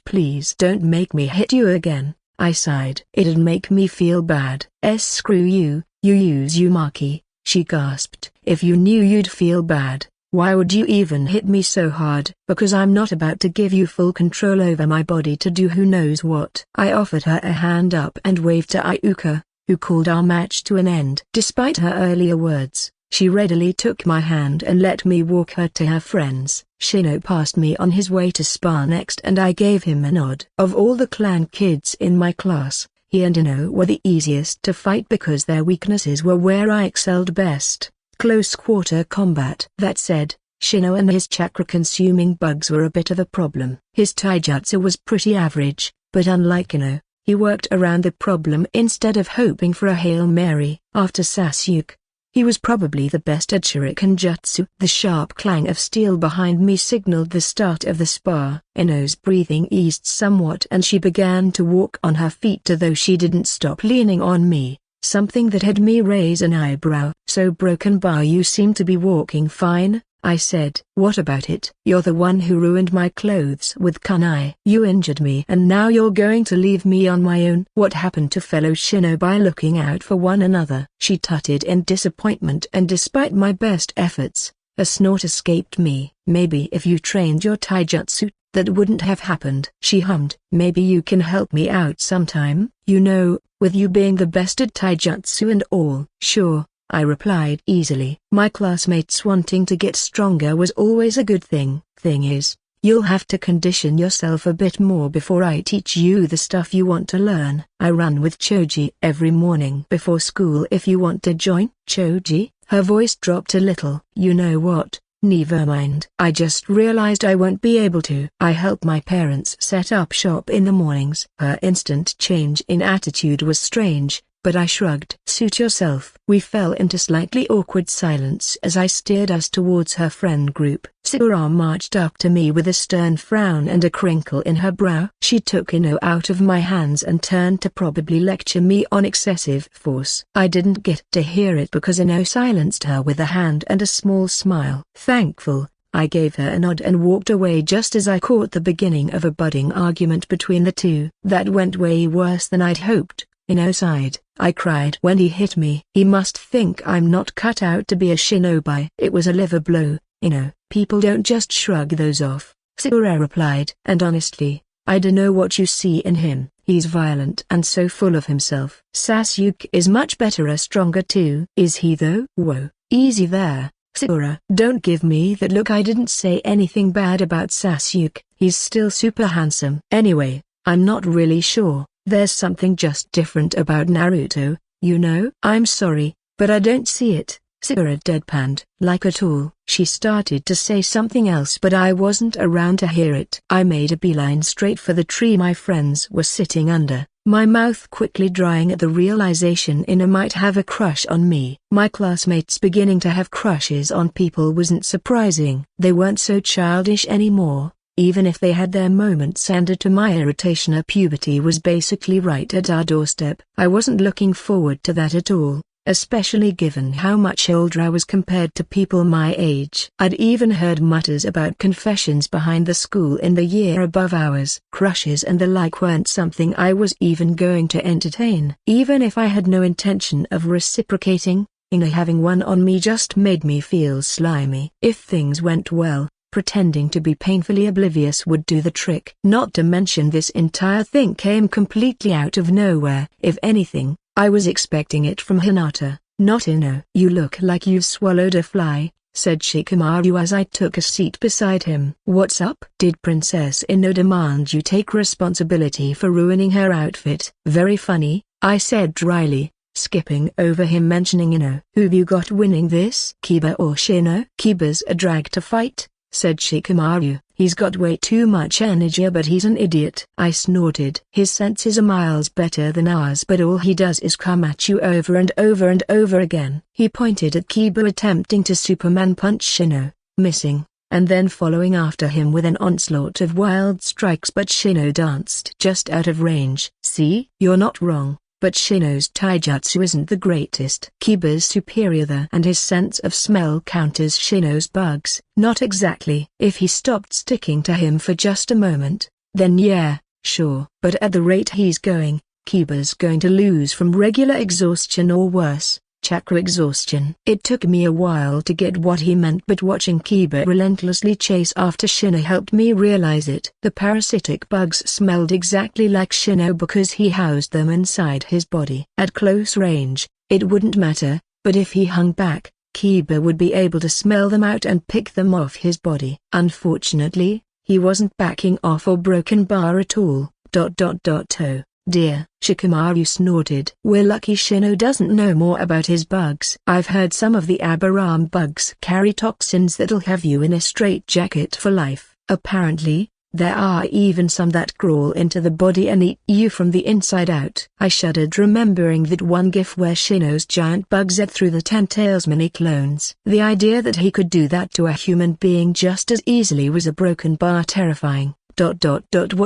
Please don't make me hit you again, I sighed. It'd make me feel bad. Screw you, you use Uzumaki, she gasped. If you knew you'd feel bad, why would you even hit me so hard? Because I'm not about to give you full control over my body to do who knows what. I offered her a hand up and waved to Iuka, who called our match to an end. Despite her earlier words, she readily took my hand and let me walk her to her friends. Shino passed me on his way to spar next, and I gave him a nod. Of all the clan kids in my class, he and Ino were the easiest to fight because their weaknesses were where I excelled best: close quarter combat. That said, Shino and his chakra-consuming bugs were a bit of a problem. His taijutsu was pretty average, but unlike Ino, he worked around the problem instead of hoping for a Hail Mary. After Sasuke, he was probably the best at shuriken jutsu. The sharp clang of steel behind me signaled the start of the spar. Ino's breathing eased somewhat and she began to walk on her feet, though she didn't stop leaning on me, something that had me raise an eyebrow. So Broken Bar, you seem to be walking fine, I said. What about it? You're the one who ruined my clothes with kunai. You injured me and now you're going to leave me on my own. What happened to fellow shinobi looking out for one another? She tutted in disappointment, and despite my best efforts, a snort escaped me. Maybe if you trained your taijutsu, that wouldn't have happened. She hummed. Maybe you can help me out sometime, you know, with you being the best at taijutsu and all. Sure, I replied easily. My classmates wanting to get stronger was always a good thing. Thing is, you'll have to condition yourself a bit more before I teach you the stuff you want to learn. I run with Choji every morning before school if you want to join. Choji? Her voice dropped a little. You know what? Never mind. I just realized I won't be able to. I help my parents set up shop in the mornings. Her instant change in attitude was strange, but I shrugged. Suit yourself. We fell into slightly awkward silence as I steered us towards her friend group. Sakura marched up to me with a stern frown and a crinkle in her brow. She took Ino out of my hands and turned to probably lecture me on excessive force. I didn't get to hear it because Ino silenced her with a hand and a small smile. Thankful, I gave her a nod and walked away just as I caught the beginning of a budding argument between the two. That went way worse than I'd hoped. Ino sighed. I cried when he hit me. He must think I'm not cut out to be a shinobi. It was a liver blow, Ino. People don't just shrug those off, Sakura replied. And honestly, I dunno what you see in him. He's violent and so full of himself. Sasuke is much better, stronger too. Is he though? Whoa, easy there, Sakura. Don't give me that look. I didn't say anything bad about Sasuke. He's still super handsome. Anyway, I'm not really sure. There's something just different about Naruto, you know? I'm sorry, but I don't see it, Sakura deadpanned. Like at all. She started to say something else but I wasn't around to hear it. I made a beeline straight for the tree my friends were sitting under, my mouth quickly drying at the realization Ino might have a crush on me. My classmates beginning to have crushes on people wasn't surprising. They weren't so childish anymore. Even if they had their moments, and to my irritation puberty was basically right at our doorstep. I wasn't looking forward to that at all, especially given how much older I was compared to people my age. I'd even heard mutters about confessions behind the school in the year above ours. Crushes and the like weren't something I was even going to entertain. Even if I had no intention of reciprocating, having one on me just made me feel slimy. If things went well, pretending to be painfully oblivious would do the trick. Not to mention this entire thing came completely out of nowhere. If anything, I was expecting it from Hinata, not Ino. You look like you've swallowed a fly, said Shikamaru as I took a seat beside him. What's up? Did Princess Ino demand you take responsibility for ruining her outfit? Very funny, I said dryly, skipping over him mentioning Ino. Who've you got winning this? Kiba or Shino? Kiba's a drag to fight, said Shikamaru. He's got way too much energy but he's an idiot. I snorted. His senses are miles better than ours but all he does is come at you over and over and over again. He pointed at Kiba attempting to Superman punch Shino, missing, and then following after him with an onslaught of wild strikes but Shino danced just out of range. See? You're not wrong. But Shino's taijutsu isn't the greatest. Kiba's superior there and his sense of smell counters Shino's bugs. Not exactly. If he stopped sticking to him for just a moment, then yeah, sure. But at the rate he's going, Kiba's going to lose from regular exhaustion or worse, chakra exhaustion. It took me a while to get what he meant but watching Kiba relentlessly chase after Shino helped me realize it. The parasitic bugs smelled exactly like Shino because he housed them inside his body. At close range, it wouldn't matter, but if he hung back, Kiba would be able to smell them out and pick them off his body. Unfortunately, he wasn't backing off or broken bar at all. Oh dear, Shikamaru snorted. We're lucky Shino doesn't know more about his bugs. I've heard some of the Abaram bugs carry toxins that'll have you in a straitjacket for life. Apparently, there are even some that crawl into the body and eat you from the inside out. I shuddered remembering that one gif where Shino's giant bugs ate through the Ten-Tails mini-clones. The idea that he could do that to a human being just as easily was a broken bar terrifying. What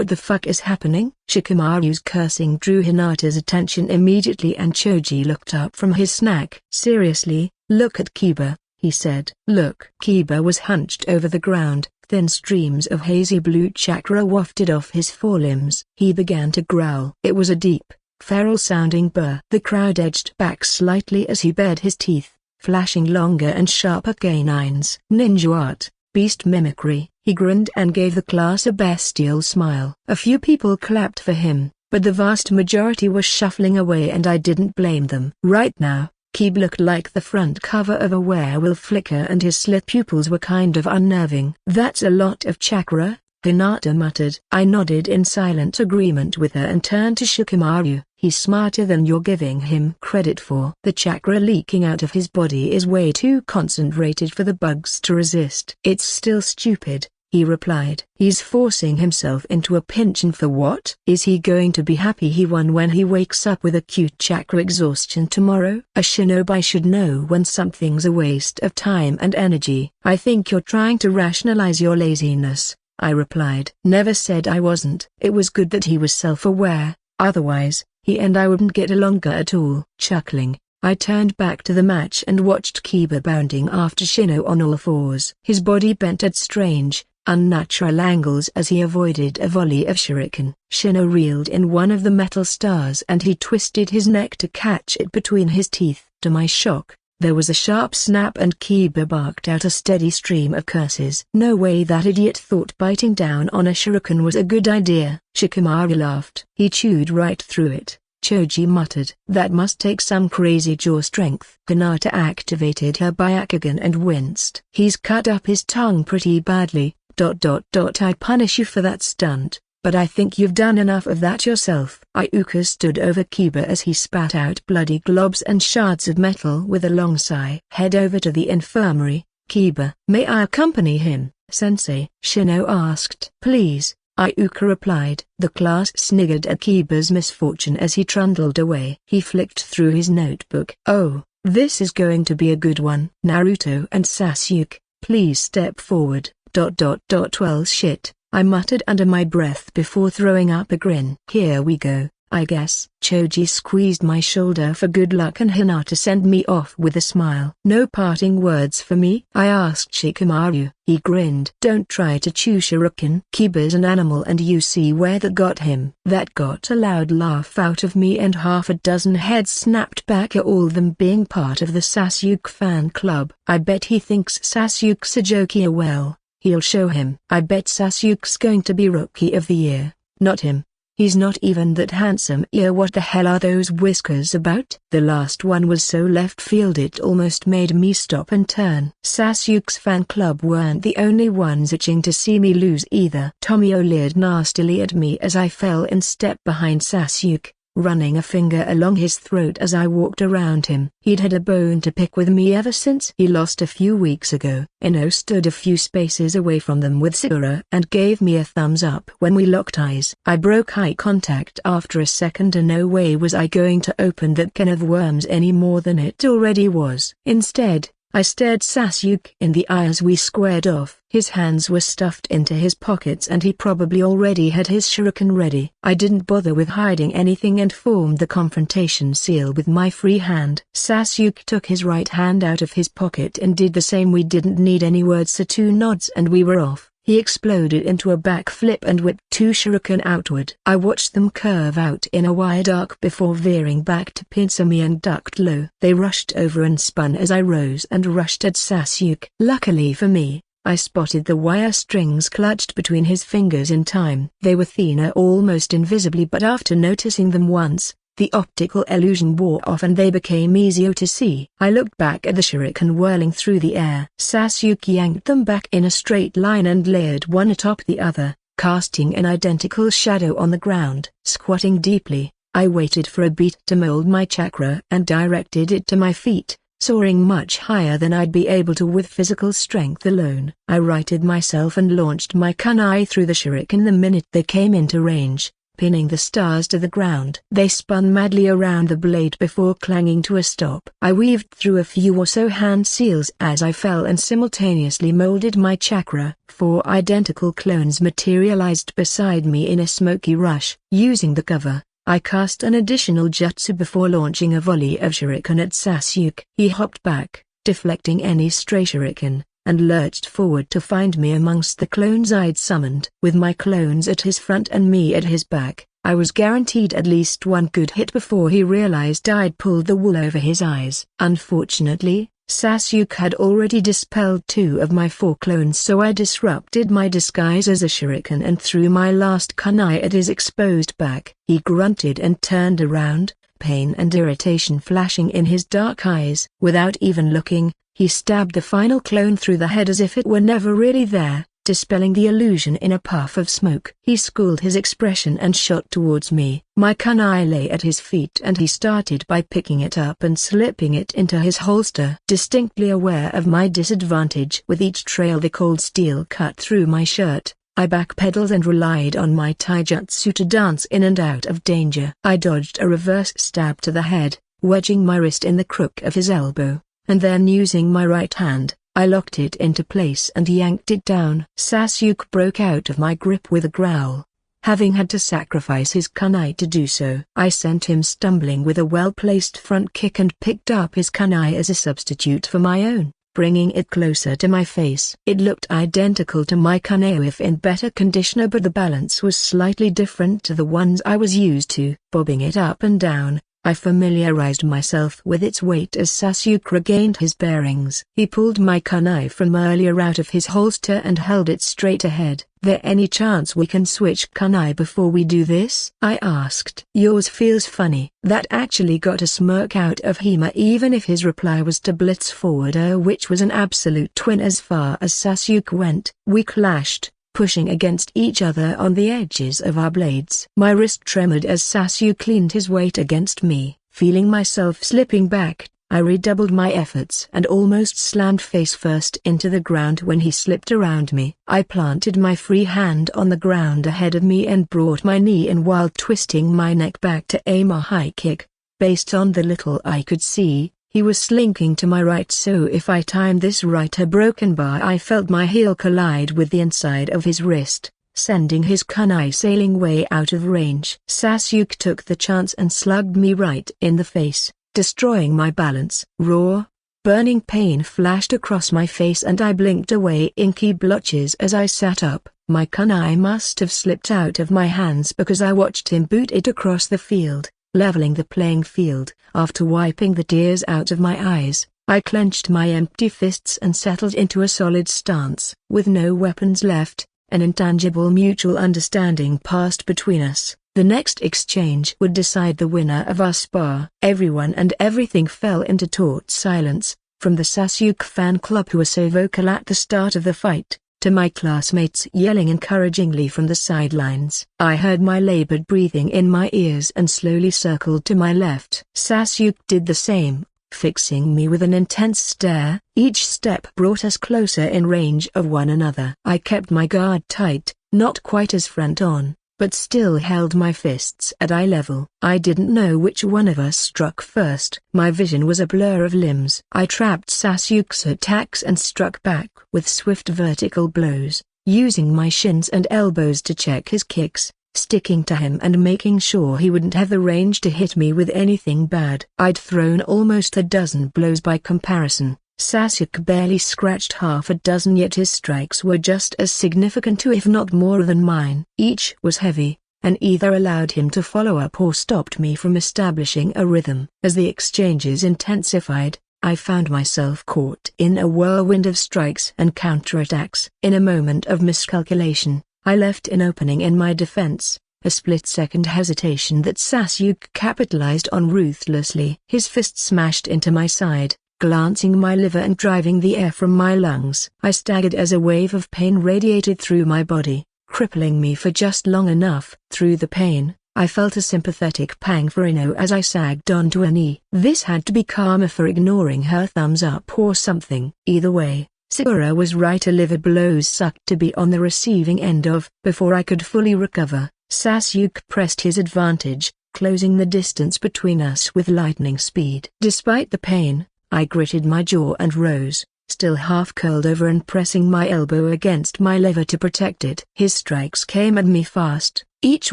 the fuck is happening? Shikamaru's cursing drew Hinata's attention immediately and Choji looked up from his snack. Seriously, "Look at Kiba," he said. "Look." Kiba was hunched over the ground. Thin streams of hazy blue chakra wafted off his forelimbs. He began to growl. It was a deep, feral-sounding burr. The crowd edged back slightly as he bared his teeth, flashing longer and sharper canines. "Ninja art, beast mimicry," he grinned and gave the class a bestial smile. A few people clapped for him, but the vast majority were shuffling away and I didn't blame them. Right now, Kiba looked like the front cover of a werewolf flicker and his slit pupils were kind of unnerving. "That's a lot of chakra," Hinata muttered. I nodded in silent agreement with her and turned to Shikamaru. "He's smarter than you're giving him credit for." "The chakra leaking out of his body is way too concentrated for the bugs to resist." "It's still stupid," he replied. "He's forcing himself into a pinch, and for what? Is he going to be happy he won when he wakes up with acute chakra exhaustion tomorrow?" "A shinobi should know when something's a waste of time and energy." "I think you're trying to rationalize your laziness," I replied. "Never said I wasn't." It was good that he was self-aware, otherwise, he and I wouldn't get along at all. Chuckling, I turned back to the match and watched Kiba bounding after Shino on all fours. His body bent at strange, unnatural angles as he avoided a volley of shuriken. Shino reeled in one of the metal stars and he twisted his neck to catch it between his teeth. To my shock, there was a sharp snap and Kiba barked out a steady stream of curses. No way that idiot thought biting down on a shuriken was a good idea. Shikamaru laughed. "He chewed right through it," Choji muttered. "That must take some crazy jaw strength." Hinata activated her Byakugan and winced. "He's cut up his tongue pretty badly. I punish you for that stunt, but I think you've done enough of that yourself." Iuka stood over Kiba as he spat out bloody globs and shards of metal with a long sigh. "Head over to the infirmary, Kiba." "May I accompany him, Sensei?" Shino asked. "Please," Iuka replied. The class sniggered at Kiba's misfortune as he trundled away. He flicked through his notebook. "Oh, this is going to be a good one." "Naruto and Sasuke, please step forward. Well shit," I muttered under my breath before throwing up a grin. "Here we go, I guess." Choji squeezed my shoulder for good luck and Hinata sent me off with a smile. "No parting words for me?" I asked Shikamaru. He grinned. "Don't try to chew shuriken. Kiba's an animal and you see where that got him." That got a loud laugh out of me and half a dozen heads snapped back, all of them being part of the Sasuke fan club. "I bet he thinks Sasuke's a joker. Well, he'll show him." "I bet Sasuke's going to be Rookie of the Year." "Not him. He's not even that handsome." "What the hell are those whiskers about?" The last one was so left field it almost made me stop and turn. Sasuke's fan club weren't the only ones itching to see me lose either. Tomio leered nastily at me as I fell in step behind Sasuke, running a finger along his throat as I walked around him. He'd had a bone to pick with me ever since he lost a few weeks ago. Ino stood a few spaces away from them with Sakura and gave me a thumbs up when we locked eyes. I broke eye contact after a second and no way was I going to open that can of worms any more than it already was. Instead, I stared Sasuke in the eye as we squared off. His hands were stuffed into his pockets and he probably already had his shuriken ready. I didn't bother with hiding anything and formed the confrontation seal with my free hand. Sasuke took his right hand out of his pocket and did the same. We didn't need any words, so two nods and we were off. He exploded into a backflip and whipped two shuriken outward. I watched them curve out in a wide arc before veering back to pincer me and ducked low. They rushed over and spun as I rose and rushed at Sasuke. Luckily for me, I spotted the wire strings clutched between his fingers in time. They were thinner, almost invisibly, but after noticing them once, the optical illusion wore off and they became easier to see. I looked back at the shuriken whirling through the air. Sasuke yanked them back in a straight line and layered one atop the other, casting an identical shadow on the ground. Squatting deeply, I waited for a beat to mold my chakra and directed it to my feet, soaring much higher than I'd be able to with physical strength alone. I righted myself and launched my kunai through the shuriken the minute they came into range, pinning the stars to the ground. They spun madly around the blade before clanging to a stop. I weaved through a few or so hand seals as I fell and simultaneously molded my chakra. 4 identical clones materialized beside me in a smoky rush. Using the cover, I cast an additional jutsu before launching a volley of shuriken at Sasuke. He hopped back, deflecting any stray shuriken, and lurched forward to find me amongst the clones I'd summoned. With my clones at his front and me at his back, I was guaranteed at least one good hit before he realized I'd pulled the wool over his eyes. Unfortunately, Sasuke had already dispelled 2 of my 4 clones, so I disrupted my disguise as a shuriken and threw my last kunai at his exposed back. He grunted and turned around, pain and irritation flashing in his dark eyes. Without even looking, he stabbed the final clone through the head as if it were never really there, dispelling the illusion in a puff of smoke. He schooled his expression and shot towards me. My kunai lay at his feet and he started by picking it up and slipping it into his holster. Distinctly aware of my disadvantage with each trail the cold steel cut through my shirt, I backpedaled and relied on my taijutsu to dance in and out of danger. I dodged a reverse stab to the head, wedging my wrist in the crook of his elbow, and then using my right hand, I locked it into place and yanked it down. Sasuke broke out of my grip with a growl, having had to sacrifice his kunai to do so. I sent him stumbling with a well-placed front kick and picked up his kunai as a substitute for my own, bringing it closer to my face. It looked identical to my kunai if in better condition, but the balance was slightly different to the ones I was used to. Bobbing it up and down, I familiarized myself with its weight as Sasuke regained his bearings. He pulled my kunai from earlier out of his holster and held it straight ahead. "There any chance we can switch kunai before we do this?" I asked. "Yours feels funny." That actually got a smirk out of Hima, even if his reply was to blitz forward, which was an absolute twin as far as Sasuke went. We clashed, pushing against each other on the edges of our blades. My wrist tremored as Sasuke leaned his weight against me. Feeling myself slipping back, I redoubled my efforts and almost slammed face first into the ground when he slipped around me. I planted my free hand on the ground ahead of me and brought my knee in while twisting my neck back to aim a high kick. Based on the little I could see, he was slinking to my right, so if I timed this right, a broken bar, I felt my heel collide with the inside of his wrist, sending his kunai sailing way out of range. Sasuke took the chance and slugged me right in the face, destroying my balance. Raw, burning pain flashed across my face and I blinked away inky blotches as I sat up. My kunai must have slipped out of my hands because I watched him boot it across the field, leveling the playing field. After wiping the tears out of my eyes, I clenched my empty fists and settled into a solid stance. With no weapons left, an intangible mutual understanding passed between us. The next exchange would decide the winner of our spar. Everyone and everything fell into taut silence, from the Sasuke fan club who were so vocal at the start of the fight, to my classmates yelling encouragingly from the sidelines. I heard my labored breathing in my ears and slowly circled to my left. Sasuke did the same, fixing me with an intense stare. Each step brought us closer in range of one another. I kept my guard tight, not quite as front on, but still held my fists at eye level. I didn't know which one of us struck first. My vision was a blur of limbs. I trapped Sasuke's attacks and struck back with swift vertical blows, using my shins and elbows to check his kicks, sticking to him and making sure he wouldn't have the range to hit me with anything bad. I'd thrown almost a dozen blows by comparison. Sasuke barely scratched half a dozen, yet his strikes were just as significant to, if not more than mine. Each was heavy, and either allowed him to follow up or stopped me from establishing a rhythm. As the exchanges intensified, I found myself caught in a whirlwind of strikes and counterattacks. In a moment of miscalculation, I left an opening in my defense, a split-second hesitation that Sasuke capitalized on ruthlessly. His fist smashed into my side, glancing my liver and driving the air from my lungs. I staggered as a wave of pain radiated through my body, crippling me for just long enough. Through the pain, I felt a sympathetic pang for Ino as I sagged onto a knee. This had to be karma for ignoring her thumbs up or something. Either way, Sakura was right. A liver blows sucked to be on the receiving end of. Before I could fully recover, Sasuke pressed his advantage, closing the distance between us with lightning speed. Despite the pain, I gritted my jaw and rose, still half curled over and pressing my elbow against my liver to protect it. His strikes came at me fast, each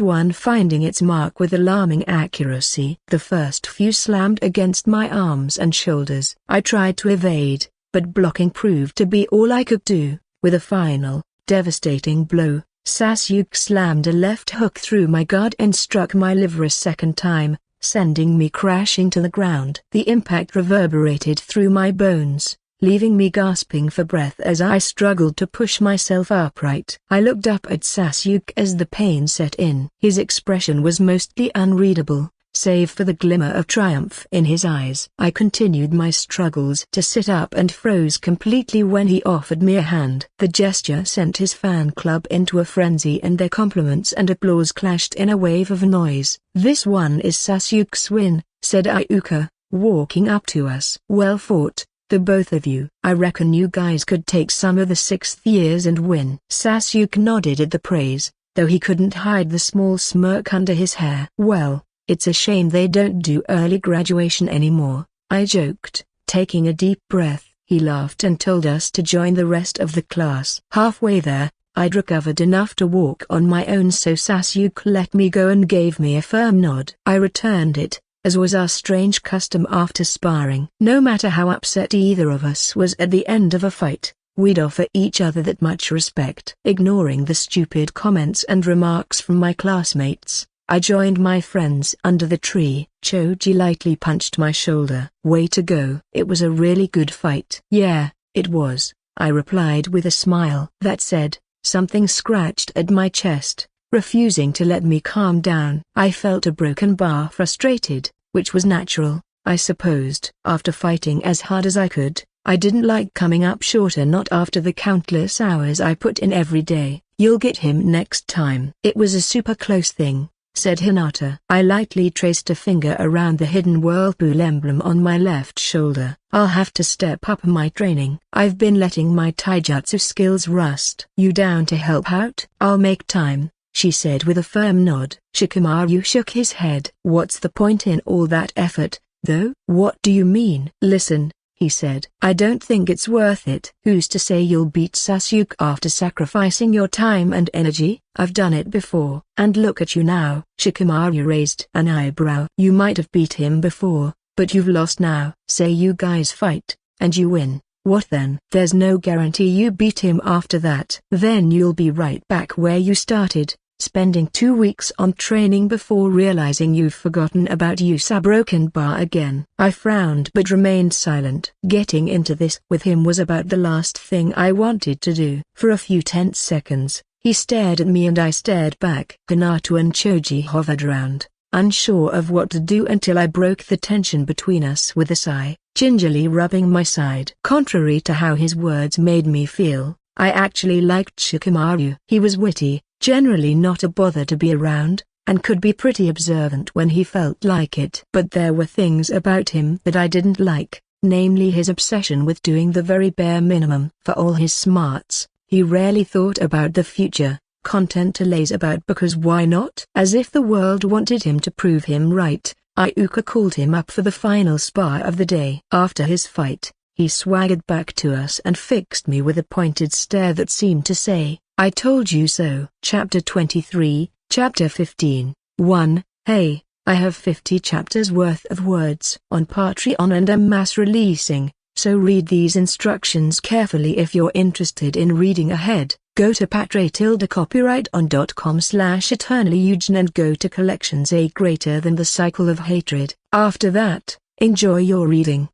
one finding its mark with alarming accuracy. The first few slammed against my arms and shoulders. I tried to evade, but blocking proved to be all I could do. With a final, devastating blow, Sasuke slammed a left hook through my guard and struck my liver a second time, sending me crashing to the ground. The impact reverberated through my bones, leaving me gasping for breath as I struggled to push myself upright. I looked up at Sasuke as the pain set in. His expression was mostly unreadable, save for the glimmer of triumph in his eyes. I continued my struggles to sit up and froze completely when he offered me a hand. The gesture sent his fan club into a frenzy and their compliments and applause clashed in a wave of noise. "This one is Sasuke's win," said Iuka, walking up to us. "Well fought, the both of you. I reckon you guys could take some of the 6th years and win." Sasuke nodded at the praise, though he couldn't hide the small smirk under his hair. "Well, it's a shame they don't do early graduation anymore," I joked, taking a deep breath. He laughed and told us to join the rest of the class. Halfway there, I'd recovered enough to walk on my own, so Sasuke let me go and gave me a firm nod. I returned it, as was our strange custom after sparring. No matter how upset either of us was at the end of a fight, we'd offer each other that much respect. Ignoring the stupid comments and remarks from my classmates, I joined my friends under the tree. Choji lightly punched my shoulder. "Way to go. It was a really good fight." "Yeah, it was," I replied with a smile. That said, something scratched at my chest, refusing to let me calm down. I felt a broken bar, frustrated, which was natural, I supposed. After fighting as hard as I could, I didn't like coming up shorter, not after the countless hours I put in every day. "You'll get him next time." "It was a super close thing," said Hinata. I lightly traced a finger around the hidden whirlpool emblem on my left shoulder. "I'll have to step up my training. I've been letting my taijutsu skills rust." "You down to help out?" "I'll make time," she said with a firm nod. Shikamaru shook his head. "What's the point in all that effort, though?" "What do you mean?" "Listen," he said. "I don't think it's worth it. Who's to say you'll beat Sasuke after sacrificing your time and energy? I've done it before. And look at you now." Shikamaru raised an eyebrow. "You might have beat him before, but you've lost now. Say you guys fight, and you win. What then?" "There's no guarantee you beat him after that. Then you'll be right back where you started, spending 2 weeks on training before realizing you've forgotten about Usa broken bar again." I frowned but remained silent. Getting into this with him was about the last thing I wanted to do. For a few tense seconds, he stared at me and I stared back. Hinata and Choji hovered around, unsure of what to do, until I broke the tension between us with a sigh, gingerly rubbing my side. Contrary to how his words made me feel, I actually liked Shikamaru. He was witty, generally not a bother to be around, and could be pretty observant when he felt like it. But there were things about him that I didn't like, namely his obsession with doing the very bare minimum. For all his smarts, he rarely thought about the future, content to laze about because why not? As if the world wanted him to prove him right, Iuka called him up for the final spar of the day. After his fight, he swaggered back to us and fixed me with a pointed stare that seemed to say, "I told you so." Chapter 23, Chapter 15. 1. Hey, I have 50 chapters worth of words on Patreon and am mass releasing, so read these instructions carefully if you're interested in reading ahead. Go to patreon.copyrighton.com/eternallyeugen and go to collections A greater than the cycle of hatred. After that, enjoy your reading.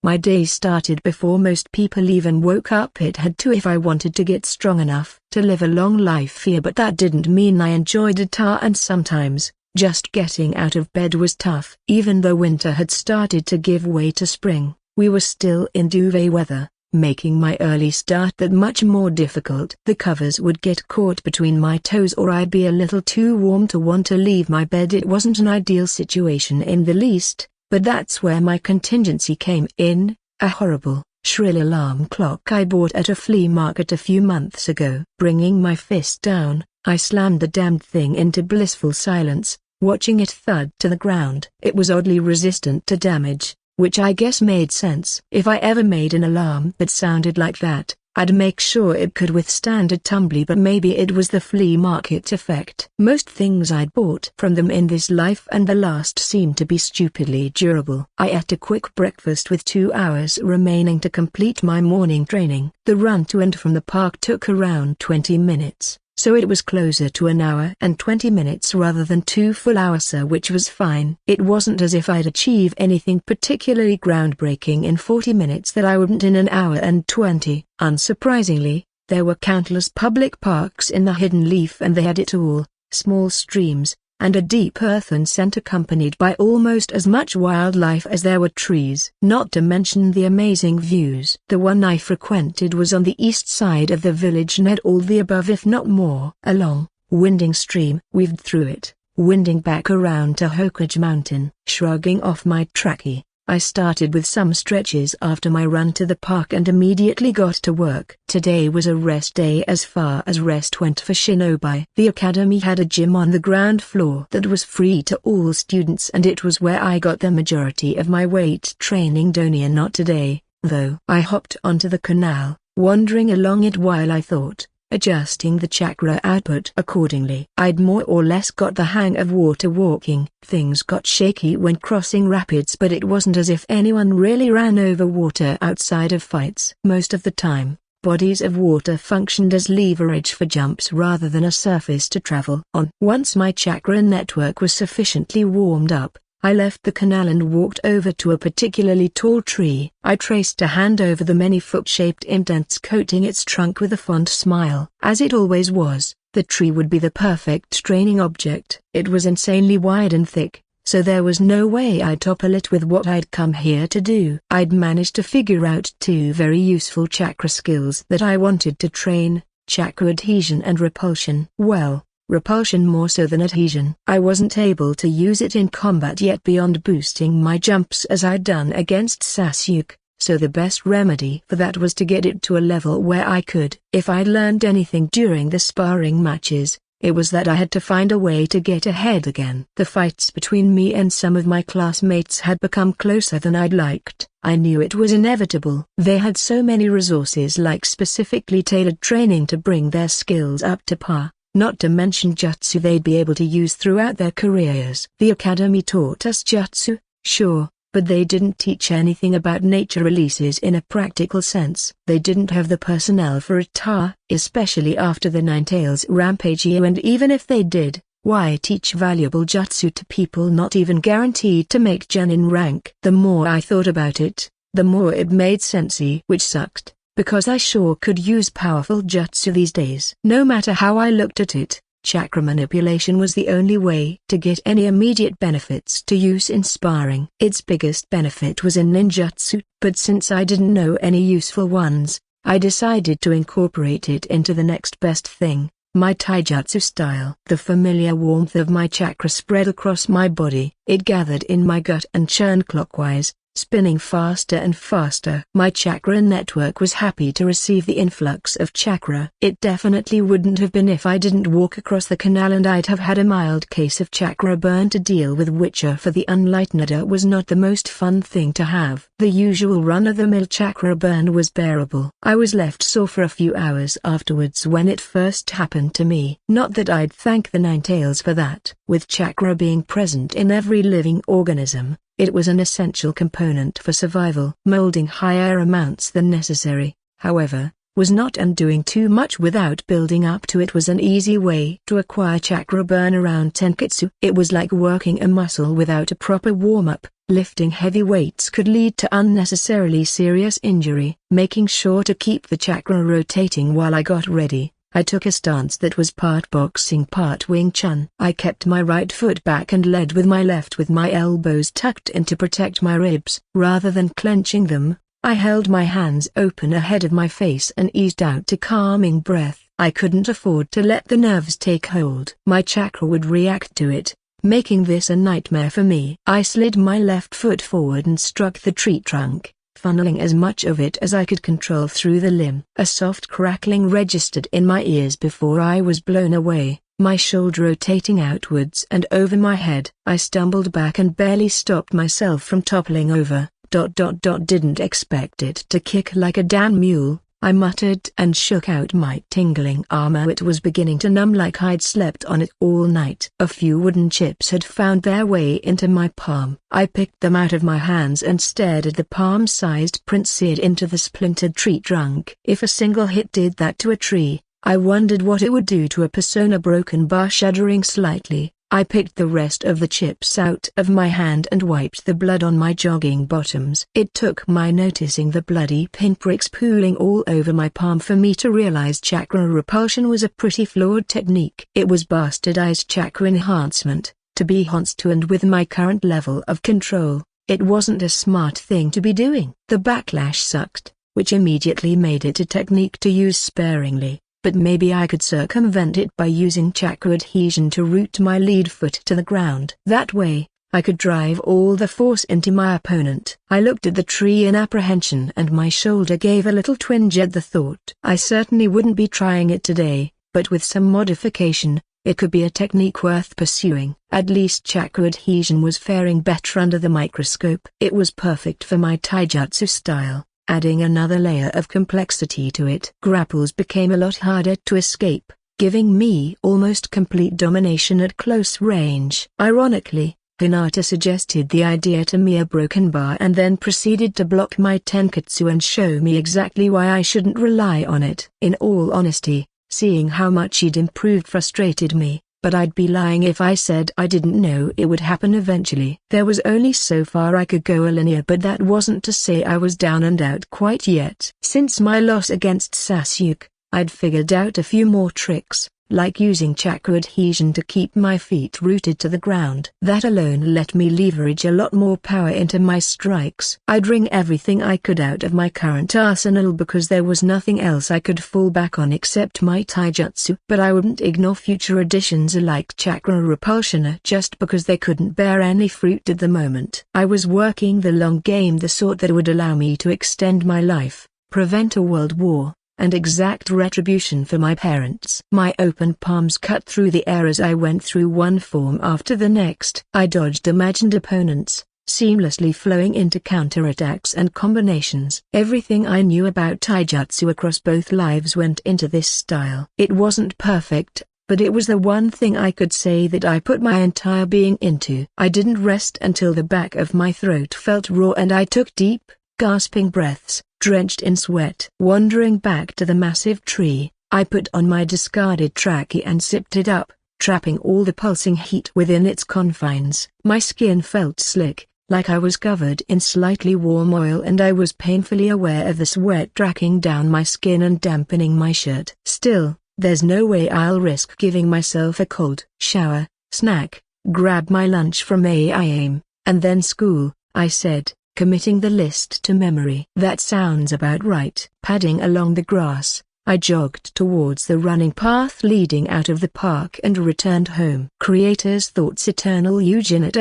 My day started before most people even woke up. It had to if I wanted to get strong enough to live a long life here, but that didn't mean I enjoyed it, and sometimes, just getting out of bed was tough. Even though winter had started to give way to spring, we were still in duvet weather, making my early start that much more difficult. The covers would get caught between my toes or I'd be a little too warm to want to leave my bed. It wasn't an ideal situation in the least, but that's where my contingency came in, a horrible, shrill alarm clock I bought at a flea market a few months ago. Bringing my fist down, I slammed the damned thing into blissful silence, watching it thud to the ground. It was oddly resistant to damage, which I guess made sense. If I ever made an alarm that sounded like that, I'd make sure it could withstand a tumbly, but maybe it was the flea market effect. Most things I'd bought from them in this life and the last seemed to be stupidly durable. I ate a quick breakfast with 2 hours remaining to complete my morning training. The run to and from the park took around 20 minutes. So it was closer to an hour and 20 minutes rather than 2 full hours, which was fine. It wasn't as if I'd achieve anything particularly groundbreaking in 40 minutes that I wouldn't in an hour and 20. Unsurprisingly, there were countless public parks in the Hidden Leaf, and they had it all: small streams, and a deep earthen scent accompanied by almost as much wildlife as there were trees. Not to mention the amazing views. The one I frequented was on the east side of the village and had all the above if not more. A long, winding stream weaved through it, winding back around to Hokage Mountain. Shrugging off my trackie, I started with some stretches after my run to the park and immediately got to work. Today was a rest day as far as rest went for Shinobi. The academy had a gym on the ground floor that was free to all students, and it was where I got the majority of my weight training. Not today, though. I hopped onto the canal, wandering along it while I thought, adjusting the chakra output accordingly. I'd more or less got the hang of water walking. Things got shaky when crossing rapids, but it wasn't as if anyone really ran over water outside of fights. Most of the time, bodies of water functioned as leverage for jumps rather than a surface to travel on. Once my chakra network was sufficiently warmed up, I left the canal and walked over to a particularly tall tree. I traced a hand over the many foot-shaped indents coating its trunk with a fond smile. As it always was, the tree would be the perfect training object. It was insanely wide and thick, so there was no way I'd topple it with what I'd come here to do. I'd managed to figure out 2 very useful chakra skills that I wanted to train: chakra adhesion and repulsion. Well, repulsion more so than adhesion. I wasn't able to use it in combat yet beyond boosting my jumps as I'd done against Sasuke, so the best remedy for that was to get it to a level where I could. If I'd learned anything during the sparring matches, it was that I had to find a way to get ahead again. The fights between me and some of my classmates had become closer than I'd liked. I knew it was inevitable. They had so many resources, like specifically tailored training to bring their skills up to par, not to mention jutsu they'd be able to use throughout their careers. The academy taught us jutsu, sure, but they didn't teach anything about nature releases in a practical sense. They didn't have the personnel for it, especially after the Ninetales rampage, and even if they did, why teach valuable jutsu to people not even guaranteed to make genin rank? The more I thought about it, the more it made sense, which sucked, because I sure could use powerful jutsu these days. No matter how I looked at it, chakra manipulation was the only way to get any immediate benefits to use in sparring. Its biggest benefit was in ninjutsu, but since I didn't know any useful ones, I decided to incorporate it into the next best thing, my taijutsu style. The familiar warmth of my chakra spread across my body. It gathered in my gut and churned clockwise, spinning faster and faster. My chakra network was happy to receive the influx of chakra. It definitely wouldn't have been if I didn't walk across the canal, and I'd have had a mild case of chakra burn to deal with, which for the unlightened was not the most fun thing to have. The usual run-of-the-mill chakra burn was bearable. I was left sore for a few hours afterwards when it first happened to me. Not that I'd thank the Ninetales for that. With chakra being present in every living organism, it was an essential component for survival. Molding higher amounts than necessary, however, was not, and doing too much without building up to it was an easy way to acquire chakra burn around tenketsu. It was like working a muscle without a proper warm-up. Lifting heavy weights could lead to unnecessarily serious injury. Making sure to keep the chakra rotating while I got ready, I took a stance that was part boxing, part Wing Chun. I kept my right foot back and led with my left, with my elbows tucked in to protect my ribs. Rather than clenching them, I held my hands open ahead of my face and eased out a calming breath. I couldn't afford to let the nerves take hold. My chakra would react to it, making this a nightmare for me. I slid my left foot forward and struck the tree trunk, funneling as much of it as I could control through the limb. A soft crackling registered in my ears before I was blown away, my shoulder rotating outwards and over my head. I stumbled back and barely stopped myself from toppling over. Didn't expect it to kick like a damn mule. I muttered and shook out my tingling armor. It was beginning to numb like I'd slept on it all night. A few wooden chips had found their way into my palm. I picked them out of my hands and stared at the palm-sized print seared into the splintered tree trunk. If a single hit did that to a tree, I wondered what it would do to a persona broken bar. Shuddering slightly, I picked the rest of the chips out of my hand and wiped the blood on my jogging bottoms. It took my noticing the bloody pinpricks pooling all over my palm for me to realize chakra repulsion was a pretty flawed technique. It was bastardized chakra enhancement, to be honest, to and with my current level of control, it wasn't a smart thing to be doing. The backlash sucked, which immediately made it a technique to use sparingly. But maybe I could circumvent it by using chakra adhesion to root my lead foot to the ground. That way, I could drive all the force into my opponent. I looked at the tree in apprehension and my shoulder gave a little twinge at the thought. I certainly wouldn't be trying it today, but with some modification, it could be a technique worth pursuing. At least chakra adhesion was faring better under the microscope. It was perfect for my taijutsu style, adding another layer of complexity to it. Grapples became a lot harder to escape, giving me almost complete domination at close range. Ironically, Hinata suggested the idea to me a broken bar and then proceeded to block my tenketsu and show me exactly why I shouldn't rely on it. In all honesty, seeing how much she'd improved frustrated me, but I'd be lying if I said I didn't know it would happen eventually. There was only so far I could go a linear, but that wasn't to say I was down and out quite yet. Since my loss against Sasuke, I'd figured out a few more tricks, like using chakra adhesion to keep my feet rooted to the ground. That alone let me leverage a lot more power into my strikes. I'd wring everything I could out of my current arsenal because there was nothing else I could fall back on except my taijutsu. But I wouldn't ignore future additions like chakra repulsion just because they couldn't bear any fruit at the moment. I was working the long game, the sort that would allow me to extend my life, prevent a world war, and exact retribution for my parents. My open palms cut through the air as I went through one form after the next. I dodged imagined opponents, seamlessly flowing into counterattacks and combinations. Everything I knew about taijutsu across both lives went into this style. It wasn't perfect, but it was the one thing I could say that I put my entire being into. I didn't rest until the back of my throat felt raw and I took deep, gasping breaths, drenched in sweat. Wandering back to the massive tree, I put on my discarded trachea and sipped it up, trapping all the pulsing heat within its confines. My skin felt slick, like I was covered in slightly warm oil, and I was painfully aware of the sweat tracking down my skin and dampening my shirt. Still, there's no way I'll risk giving myself a cold shower, snack, grab my lunch from AIM, and then school, I said, committing the list to memory. That sounds about right. Padding along the grass, I jogged towards the running path leading out of the park and returned home. Creators thoughts eternal Eugene.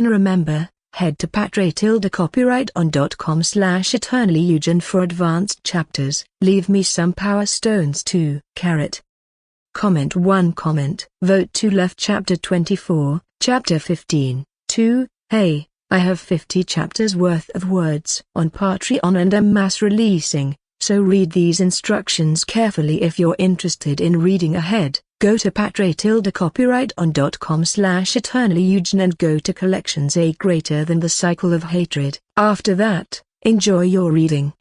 Remember, head to patreon.copyrighton.com/eternallyeugen for advanced chapters. Leave me some power stones too. Comment 1 comment. Vote 2 left. Chapter 24, Chapter 15. 2. Hey, I have 50 chapters worth of words on Patreon and am mass releasing, so read these instructions carefully if you're interested in reading ahead. Go to patreon.copyrighton.com/eternallyeugen and go to collections A greater than the cycle of hatred. After that, enjoy your reading.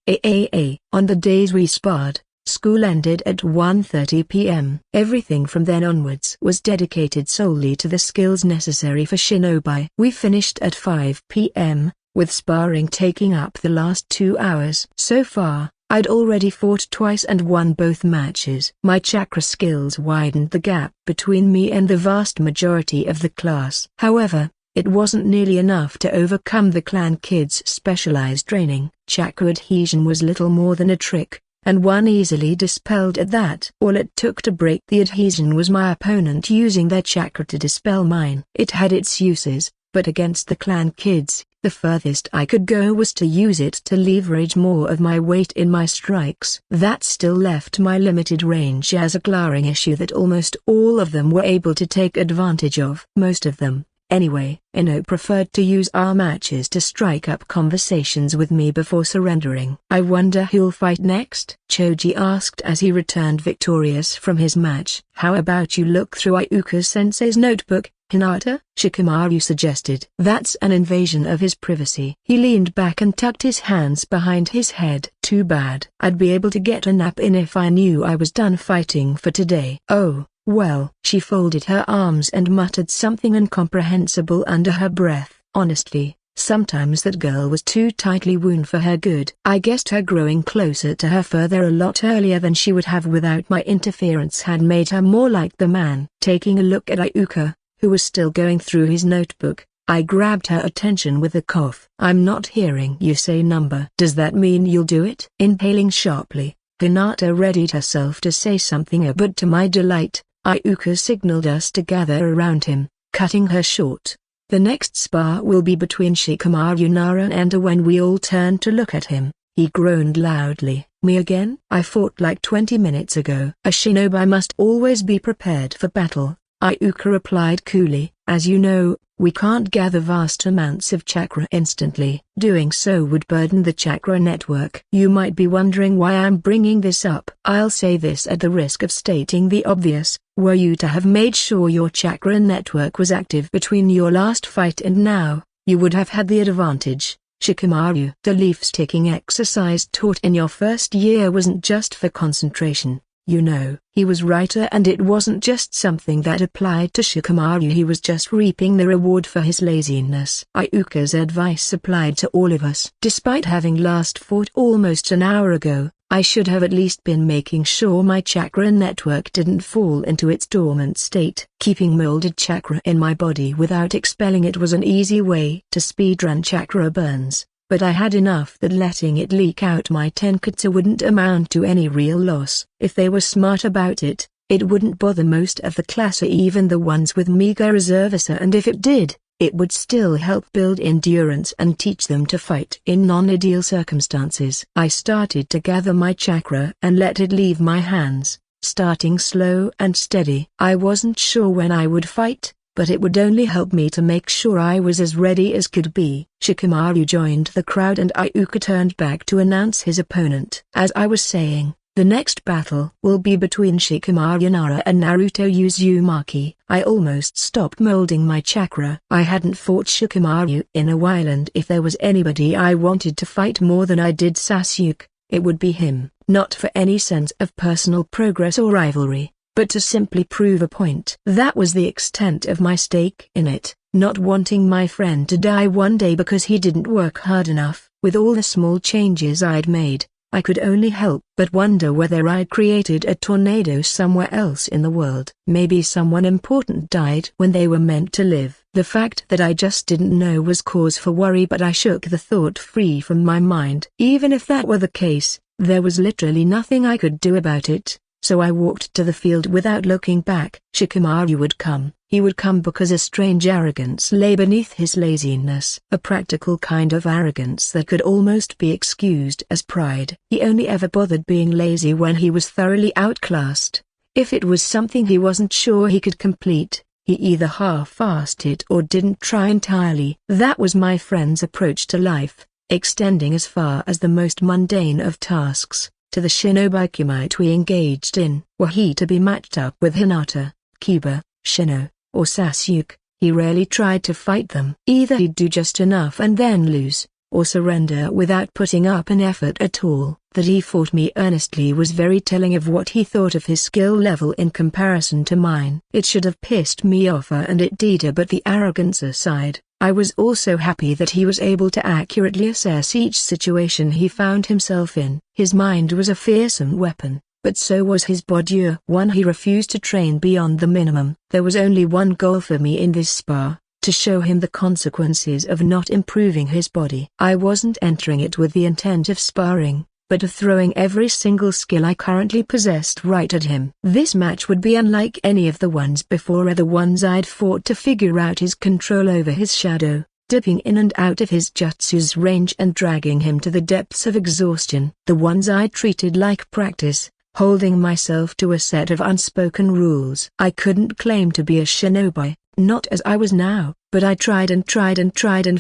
On the days we sparred, school ended at 1:30 p.m. Everything from then onwards was dedicated solely to the skills necessary for shinobi. We finished at 5 p.m., with sparring taking up the last 2 hours. So far, I'd already fought twice and won both matches. My chakra skills widened the gap between me and the vast majority of the class. However, it wasn't nearly enough to overcome the clan kids' specialized training. Chakra adhesion was little more than a trick, and one easily dispelled at that. All it took to break the adhesion was my opponent using their chakra to dispel mine. It had its uses, but against the clan kids, the furthest I could go was to use it to leverage more of my weight in my strikes. That still left my limited range as a glaring issue that almost all of them were able to take advantage of. Most of them, Anyway, Ino preferred to use our matches to strike up conversations with me before surrendering. I wonder who'll fight next? Choji asked as he returned victorious from his match. How about you look through Iuka-sensei's notebook, Hinata? Shikamaru suggested. That's an invasion of his privacy. He leaned back and tucked his hands behind his head. Too bad. I'd be able to get a nap in if I knew I was done fighting for today. Oh. Well, she folded her arms and muttered something incomprehensible under her breath. Honestly, sometimes that girl was too tightly wound for her good. I guessed her growing closer to her further a lot earlier than she would have without my interference had made her more like the man. Taking a look at Iuka, who was still going through his notebook, I grabbed her attention with a cough. I'm not hearing you say number. Does that mean you'll do it? Inhaling sharply, Hinata readied herself to say something, but to my delight, Iuka signaled us to gather around him, cutting her short. The next spar will be between Shikamaru Nara and when we all turned to look at him, he groaned loudly. Me again? I fought like 20 minutes ago. A shinobi must always be prepared for battle, Iuka replied coolly. As you know, we can't gather vast amounts of chakra instantly. Doing so would burden the chakra network. You might be wondering why I'm bringing this up. I'll say this at the risk of stating the obvious. Were you to have made sure your chakra network was active between your last fight and now, you would have had the advantage. Shikamaru. The leaf-sticking exercise taught in your first year wasn't just for concentration. You know, he was right, and it wasn't just something that applied to Shikamaru. He was just reaping the reward for his laziness. Iuka's advice applied to all of us. Despite having last fought almost an hour ago, I should have at least been making sure my chakra network didn't fall into its dormant state. Keeping molded chakra in my body without expelling it was an easy way to speedrun chakra burns. But I had enough that letting it leak out my tenketsu wouldn't amount to any real loss. If they were smart about it, it wouldn't bother most of the class or even the ones with meager reserves, and if it did, it would still help build endurance and teach them to fight in non-ideal circumstances. I started to gather my chakra and let it leave my hands, starting slow and steady. I wasn't sure when I would fight, but it would only help me to make sure I was as ready as could be. Shikamaru joined the crowd and Iuka turned back to announce his opponent. As I was saying, the next battle will be between Shikamaru Nara and Naruto Uzumaki. I almost stopped molding my chakra. I hadn't fought Shikamaru in a while, and if there was anybody I wanted to fight more than I did Sasuke, it would be him. Not for any sense of personal progress or rivalry, but to simply prove a point. That was the extent of my stake in it, not wanting my friend to die one day because he didn't work hard enough. With all the small changes I'd made, I could only help but wonder whether I'd created a tornado somewhere else in the world. Maybe someone important died when they were meant to live. The fact that I just didn't know was cause for worry, but I shook the thought free from my mind. Even if that were the case, there was literally nothing I could do about it. So I walked to the field without looking back. Shikamaru would come. He would come because a strange arrogance lay beneath his laziness. A practical kind of arrogance that could almost be excused as pride. He only ever bothered being lazy when he was thoroughly outclassed. If it was something he wasn't sure he could complete, he either half-assed it or didn't try entirely. That was my friend's approach to life, extending as far as the most mundane of tasks. To the shinobi might we engaged in. Were he to be matched up with Hinata, Kiba, Shino, or Sasuke, he rarely tried to fight them. Either he'd do just enough and then lose, or surrender without putting up an effort at all. That he fought me earnestly was very telling of what he thought of his skill level in comparison to mine. It should have pissed me off, and it did, but the arrogance aside, I was also happy that he was able to accurately assess each situation he found himself in. His mind was a fearsome weapon, but so was his body. One, he refused to train beyond the minimum. There was only one goal for me in this spar, to show him the consequences of not improving his body. I wasn't entering it with the intent of sparring, but of throwing every single skill I currently possessed right at him. This match would be unlike any of the ones before or the ones I'd fought to figure out his control over his shadow, dipping in and out of his jutsu's range and dragging him to the depths of exhaustion. The ones I treated like practice, holding myself to a set of unspoken rules. I couldn't claim to be a shinobi, not as I was now, but I tried and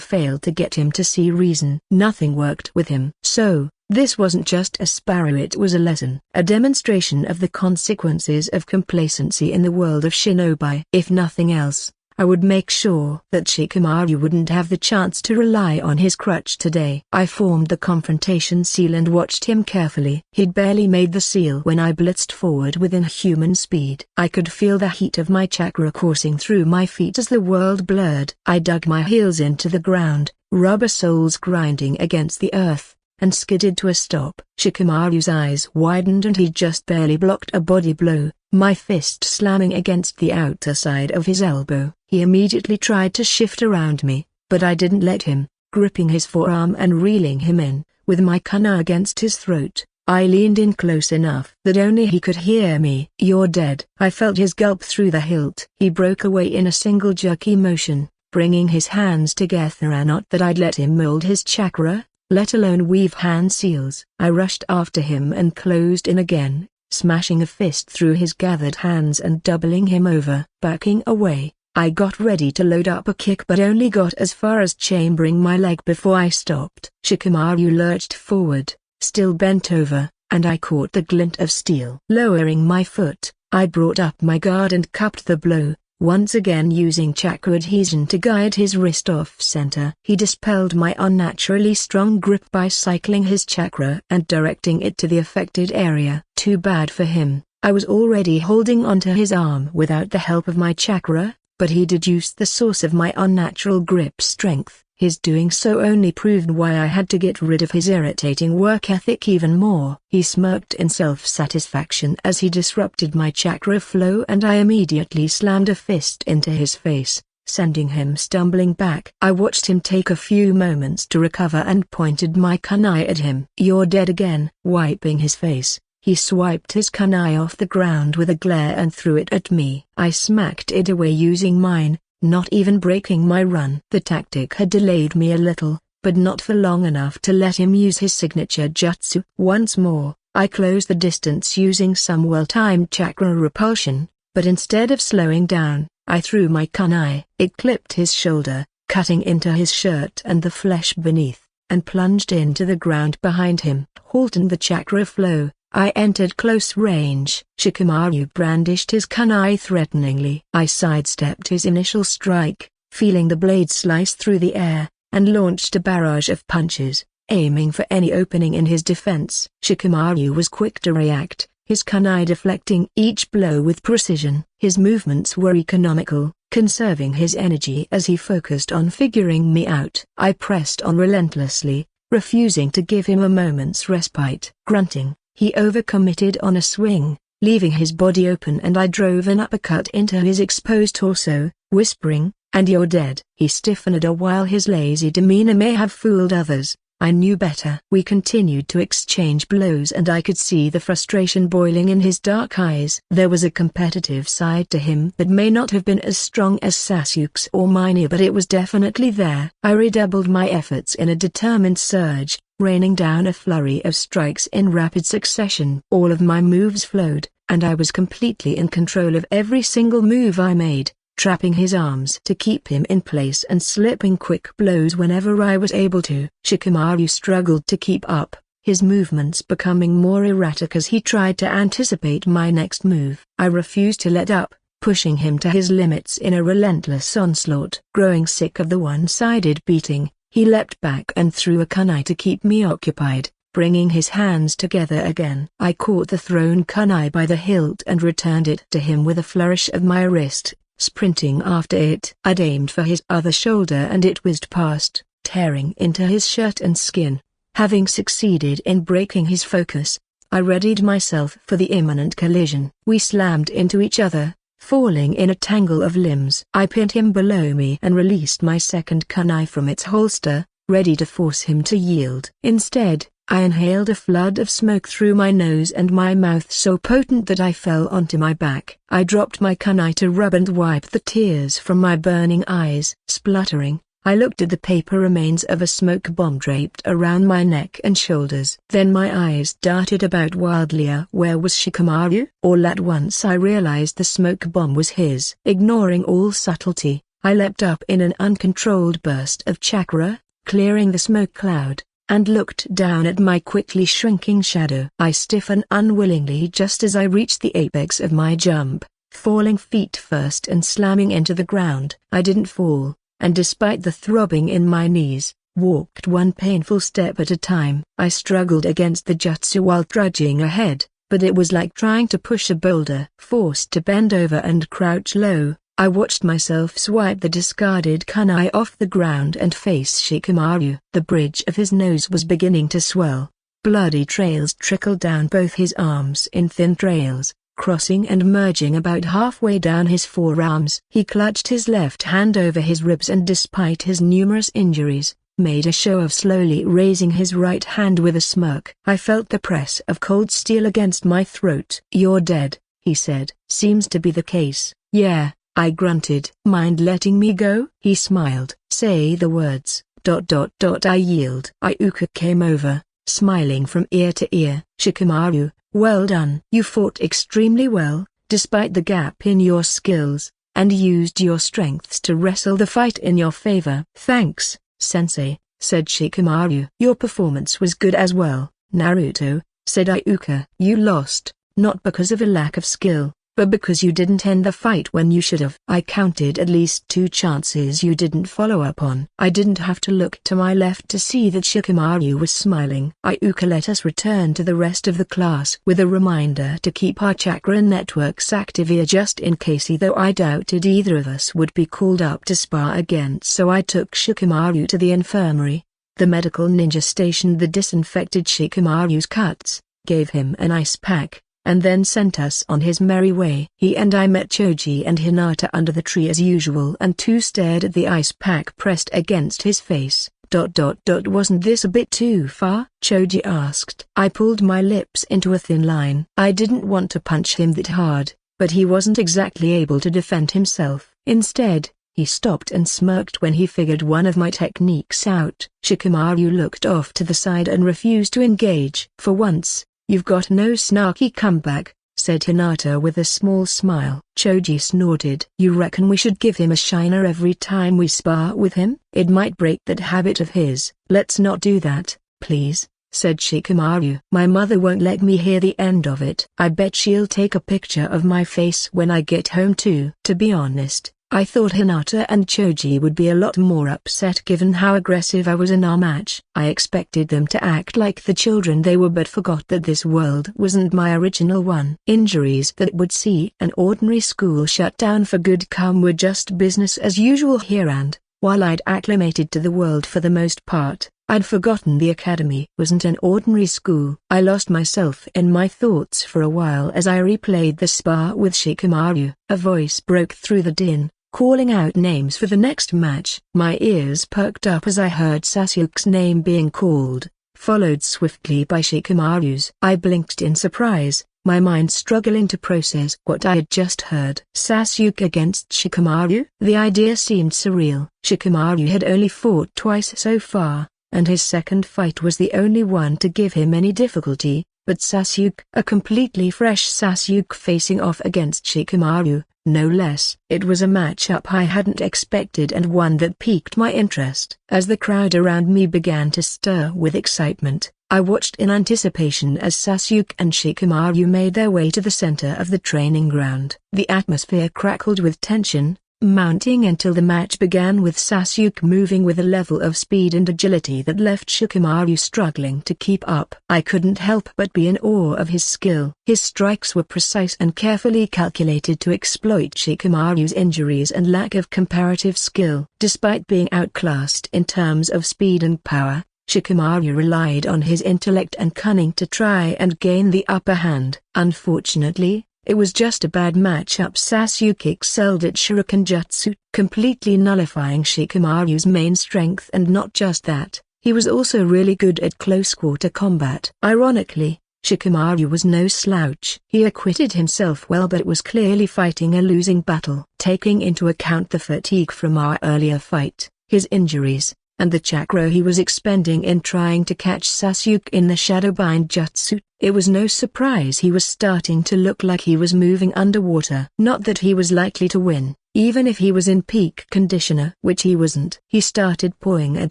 failed to get him to see reason. Nothing worked with him. So, this wasn't just a sparrow, it was a lesson. A demonstration of the consequences of complacency in the world of shinobi. If nothing else, I would make sure that Shikamaru wouldn't have the chance to rely on his crutch today. I formed the confrontation seal and watched him carefully. He'd barely made the seal when I blitzed forward with inhuman speed. I could feel the heat of my chakra coursing through my feet as the world blurred. I dug my heels into the ground, rubber soles grinding against the earth, and skidded to a stop. Shikamaru's eyes widened and he just barely blocked a body blow, my fist slamming against the outer side of his elbow. He immediately tried to shift around me, but I didn't let him, gripping his forearm and reeling him in. With my kunai against his throat, I leaned in close enough that only he could hear me. "You're dead." I felt his gulp through the hilt. He broke away in a single jerky motion, bringing his hands together. Not that I'd let him mold his chakra, let alone weave hand seals. I rushed after him and closed in again, smashing a fist through his gathered hands and doubling him over. Backing away, I got ready to load up a kick but only got as far as chambering my leg before I stopped. Shikamaru lurched forward, still bent over, and I caught the glint of steel. Lowering my foot, I brought up my guard and cupped the blow, once again using chakra adhesion to guide his wrist off-center. He dispelled my unnaturally strong grip by cycling his chakra and directing it to the affected area. Too bad for him, I was already holding onto his arm without the help of my chakra, but he deduced the source of my unnatural grip strength. His doing so only proved why I had to get rid of his irritating work ethic even more. He smirked in self-satisfaction as he disrupted my chakra flow and I immediately slammed a fist into his face, sending him stumbling back. I watched him take a few moments to recover and pointed my kunai at him. "You're dead again." Wiping his face, he swiped his kunai off the ground with a glare and threw it at me. I smacked it away using mine, not even breaking my run. The tactic had delayed me a little, but not for long enough to let him use his signature jutsu. Once more, I closed the distance using some well-timed chakra repulsion, but instead of slowing down, I threw my kunai. It clipped his shoulder, cutting into his shirt and the flesh beneath, and plunged into the ground behind him. Halting the chakra flow, I entered close range. Shikamaru brandished his kunai threateningly. I sidestepped his initial strike, feeling the blade slice through the air, and launched a barrage of punches, aiming for any opening in his defense. Shikamaru was quick to react, his kunai deflecting each blow with precision. His movements were economical, conserving his energy as he focused on figuring me out. I pressed on relentlessly, refusing to give him a moment's respite. Grunting, he overcommitted on a swing, leaving his body open and I drove an uppercut into his exposed torso, whispering, "And you're dead." He stiffened while his lazy demeanor may have fooled others. I knew better. We continued to exchange blows and I could see the frustration boiling in his dark eyes. There was a competitive side to him that may not have been as strong as Sasuke's or mine, but it was definitely there. I redoubled my efforts in a determined surge, raining down a flurry of strikes in rapid succession. All of my moves flowed, and I was completely in control of every single move I made, trapping his arms to keep him in place and slipping quick blows whenever I was able to. Shikamaru struggled to keep up, his movements becoming more erratic as he tried to anticipate my next move. I refused to let up, pushing him to his limits in a relentless onslaught. Growing sick of the one-sided beating, he leapt back and threw a kunai to keep me occupied, bringing his hands together again. I caught the thrown kunai by the hilt and returned it to him with a flourish of my wrist, sprinting after it. I'd aimed for his other shoulder and it whizzed past, tearing into his shirt and skin. Having succeeded in breaking his focus, I readied myself for the imminent collision. We slammed into each other, falling in a tangle of limbs. I pinned him below me and released my second kunai from its holster, ready to force him to yield. Instead, I inhaled a flood of smoke through my nose and my mouth so potent that I fell onto my back. I dropped my kunai to rub and wipe the tears from my burning eyes. Spluttering, I looked at the paper remains of a smoke bomb draped around my neck and shoulders. Then my eyes darted about wildly. Where was Shikamaru? All at once I realized the smoke bomb was his. Ignoring all subtlety, I leapt up in an uncontrolled burst of chakra, clearing the smoke cloud, and looked down at my quickly shrinking shadow. I stiffened unwillingly just as I reached the apex of my jump, falling feet first and slamming into the ground. I didn't fall, and despite the throbbing in my knees, walked one painful step at a time. I struggled against the jutsu while trudging ahead, but it was like trying to push a boulder. Forced to bend over and crouch low, I watched myself swipe the discarded kunai off the ground and face Shikamaru. The bridge of his nose was beginning to swell. Bloody trails trickled down both his arms in thin trails, crossing and merging about halfway down his forearms. He clutched his left hand over his ribs and despite his numerous injuries, made a show of slowly raising his right hand with a smirk. I felt the press of cold steel against my throat. "You're dead," he said. "Seems to be the case." "Yeah," I grunted. "Mind letting me go?" He smiled. "Say the words, ... I yield." Iuka came over, smiling from ear to ear. "Shikamaru, well done. You fought extremely well, despite the gap in your skills, and used your strengths to wrestle the fight in your favor." "Thanks, Sensei," said Shikamaru. "Your performance was good as well, Naruto," said Iuka. "You lost, not because of a lack of skill, but because you didn't end the fight when you should have. I counted at least 2 chances you didn't follow up on." I didn't have to look to my left to see that Shikamaru was smiling. Iuka let us return to the rest of the class with a reminder to keep our chakra networks active here just in case, though I doubted either of us would be called up to spar again. So I took Shikamaru to the infirmary. The medical ninja stationed the disinfected Shikamaru's cuts, gave him an ice pack, and then sent us on his merry way. He and I met Choji and Hinata under the tree as usual, and two stared at the ice pack pressed against his face. Wasn't this a bit too far?" Choji asked. I pulled my lips into a thin line. I didn't want to punch him that hard, but he wasn't exactly able to defend himself. Instead, he stopped and smirked when he figured one of my techniques out. Shikamaru looked off to the side and refused to engage. "For once, you've got no snarky comeback," said Hinata with a small smile. Choji snorted. "You reckon we should give him a shiner every time we spar with him? It might break that habit of his." "Let's not do that, please," said Shikamaru. "My mother won't let me hear the end of it. I bet she'll take a picture of my face when I get home too." To be honest, I thought Hinata and Choji would be a lot more upset given how aggressive I was in our match. I expected them to act like the children they were, but forgot that this world wasn't my original one. Injuries that would see an ordinary school shut down for good were just business as usual here, and, while I'd acclimated to the world for the most part, I'd forgotten the academy wasn't an ordinary school. I lost myself in my thoughts for a while as I replayed the spar with Shikamaru. A voice broke through the din, calling out names for the next match. My ears perked up as I heard Sasuke's name being called, followed swiftly by Shikamaru's. I blinked in surprise, my mind struggling to process what I had just heard. Sasuke against Shikamaru? The idea seemed surreal. Shikamaru had only fought twice so far, and his second fight was the only one to give him any difficulty, but Sasuke, a completely fresh Sasuke facing off against Shikamaru, no less. It was a matchup I hadn't expected and one that piqued my interest. As the crowd around me began to stir with excitement, I watched in anticipation as Sasuke and Shikamaru made their way to the center of the training ground. The atmosphere crackled with tension, mounting until the match began with Sasuke moving with a level of speed and agility that left Shikamaru struggling to keep up. I couldn't help but be in awe of his skill. His strikes were precise and carefully calculated to exploit Shikamaru's injuries and lack of comparative skill. Despite being outclassed in terms of speed and power, Shikamaru relied on his intellect and cunning to try and gain the upper hand. Unfortunately, it was just a bad matchup. Sasuke excelled at Shuriken Jutsu, completely nullifying Shikamaru's main strength, and not just that, he was also really good at close-quarter combat. Ironically, Shikamaru was no slouch. He acquitted himself well but was clearly fighting a losing battle. Taking into account the fatigue from our earlier fight, his injuries, and the chakra he was expending in trying to catch Sasuke in the Shadowbind jutsu, it was no surprise he was starting to look like he was moving underwater. Not that he was likely to win, even if he was in peak conditioner, which he wasn't. He started pawing at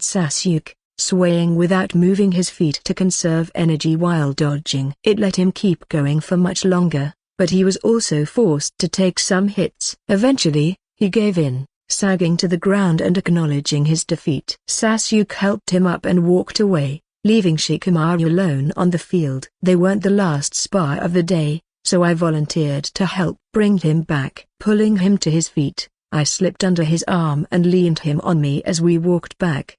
Sasuke, swaying without moving his feet to conserve energy while dodging. It let him keep going for much longer, but he was also forced to take some hits. Eventually, he gave in, sagging to the ground and acknowledging his defeat. Sasuke helped him up and walked away, leaving Shikamaru alone on the field. They weren't the last spar of the day, so I volunteered to help bring him back. Pulling him to his feet, I slipped under his arm and leaned him on me as we walked back.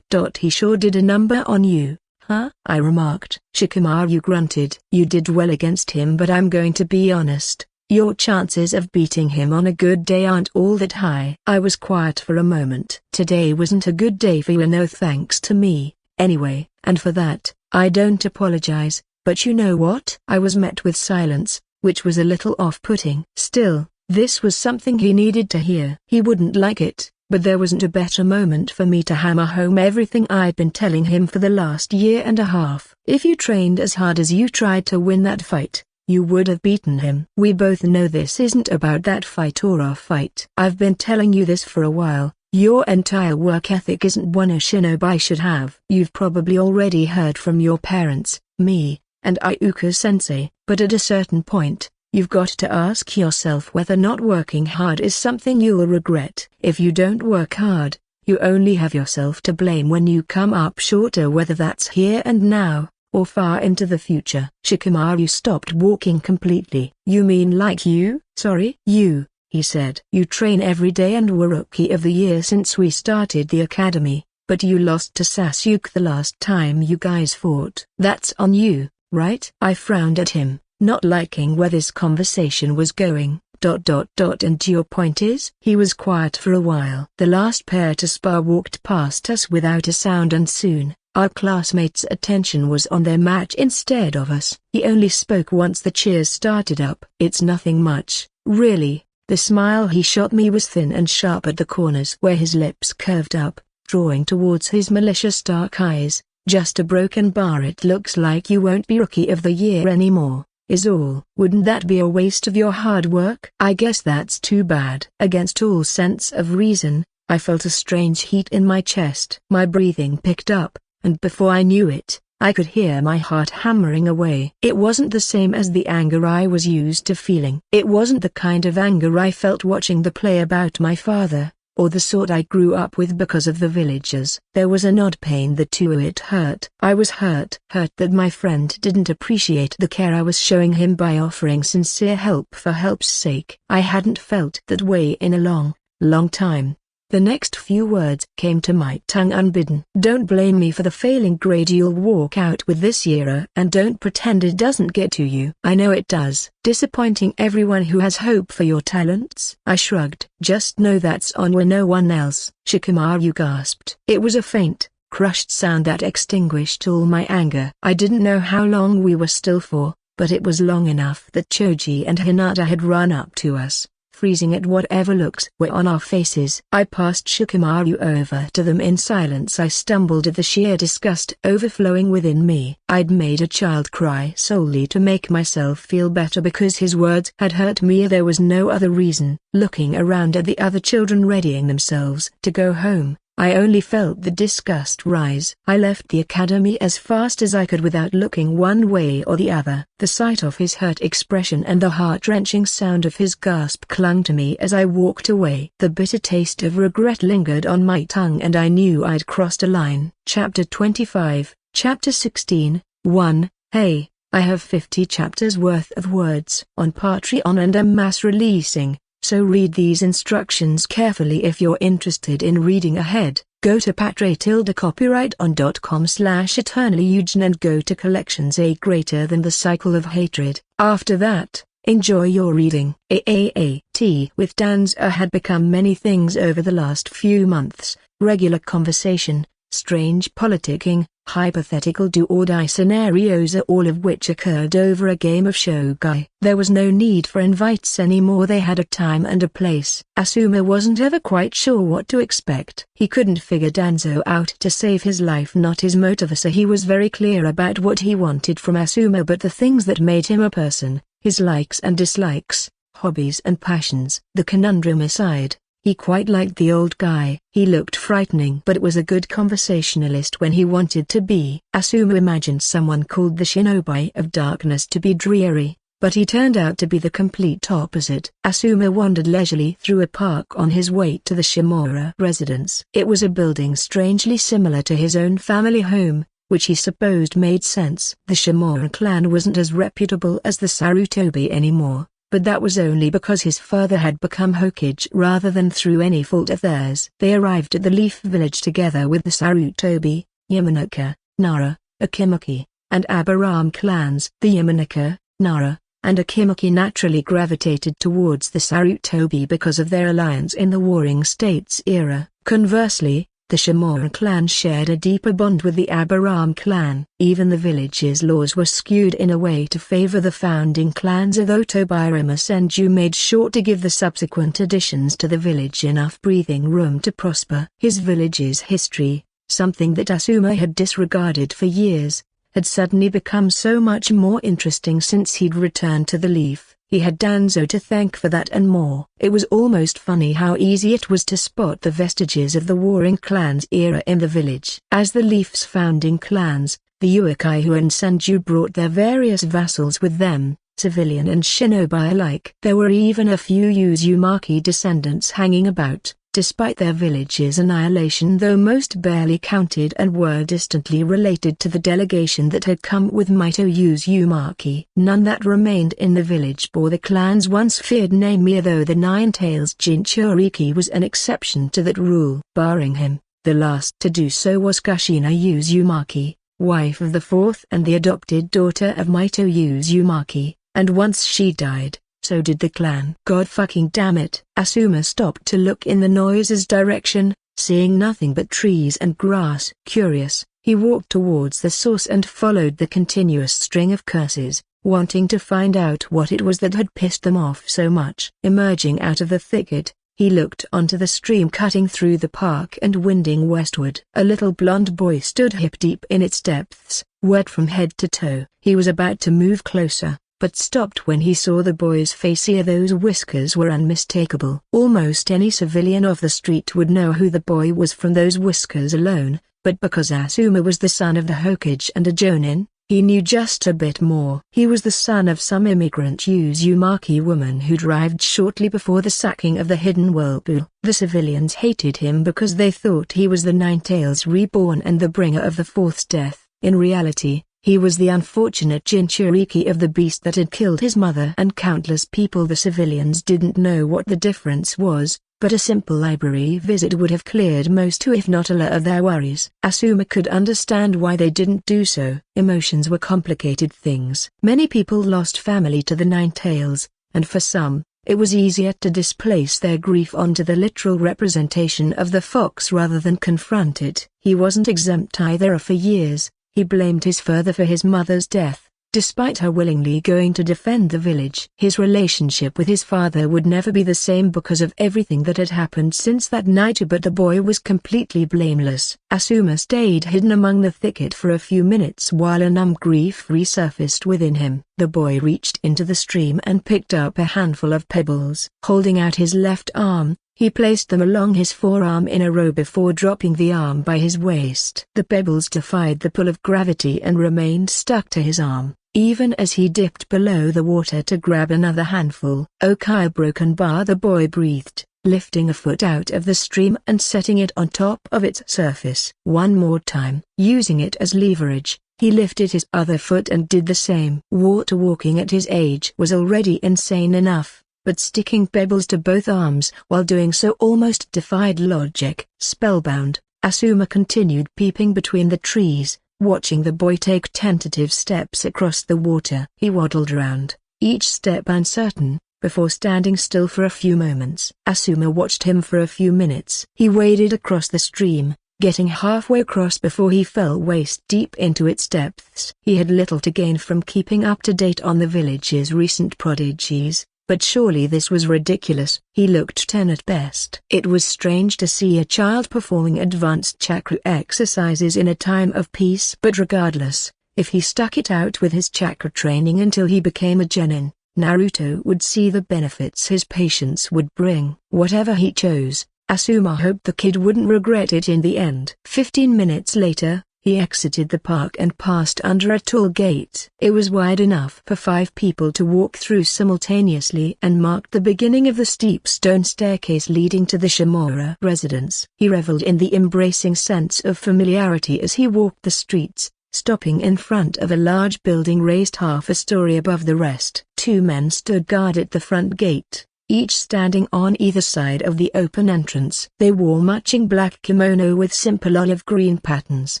He sure did a number on you, huh? I remarked. Shikamaru grunted. You did well against him, but I'm going to be honest, your chances of beating him on a good day aren't all that high. I was quiet for a moment. Today wasn't a good day for you, no thanks to me, anyway, and for that, I don't apologize, but you know what? I was met with silence, which was a little off-putting. Still, this was something he needed to hear. He wouldn't like it, but there wasn't a better moment for me to hammer home everything I'd been telling him for the last year and a half. If you trained as hard as you tried to win that fight, you would have beaten him. We both know this isn't about that fight or our fight. I've been telling you this for a while. Your entire work ethic isn't one a shinobi should have. You've probably already heard from your parents, me, and Iuka-sensei, but at a certain point, you've got to ask yourself whether not working hard is something you'll regret. If you don't work hard, you only have yourself to blame when you come up short, whether that's here and now, or far into the future. Shikamaru stopped walking completely. You mean like you? Sorry? You, he said. You train every day and were Rookie of the Year since we started the academy, but you lost to Sasuke the last time you guys fought. That's on you, right? I frowned at him, not liking where this conversation was going. And your point is? He was quiet for a while. The last pair to spar walked past us without a sound, and soon, our classmates' attention was on their match instead of us. He only spoke once the cheers started up. It's nothing much, really. The smile he shot me was thin and sharp at the corners where his lips curved up, drawing towards his malicious dark eyes. Just a broken bar. It looks like you won't be Rookie of the Year anymore, is all. Wouldn't that be a waste of your hard work? I guess that's too bad. Against all sense of reason, I felt a strange heat in my chest. My breathing picked up, and before I knew it, I could hear my heart hammering away. It wasn't the same as the anger I was used to feeling. It wasn't the kind of anger I felt watching the play about my father, or the sort I grew up with because of the villagers. There was an odd pain to it. Hurt. I was hurt. Hurt that my friend didn't appreciate the care I was showing him by offering sincere help for help's sake. I hadn't felt that way in a long time. The next few words came to my tongue unbidden. Don't blame me for the failing grade you'll walk out with this year, and don't pretend it doesn't get to you. I know it does. Disappointing everyone who has hope for your talents. I shrugged. Just know that's on no one else. Shikamaru gasped. It was a faint, crushed sound that extinguished all my anger. I didn't know how long we were still for, but it was long enough that Choji and Hinata had run up to us, freezing at whatever looks were on our faces. I passed Shikamaru over to them in silence. I stumbled at the sheer disgust overflowing within me. I'd made a child cry solely to make myself feel better because his words had hurt me. There was no other reason. Looking around at the other children readying themselves to go home, I only felt the disgust rise. I left the academy as fast as I could without looking one way or the other. The sight of his hurt expression and the heart-wrenching sound of his gasp clung to me as I walked away. The bitter taste of regret lingered on my tongue, and I knew I'd crossed a line. Chapter 25, Chapter 16, 1. Hey, I have 50 chapters worth of words on Patreon and am mass releasing, so read these instructions carefully if you're interested in reading ahead. Go to patreon.com/eternallyeugen and go to collections A greater than the cycle of hatred. After that, enjoy your reading. AAAT with Danza had become many things over the last few months: regular conversation, strange politicking, hypothetical do-or-die scenarios, all of which occurred over a game of shogai. There was no need for invites anymore. They had a time and a place. Asuma wasn't ever quite sure what to expect. He couldn't figure Danzo out to save his life, not his motivator. He was very clear about what he wanted from Asuma, but the things that made him a person, his likes and dislikes, hobbies and passions. The conundrum aside, he quite liked the old guy. He looked frightening but was a good conversationalist when he wanted to be. Asuma imagined someone called the Shinobi of Darkness to be dreary, but he turned out to be the complete opposite. Asuma wandered leisurely through a park on his way to the Shimura residence. It was a building strangely similar to his own family home, which he supposed made sense. The Shimura clan wasn't as reputable as the Sarutobi anymore, but that was only because his father had become Hokage rather than through any fault of theirs. They arrived at the Leaf Village together with the Sarutobi, Yamanaka, Nara, Akimaki, and Abiram clans. The Yamanaka, Nara, and Akimaki naturally gravitated towards the Sarutobi because of their alliance in the Warring States era. Conversely, the Shimura clan shared a deeper bond with the Abiram clan. Even the village's laws were skewed in a way to favor the founding clans, although Tobirama Senju made sure to give the subsequent additions to the village enough breathing room to prosper. His village's history, something that Asuma had disregarded for years, had suddenly become so much more interesting since he'd returned to the Leaf. He had Danzo to thank for that and more. It was almost funny how easy it was to spot the vestiges of the Warring Clans era in the village. As the Leaf's founding clans, the Uchiha and Senju brought their various vassals with them, civilian and shinobi alike. There were even a few Uzumaki descendants hanging about, despite their village's annihilation, though most barely counted and were distantly related to the delegation that had come with Mito Uzumaki. None that remained in the village bore the clan's once feared name, though the Nine-Tails Jinchuriki was an exception to that rule. Barring him, the last to do so was Kushina Uzumaki, wife of the fourth and the adopted daughter of Mito Uzumaki, and once she died, so did the clan. God fucking damn it. Asuma stopped to look in the noise's direction, seeing nothing but trees and grass. Curious, he walked towards the source and followed the continuous string of curses, wanting to find out what it was that had pissed them off so much. Emerging out of the thicket, he looked onto the stream cutting through the park and winding westward. A little blond boy stood hip-deep in its depths, wet from head to toe. He was about to move closer, but stopped when he saw the boy's face. Those whiskers were unmistakable. Almost any civilian off the street would know who the boy was from those whiskers alone, but because Asuma was the son of the Hokage and a Jonin, he knew just a bit more. He was the son of some immigrant Uzumaki woman who'd arrived shortly before the sacking of the Hidden Whirlpool. The civilians hated him because they thought he was the Nine-Tails reborn and the bringer of the Fourth's death. In reality, he was the unfortunate Jinchuriki of the beast that had killed his mother and countless people. The civilians didn't know what the difference was, but a simple library visit would have cleared most, if not all, of their worries. Asuma could understand why they didn't do so. Emotions were complicated things. Many people lost family to the Nine-Tails, and for some, it was easier to displace their grief onto the literal representation of the fox rather than confront it. He wasn't exempt either. For years, he blamed his father for his mother's death, despite her willingly going to defend the village. His relationship with his father would never be the same because of everything that had happened since that night, but the boy was completely blameless. Asuma stayed hidden among the thicket for a few minutes while a numb grief resurfaced within him. The boy reached into the stream and picked up a handful of pebbles. Holding out his left arm, he placed them along his forearm in a row before dropping the arm by his waist. The pebbles defied the pull of gravity and remained stuck to his arm, even as he dipped below the water to grab another handful. "Okay, broken bar," the boy breathed, lifting a foot out of the stream and setting it on top of its surface. One more time, using it as leverage, he lifted his other foot and did the same. Water walking at his age was already insane enough, but sticking pebbles to both arms while doing so almost defied logic. Spellbound, Asuma continued peeping between the trees, watching the boy take tentative steps across the water. He waddled around, each step uncertain, before standing still for a few moments. Asuma watched him for a few minutes. He waded across the stream, getting halfway across before he fell waist-deep into its depths. He had little to gain from keeping up to date on the village's recent prodigies, but surely this was ridiculous. He looked 10 at best. It was strange to see a child performing advanced chakra exercises in a time of peace. But regardless, if he stuck it out with his chakra training until he became a genin, Naruto would see the benefits his patience would bring. Whatever he chose, Asuma hoped the kid wouldn't regret it in the end. 15 minutes later, he exited the park and passed under a tall gate. It was wide enough for 5 people to walk through simultaneously and marked the beginning of the steep stone staircase leading to the Shimura residence. He reveled in the embracing sense of familiarity as he walked the streets, stopping in front of a large building raised half a story above the rest. 2 men stood guard at the front gate, each standing on either side of the open entrance. They wore matching black kimono with simple olive green patterns,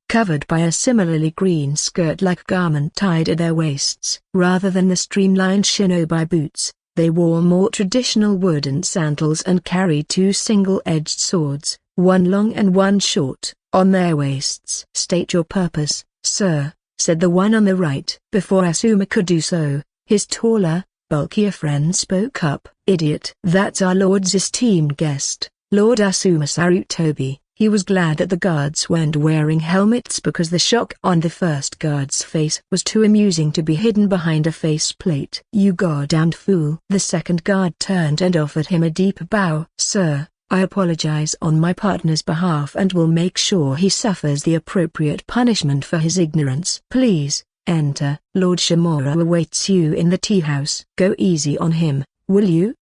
covered by a similarly green skirt-like garment tied at their waists. Rather than the streamlined shinobi boots, they wore more traditional wooden sandals and carried 2 single-edged swords, one long and one short, on their waists. "State your purpose, sir," said the one on the right. Before Asuma could do so, his taller, bulkier friend spoke up. "Idiot. That's our lord's esteemed guest, Lord Asuma Sarutobi." He was glad that the guards weren't wearing helmets because the shock on the first guard's face was too amusing to be hidden behind a faceplate. "You goddamned fool." The second guard turned and offered him a deep bow. "Sir, I apologize on my partner's behalf and will make sure he suffers the appropriate punishment for his ignorance." "Please, enter. Lord Shimura awaits you in the tea house." "Go easy on him, will you?"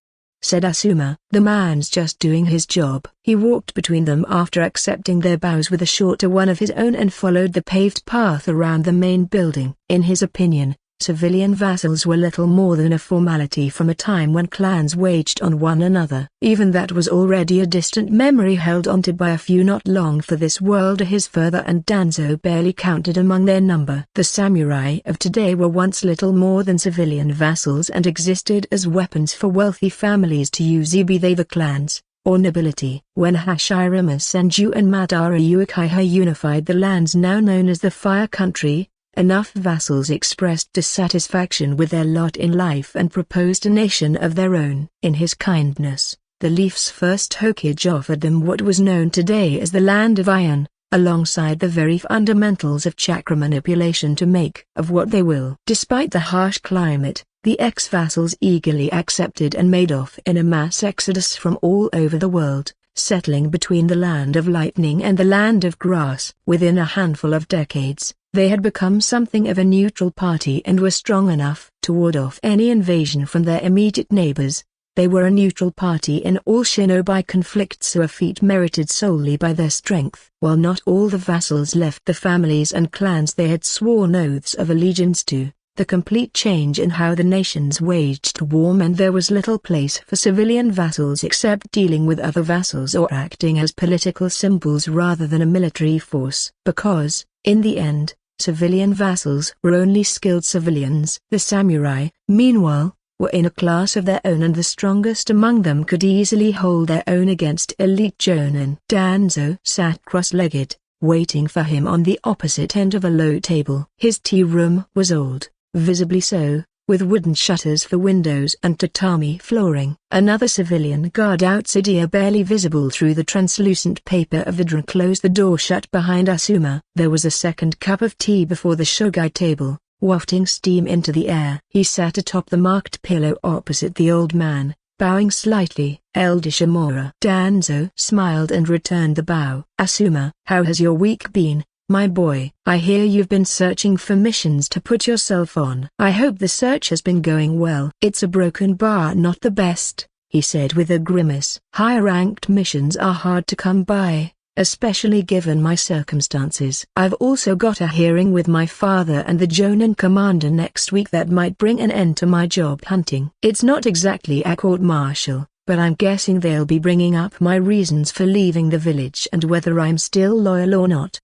said Asuma. "The man's just doing his job." He walked between them after accepting their bows with a shorter one of his own and followed the paved path around the main building. In his opinion, civilian vassals were little more than a formality from a time when clans waged on one another. Even that was already a distant memory held onto by a few not long for this world. His father and Danzo barely counted among their number. The samurai of today were once little more than civilian vassals and existed as weapons for wealthy families to use, be they the clans or nobility. When Hashirama Senju and Madara Uchiha unified the lands now known as the Fire Country, enough vassals expressed dissatisfaction with their lot in life and proposed a nation of their own. In his kindness, the Leaf's first Hokage offered them what was known today as the Land of Iron, alongside the very fundamentals of chakra manipulation to make of what they will. Despite the harsh climate, the ex-vassals eagerly accepted and made off in a mass exodus from all over the world, settling between the Land of Lightning and the Land of Grass. Within a handful of decades, they had become something of a neutral party and were strong enough to ward off any invasion from their immediate neighbors. They were a neutral party in all shinobi conflicts, a feat merited solely by their strength. While not all the vassals left the families and clans they had sworn oaths of allegiance to, the complete change in how the nations waged war meant there was little place for civilian vassals except dealing with other vassals or acting as political symbols rather than a military force. Because, in the end, civilian vassals were only skilled civilians. The samurai, meanwhile, were in a class of their own, and the strongest among them could easily hold their own against elite jonin. Danzo sat cross-legged, waiting for him on the opposite end of a low table. His tea room was old, visibly so, with wooden shutters for windows and tatami flooring. Another civilian guard outside, barely visible through the translucent paper of the door, closed the door shut behind Asuma. There was a second cup of tea before the shogai table, wafting steam into the air. He sat atop the marked pillow opposite the old man, bowing slightly. "Elder Shimura." Danzo smiled and returned the bow. "Asuma, how has your week been, my boy?" "I hear you've been searching for missions to put yourself on." "I hope the search has been going well." "It's a broken bar, not the best," he said with a grimace. "Higher-ranked missions are hard to come by, especially given my circumstances. I've also got a hearing with my father and the Jonin commander next week that might bring an end to my job hunting. It's not exactly a court-martial, but I'm guessing they'll be bringing up my reasons for leaving the village and whether I'm still loyal or not.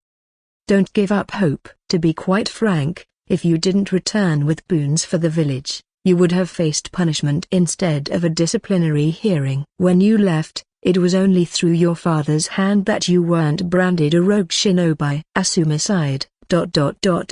Don't give up hope." To be quite frank, if you didn't return with boons for the village, you would have faced punishment instead of a disciplinary hearing. When you left, It was only through your father's hand that you weren't branded a rogue shinobi. Asuma sighed.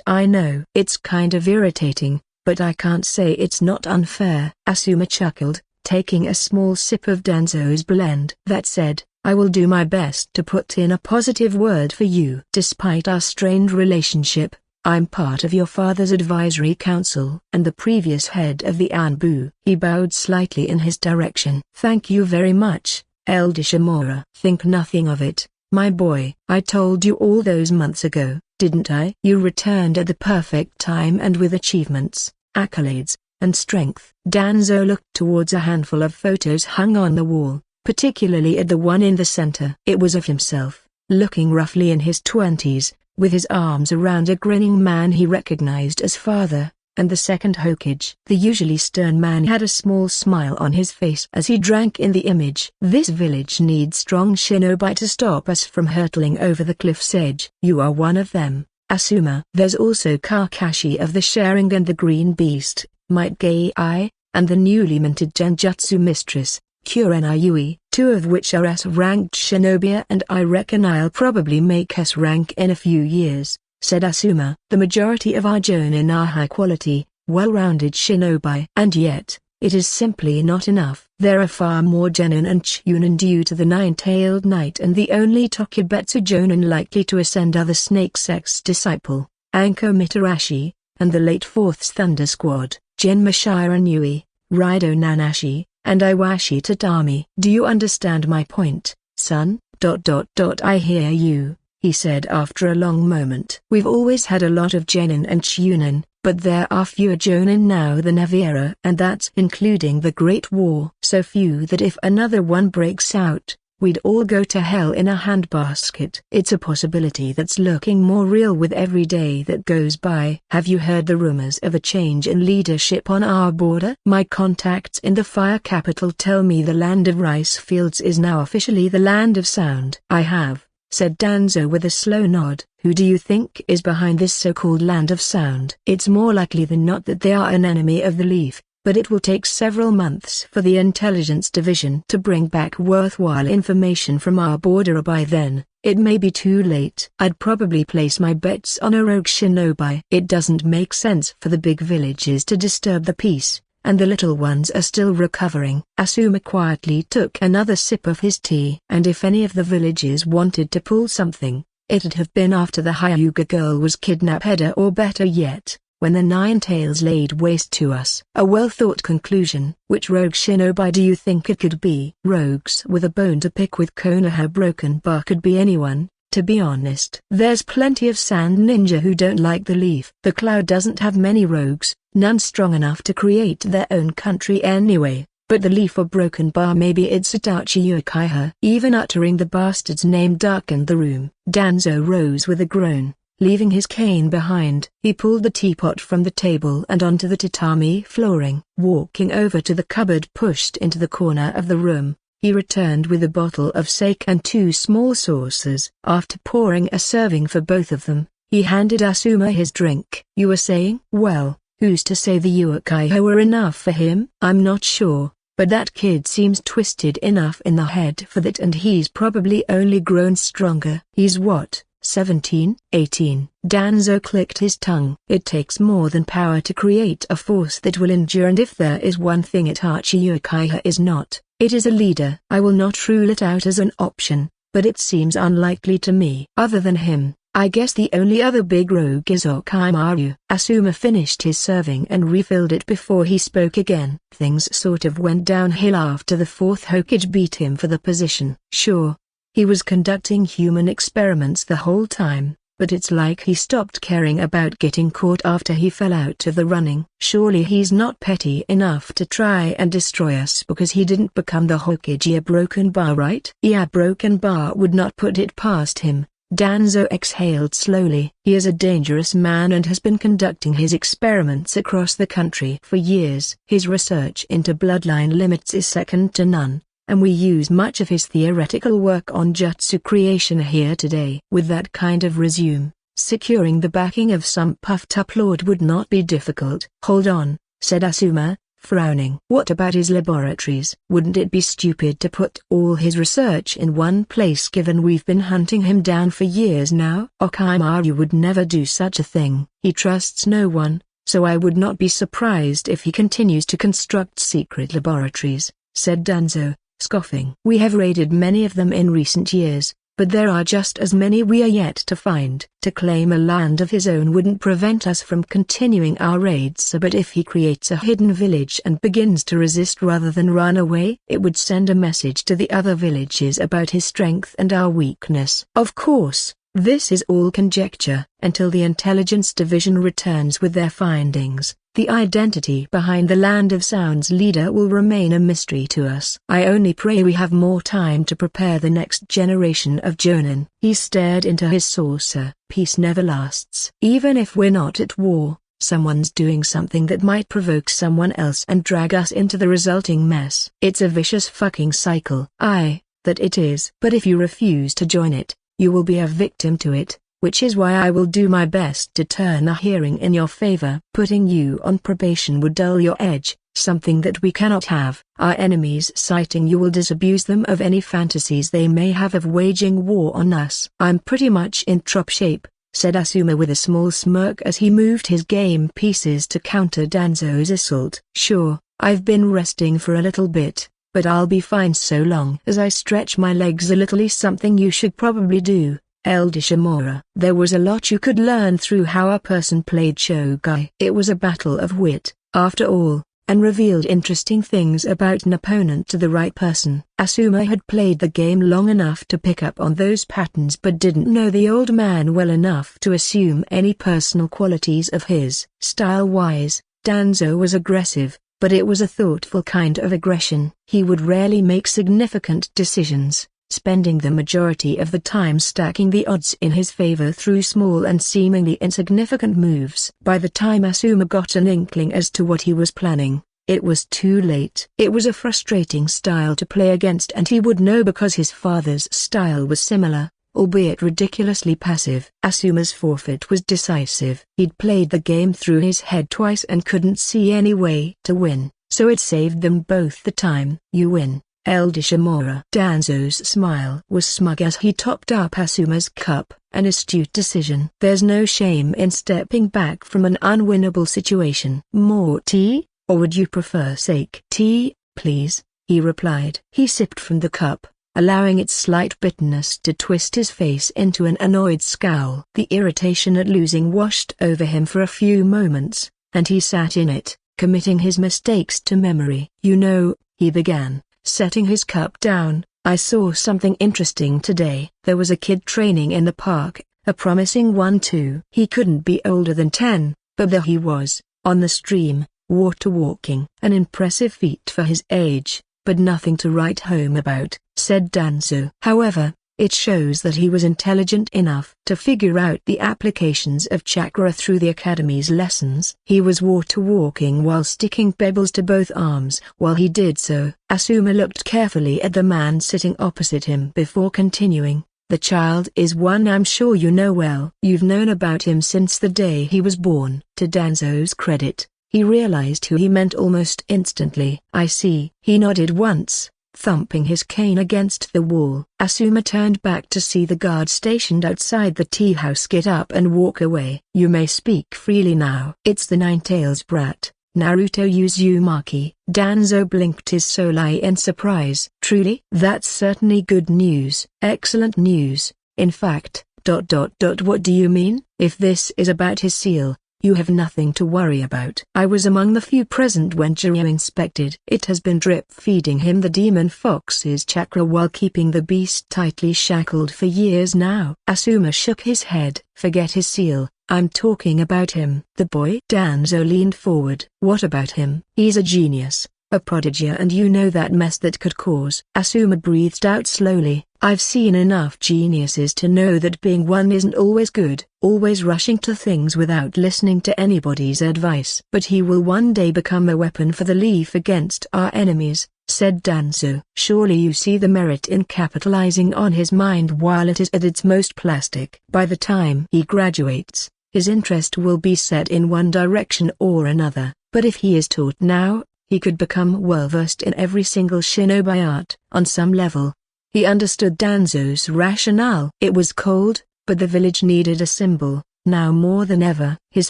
I know. It's kind of irritating, but I can't say it's not unfair. Asuma chuckled, taking a small sip of Danzo's blend. That said, I will do my best to put in a positive word for you. Despite our strained relationship, I'm part of your father's advisory council and the previous head of the Anbu. He bowed slightly in his direction. Thank you very much, Elder Shimura. Think nothing of it, my boy. I told you all those months ago, didn't I? You returned at the perfect time and with achievements, accolades, and strength. Danzo looked towards a handful of photos hung on the wall, particularly at the one in the center. It was of himself, looking roughly in his 20s, with his arms around a grinning man he recognized as father, and the second Hokage. The usually stern man had a small smile on his face as he drank in the image. This village needs strong shinobi to stop us from hurtling over the cliff's edge. You are one of them, Asuma. There's also Kakashi of the Sharing and the Green Beast, Might Gai, and the newly minted Genjutsu Mistress, Kurenai, two of which are S-ranked shinobi, and I reckon I'll probably make S-rank in a few years, said Asuma. The majority of our jonin are high-quality, well-rounded shinobi. And yet, it is simply not enough. There are far more genin and chunin due to the Nine-Tailed Knight, and the only Tokubetsu jonin likely to ascend are the Snake's ex-disciple, Anko Mitarashi, and the late 4th Thunder Squad, Genma Shiranui, Raido Nanashi, and Iwashi Tatami. Do you understand my point, son? I hear you, he said after a long moment. We've always had a lot of genin and chunin, but there are fewer jonin now than ever, and that's including the Great War. So few that if another one breaks out, we'd all go to hell in a handbasket. It's a possibility that's looking more real with every day that goes by. Have you heard the rumors of a change in leadership on our border? My contacts in the fire capital tell me the land of rice fields is now officially the land of sound. I have, said Danzo with a slow nod. Who do you think is behind this so-called land of sound? It's more likely than not that they are an enemy of the leaf, but it will take several months for the intelligence division to bring back worthwhile information from our border. By then, it may be too late. I'd probably place my bets on a rogue shinobi. It doesn't make sense for the big villages to disturb the peace, and the little ones are still recovering. Asuma quietly took another sip of his tea. And if any of the villages wanted to pull something, it'd have been after the Hyuga girl was kidnapped, or better yet, when the Nine Tails laid waste to us. A well-thought conclusion. Which rogue shinobi do you think it could be? Rogues with a bone to pick with Konoha Broken Bar could be anyone, to be honest. There's plenty of sand ninja who don't like the leaf. The cloud doesn't have many rogues, none strong enough to create their own country anyway. But the leaf or Broken Bar, maybe it's Itachi Uchiha. Even uttering the bastard's name darkened the room. Danzo rose with a groan, leaving his cane behind. He pulled the teapot from the table and onto the tatami flooring. Walking over to the cupboard pushed into the corner of the room, he returned with a bottle of sake and 2 small saucers. After pouring a serving for both of them, he handed Asuma his drink. You were saying? Well, who's to say the Uchiha were enough for him? I'm not sure, but that kid seems twisted enough in the head for that, and he's probably only grown stronger. He's what? 17, 18. Danzo clicked his tongue. It takes more than power to create a force that will endure, and if there is one thing Itachi Uchiha is not, it is a leader. I will not rule it out as an option, but it seems unlikely to me. Other than him, I guess the only other big rogue is Orochimaru. Asuma finished his serving and refilled it before he spoke again. Things sort of went downhill after the 4th Hokage beat him for the position. Sure, he was conducting human experiments the whole time, but it's like he stopped caring about getting caught after he fell out of the running. Surely he's not petty enough to try and destroy us because he didn't become the Hokage Broken Bar, right? Yeah, Broken Bar would not put it past him. Danzo exhaled slowly. He is a dangerous man and has been conducting his experiments across the country for years. His research into bloodline limits is second to none, and we use much of his theoretical work on jutsu creation here today. With that kind of resume, securing the backing of some puffed-up lord would not be difficult. Hold on, said Asuma, frowning. What about his laboratories? Wouldn't it be stupid to put all his research in one place given we've been hunting him down for years now? Orochimaru would never do such a thing. He trusts no one, so I would not be surprised if he continues to construct secret laboratories, said Danzo, scoffing. We have raided many of them in recent years, but there are just as many we are yet to find. To claim a land of his own wouldn't prevent us from continuing our raids, but if he creates a hidden village and begins to resist rather than run away, it would send a message to the other villages about his strength and our weakness. Of course, this is all conjecture. Until the intelligence division returns with their findings, the identity behind the Land of Sound's leader will remain a mystery to us. I only pray we have more time to prepare the next generation of Jonin. He stared into his saucer. Peace never lasts. Even if we're not at war, someone's doing something that might provoke someone else and drag us into the resulting mess. It's a vicious fucking cycle. Aye, that it is. But if you refuse to join it, you will be a victim to it, which is why I will do my best to turn a hearing in your favor. Putting you on probation would dull your edge, something that we cannot have. Our enemies sighting you will disabuse them of any fantasies they may have of waging war on us. I'm pretty much in top shape, said Asuma with a small smirk as he moved his game pieces to counter Danzo's assault. Sure, I've been resting for a little bit, but I'll be fine so long as I stretch my legs a little. Something you should probably do, Elder Shimura. There was a lot you could learn through how a person played Shogai. It was a battle of wit, after all, and revealed interesting things about an opponent to the right person. Asuma had played the game long enough to pick up on those patterns but didn't know the old man well enough to assume any personal qualities of his. Style-wise, Danzo was aggressive, but it was a thoughtful kind of aggression. He would rarely make significant decisions, spending the majority of the time stacking the odds in his favor through small and seemingly insignificant moves. By the time Asuma got an inkling as to what he was planning, it was too late. It was a frustrating style to play against, and he would know because his father's style was similar, albeit ridiculously passive. Asuma's forfeit was decisive. He'd played the game through his head twice and couldn't see any way to win, so it saved them both the time. You win, Elder Shimura. Danzo's smile was smug as he topped up Asuma's cup, an astute decision. There's no shame in stepping back from an unwinnable situation. More tea, or would you prefer sake? Tea, please, he replied. He sipped from the cup, allowing its slight bitterness to twist his face into an annoyed scowl. The irritation at losing washed over him for a few moments, and he sat in it, committing his mistakes to memory. You know, he began, setting his cup down, I saw something interesting today. There was a kid training in the park, a promising one too. He couldn't be older than 10, but there he was, on the stream, water walking. An impressive feat for his age, but nothing to write home about, said Danzo. However, it shows that he was intelligent enough to figure out the applications of chakra through the academy's lessons. He was water walking while sticking pebbles to both arms. While he did so, Asuma looked carefully at the man sitting opposite him before continuing. The child is one I'm sure you know well. You've known about him since the day he was born. To Danzo's credit, he realized who he meant almost instantly. I see. He nodded once, thumping his cane against the wall. Asuma turned back to see the guard stationed outside the tea house get up and walk away. You may speak freely now. It's the Ninetales brat, Naruto Uzumaki. Danzo blinked his soul eye in surprise. Truly? That's certainly good news. Excellent news. In fact, what do you mean? If this is about his seal, you have nothing to worry about. I was among the few present when Jiraiya inspected. It has been drip-feeding him the demon fox's chakra while keeping the beast tightly shackled for years now. Asuma shook his head. Forget his seal, I'm talking about him. The boy? Danzo leaned forward. What about him? He's a genius, a prodigy, and you know that mess that could cause. Asuma breathed out slowly. I've seen enough geniuses to know that being one isn't always good, always rushing to things without listening to anybody's advice. But he will one day become a weapon for the Leaf against our enemies, said Danzo. Surely you see the merit in capitalizing on his mind while it is at its most plastic. By the time he graduates, his interest will be set in one direction or another, but if he is taught now, he could become well-versed in every single shinobi art. On some level, he understood Danzo's rationale. It was cold, but the village needed a symbol. Now more than ever, his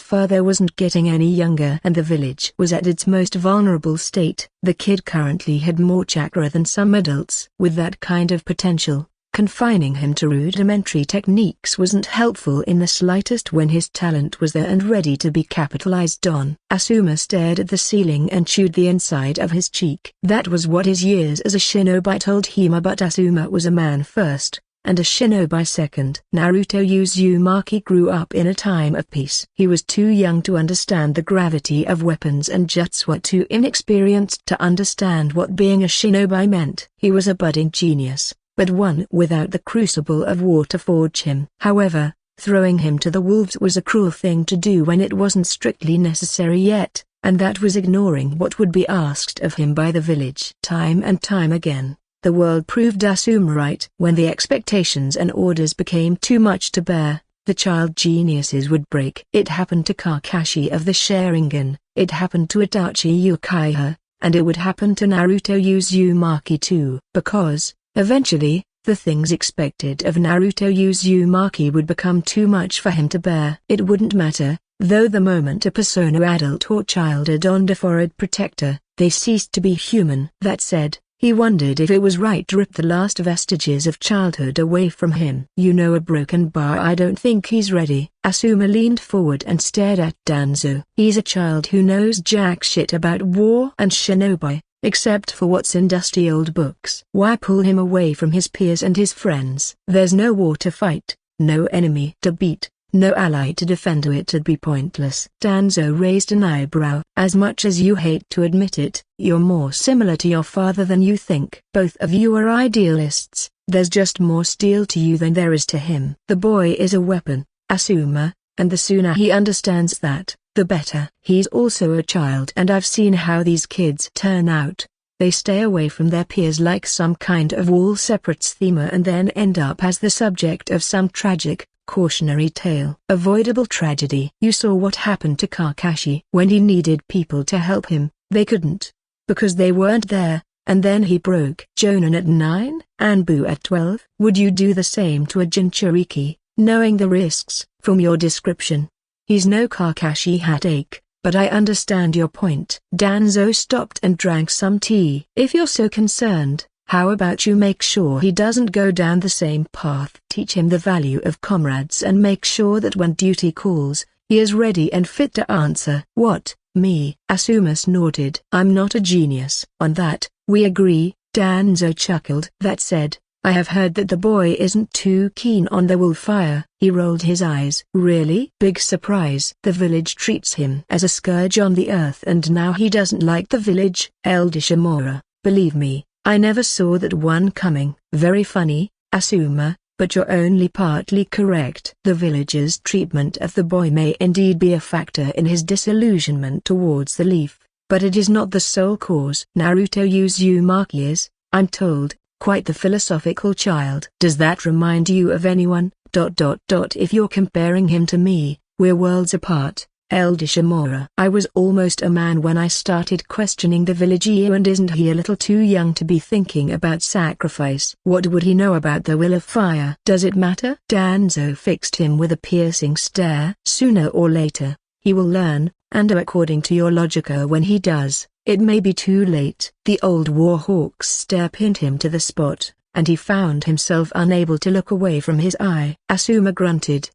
father wasn't getting any younger and the village was at its most vulnerable state. The kid currently had more chakra than some adults. With that kind of potential, confining him to rudimentary techniques wasn't helpful in the slightest when his talent was there and ready to be capitalized on. Asuma stared at the ceiling and chewed the inside of his cheek. That was what his years as a shinobi told him, but Asuma was a man first, and a shinobi second. Naruto Uzumaki grew up in a time of peace. He was too young to understand the gravity of weapons and jutsu, too inexperienced to understand what being a shinobi meant. He was a budding genius, but one without the crucible of war to forge him. However, throwing him to the wolves was a cruel thing to do when it wasn't strictly necessary yet, and that was ignoring what would be asked of him by the village. Time and time again, the world proved Asuma right. When the expectations and orders became too much to bear, the child geniuses would break. It happened to Kakashi of the Sharingan, it happened to Itachi Uchiha, and it would happen to Naruto Uzumaki too. Because, eventually, the things expected of Naruto Uzumaki would become too much for him to bear. It wouldn't matter, though the moment a persona adult or child donned a forehead protector, they ceased to be human. That said, he wondered if it was right to rip the last vestiges of childhood away from him. You know, a broken bar. I don't think he's ready. Asuma leaned forward and stared at Danzo. He's a child who knows jack shit about war and shinobi, except for what's in dusty old books. Why pull him away from his peers and his friends? There's no war to fight, no enemy to beat, no ally to defend. It'd be pointless. Danzo raised an eyebrow. As much as you hate to admit it, you're more similar to your father than you think. Both of you are idealists. There's just more steel to you than there is to him. The boy is a weapon, Asuma, and the sooner he understands that, the better. He's also a child, and I've seen how these kids turn out. They stay away from their peers like some kind of wall-separate schemer and then end up as the subject of some tragic, cautionary tale. Avoidable tragedy. You saw what happened to Kakashi. When he needed people to help him, they couldn't, because they weren't there, and then he broke. Jonan at 9, Anbu at 12. Would you do the same to a Jinchuriki, knowing the risks? From your description, he's no Kakashi Hatake, but I understand your point. Danzo stopped and drank some tea. If you're so concerned, how about you make sure he doesn't go down the same path? Teach him the value of comrades and make sure that when duty calls, he is ready and fit to answer. What, me? Asuma snorted. I'm not a genius. On that, we agree, Danzo chuckled. That said, I have heard that the boy isn't too keen on the wolf fire. He rolled his eyes. Really? Big surprise. The village treats him as a scourge on the earth, and now he doesn't like the village. Elder Shimura, believe me, I never saw that one coming. Very funny, Asuma, but you're only partly correct. The village's treatment of the boy may indeed be a factor in his disillusionment towards the leaf, but it is not the sole cause. Naruto Uzumaki is, I'm told, quite the philosophical child. Does that remind you of anyone? If you're comparing him to me, we're worlds apart, Elder Shimura. I was almost a man when I started questioning the village, and isn't he a little too young to be thinking about sacrifice? What would he know about the will of fire? Does it matter? Danzo fixed him with a piercing stare. Sooner or later, he will learn, and according to your logic, when he does, it may be too late. The old warhawk's stare pinned him to the spot, and he found himself unable to look away from his eye. Asuma grunted.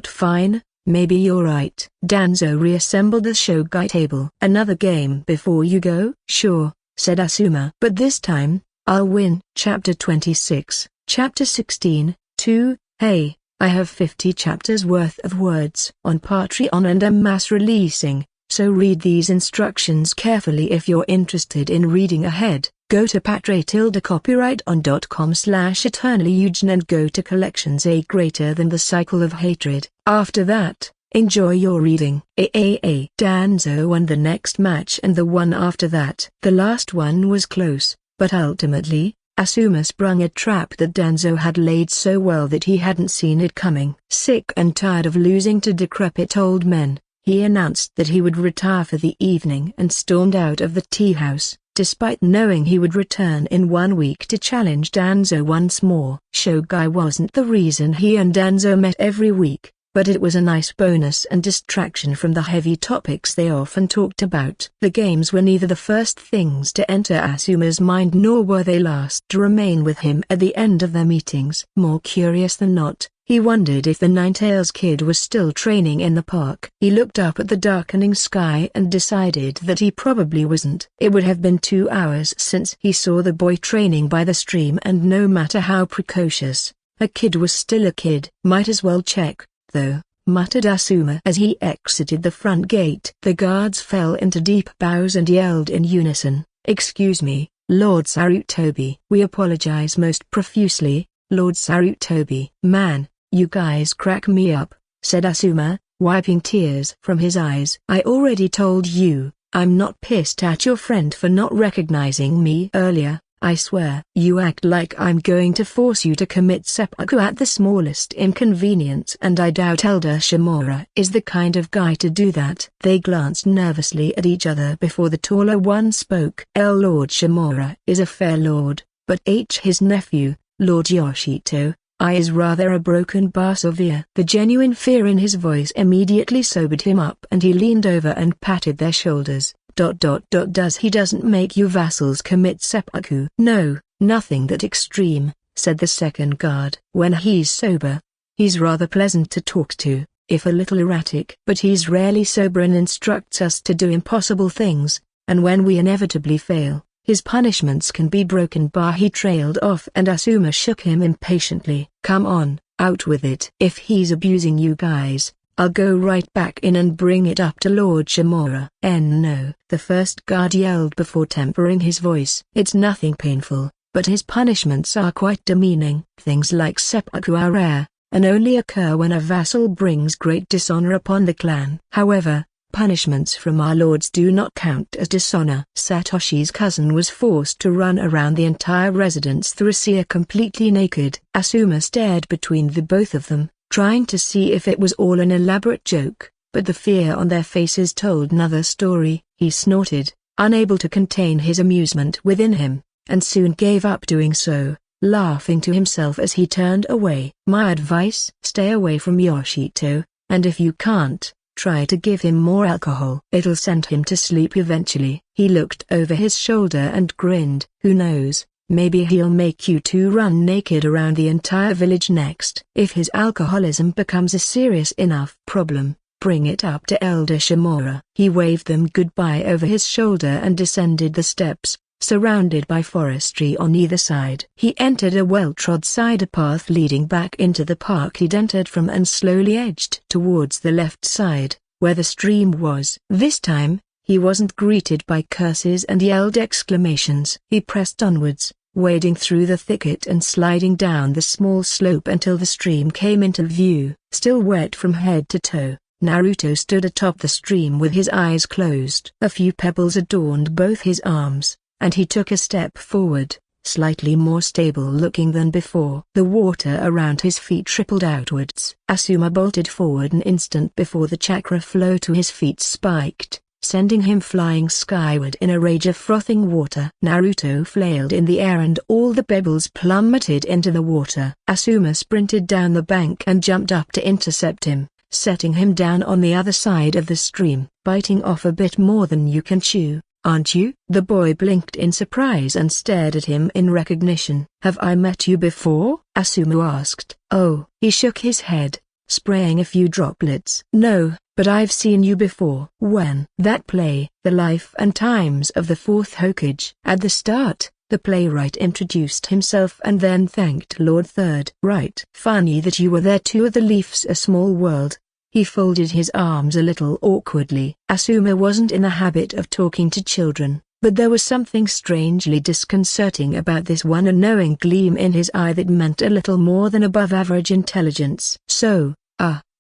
Fine, maybe you're right. Danzo reassembled the shogai table. Another game before you go? Sure, said Asuma. But this time, I'll win. Chapter 26, Chapter 16, 2, Hey, I have 50 chapters worth of words on Patreon and am mass releasing, so read these instructions carefully if you're interested in reading ahead. Go to patreon.copyright.com/eternallyeugen and go to collections A greater than the cycle of hatred. After that, enjoy your reading. Danzo won the next match and the one after that. The last one was close, but ultimately, Asuma sprung a trap that Danzo had laid so well that he hadn't seen it coming. Sick and tired of losing to decrepit old men, He announced that he would retire for the evening and stormed out of the tea house, despite knowing he would return in 1 week to challenge Danzo once more. Shogai wasn't the reason he and Danzo met every week, but it was a nice bonus and distraction from the heavy topics they often talked about. The games were neither the first things to enter Asuma's mind nor were they last to remain with him at the end of their meetings. More curious than not, he wondered if the Ninetales kid was still training in the park. He looked up at the darkening sky and decided that he probably wasn't. It would have been 2 hours since he saw the boy training by the stream, and no matter how precocious, a kid was still a kid. Might as well check, though, muttered Asuma as he exited the front gate. The guards fell into deep bows and yelled in unison, "Excuse me, Lord Sarutobi." "We apologize most profusely, Lord Sarutobi." "Man, you guys crack me up," said Asuma, wiping tears from his eyes. "I already told you, I'm not pissed at your friend for not recognizing me earlier. I swear." "You act like I'm going to force you to commit seppuku at the smallest inconvenience, and I doubt Elder Shimura is the kind of guy to do that." They glanced nervously at each other before the taller one spoke. "Lord Shimura is a fair lord, but his nephew, Lord Yoshito, is rather a broken Basovia." The genuine fear in his voice immediately sobered him up, and he leaned over and patted their shoulders. Doesn't make you vassals commit seppuku?" "No, nothing that extreme," said the second guard. "When he's sober, he's rather pleasant to talk to, if a little erratic. But he's rarely sober and instructs us to do impossible things, and when we inevitably fail, his punishments can be broken." He trailed off and Asuma shook him impatiently. "Come on, out with it. If he's abusing you guys, I'll go right back in and bring it up to Lord Shimura." "No," the first guard yelled before tempering his voice. "It's nothing painful, but his punishments are quite demeaning. Things like seppuku are rare, and only occur when a vassal brings great dishonor upon the clan. However, punishments from our lords do not count as dishonor." Satoshi's cousin was forced to run around the entire residence through a seer completely naked. Asuma stared between the both of them, trying to see if it was all an elaborate joke, but the fear on their faces told another story. He snorted, unable to contain his amusement within him, and soon gave up doing so, laughing to himself as he turned away. "My advice? Stay away from Yoshito, and if you can't, try to give him more alcohol. It'll send him to sleep eventually." He looked over his shoulder and grinned. "Who knows? Maybe he'll make you two run naked around the entire village next. If his alcoholism becomes a serious enough problem, bring it up to Elder Shimura." He waved them goodbye over his shoulder and descended the steps, surrounded by forestry on either side. He entered a well-trod cider path leading back into the park he'd entered from and slowly edged towards the left side, where the stream was. This time, he wasn't greeted by curses and yelled exclamations. He pressed onwards, wading through the thicket and sliding down the small slope until the stream came into view. Still wet from head to toe, Naruto stood atop the stream with his eyes closed. A few pebbles adorned both his arms, and he took a step forward, slightly more stable looking than before. The water around his feet trickled outwards. Asuma bolted forward an instant before the chakra flow to his feet spiked, sending him flying skyward in a rage of frothing water. Naruto flailed in the air and all the pebbles plummeted into the water. Asuma sprinted down the bank and jumped up to intercept him, setting him down on the other side of the stream. "Biting off a bit more than you can chew, aren't you?" The boy blinked in surprise and stared at him in recognition. "Have I met you before?" Asuma asked. "Oh." He shook his head, spraying a few droplets. "No, but I've seen you before." "When?" "That play, The Life and Times of the Fourth Hokage." At the start, the playwright introduced himself and then thanked Lord Third. "Right. Funny that you were there too. The Leaf's a small world." He folded his arms a little awkwardly. Asuma wasn't in the habit of talking to children, but there was something strangely disconcerting about this one unknowing gleam in his eye that meant a little more than above-average intelligence. "So,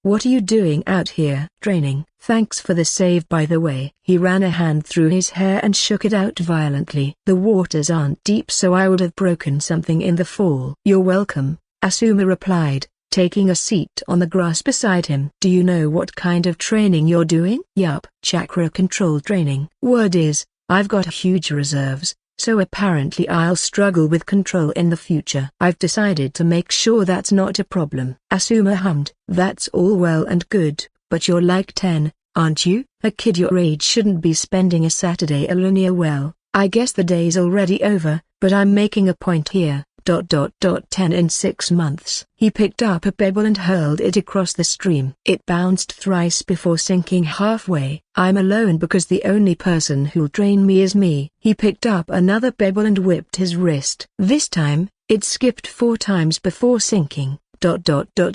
what are you doing out here?" "Training." "Thanks for the save by the way." He ran a hand through his hair and shook it out violently. "The waters aren't deep so I would have broken something in the fall." "You're welcome," Asuma replied, taking a seat on the grass beside him. Do you know what kind of training you're doing? Yup, chakra control training. Word is, I've got huge reserves, so apparently I'll struggle with control in the future. I've decided to make sure that's not a problem. Asuma hummed. That's all well and good, but you're like 10, aren't you? A kid your age shouldn't be spending a Saturday alone. Well, I guess the day's already over, but I'm making a point here. 10 in 6 months. He picked up a pebble and hurled it across the stream. It bounced thrice before sinking halfway. I'm alone because the only person who'll train me is me. He picked up another pebble and whipped his wrist. This time, it skipped 4 times before sinking.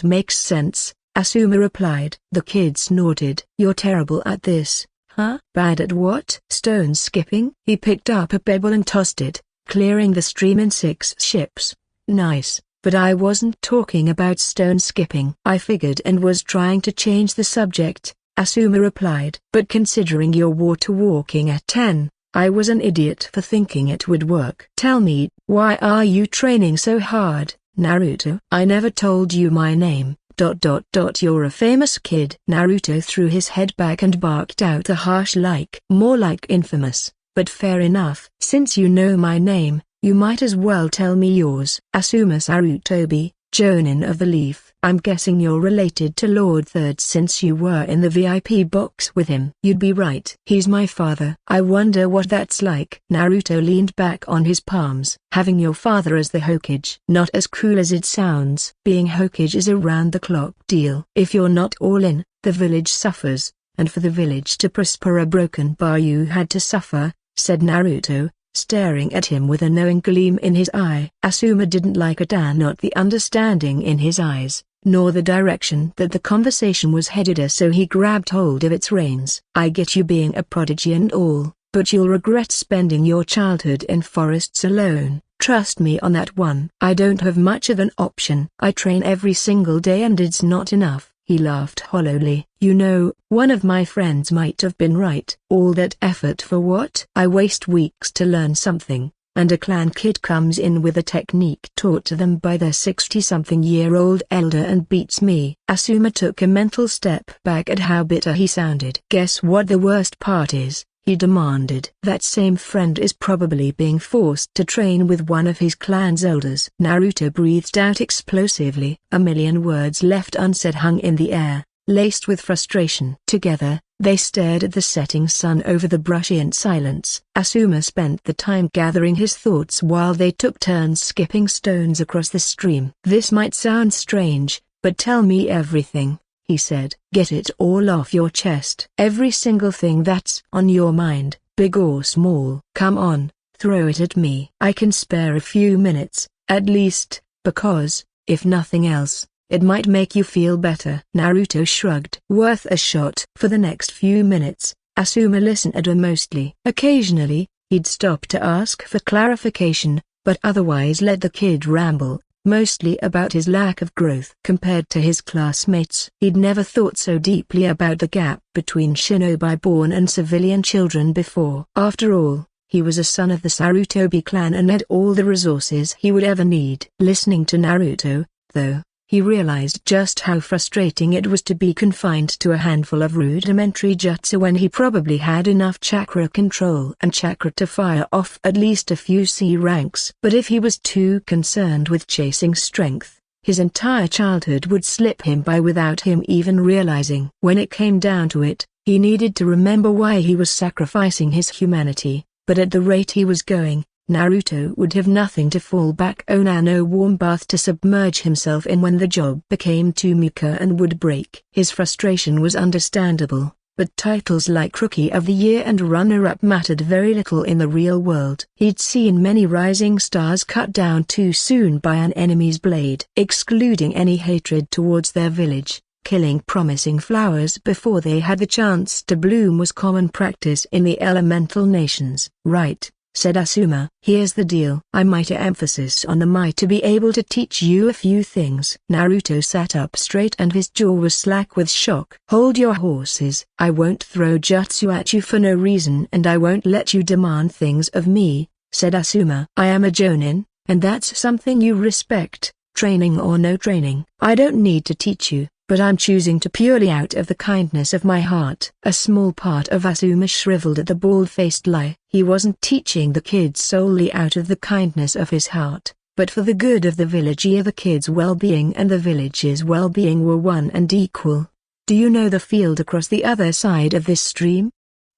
Makes sense, Asuma replied. The kid snorted. You're terrible at this, huh? Bad at what? Stone skipping? He picked up a pebble and tossed it, clearing the stream in 6 ships. Nice, but I wasn't talking about stone skipping. I figured and was trying to change the subject, Asuma replied. But considering you're water walking at 10, I was an idiot for thinking it would work. Tell me, why are you training so hard, Naruto? I never told you my name. You're a famous kid. Naruto threw his head back and barked out a harsh like. More like infamous. But fair enough. Since you know my name, you might as well tell me yours. Asuma Sarutobi, Jonin of the Leaf. I'm guessing you're related to Lord Third since you were in the VIP box with him. You'd be right. He's my father. I wonder what that's like. Naruto leaned back on his palms. Having your father as the Hokage. Not as cool as it sounds. Being Hokage is a round-the-clock deal. If you're not all in, the village suffers, and for the village to prosper a broken bar you had to suffer, said Naruto, staring at him with a knowing gleam in his eye. Asuma didn't like it, and not the understanding in his eyes, nor the direction that the conversation was headed, so he grabbed hold of its reins. I get you being a prodigy and all, but you'll regret spending your childhood in forests alone. Trust me on that one. I don't have much of an option. I train every single day and it's not enough. He laughed hollowly. You know, one of my friends might have been right. All that effort for what? I waste weeks to learn something, and a clan kid comes in with a technique taught to them by their 60-something-year-old elder and beats me. Asuma took a mental step back at how bitter he sounded. Guess what the worst part is? He demanded. That same friend is probably being forced to train with one of his clan's elders. Naruto breathed out explosively. A million words left unsaid hung in the air, laced with frustration. Together, they stared at the setting sun over the brush in silence. Asuma spent the time gathering his thoughts while they took turns skipping stones across the stream. This might sound strange, but tell me everything, he said. Get it all off your chest. Every single thing that's on your mind, big or small. Come on, throw it at me. I can spare a few minutes, at least, because, if nothing else, it might make you feel better. Naruto shrugged. Worth a shot. For the next few minutes, Asuma listened mostly. Occasionally, he'd stop to ask for clarification, but otherwise let the kid ramble, mostly about his lack of growth. Compared to his classmates, he'd never thought so deeply about the gap between shinobi-born and civilian children before. After all, he was a son of the Sarutobi clan and had all the resources he would ever need. Listening to Naruto, though, he realized just how frustrating it was to be confined to a handful of rudimentary jutsu when he probably had enough chakra control and chakra to fire off at least a few C ranks. But if he was too concerned with chasing strength, his entire childhood would slip him by without him even realizing. When it came down to it, he needed to remember why he was sacrificing his humanity, but at the rate he was going, Naruto would have nothing to fall back on and no warm bath to submerge himself in when the job became too meek and would break. His frustration was understandable, but titles like Rookie of the Year and Runner-Up mattered very little in the real world. He'd seen many rising stars cut down too soon by an enemy's blade. Excluding any hatred towards their village, killing promising flowers before they had the chance to bloom was common practice in the elemental nations. Right, said Asuma. Here's the deal. I might emphasis on the might to be able to teach you a few things. Naruto sat up straight and his jaw was slack with shock. Hold your horses. I won't throw jutsu at you for no reason and I won't let you demand things of me, said Asuma. I am a jonin, and that's something you respect, Training or no training, I don't need to teach you, but I'm choosing to purely out of the kindness of my heart. A small part of Asuma shriveled at the bald-faced lie. He wasn't teaching the kids solely out of the kindness of his heart, but for the good of the village. The kids' well-being and the village's well-being were one and equal. Do you know the field across the other side of this stream?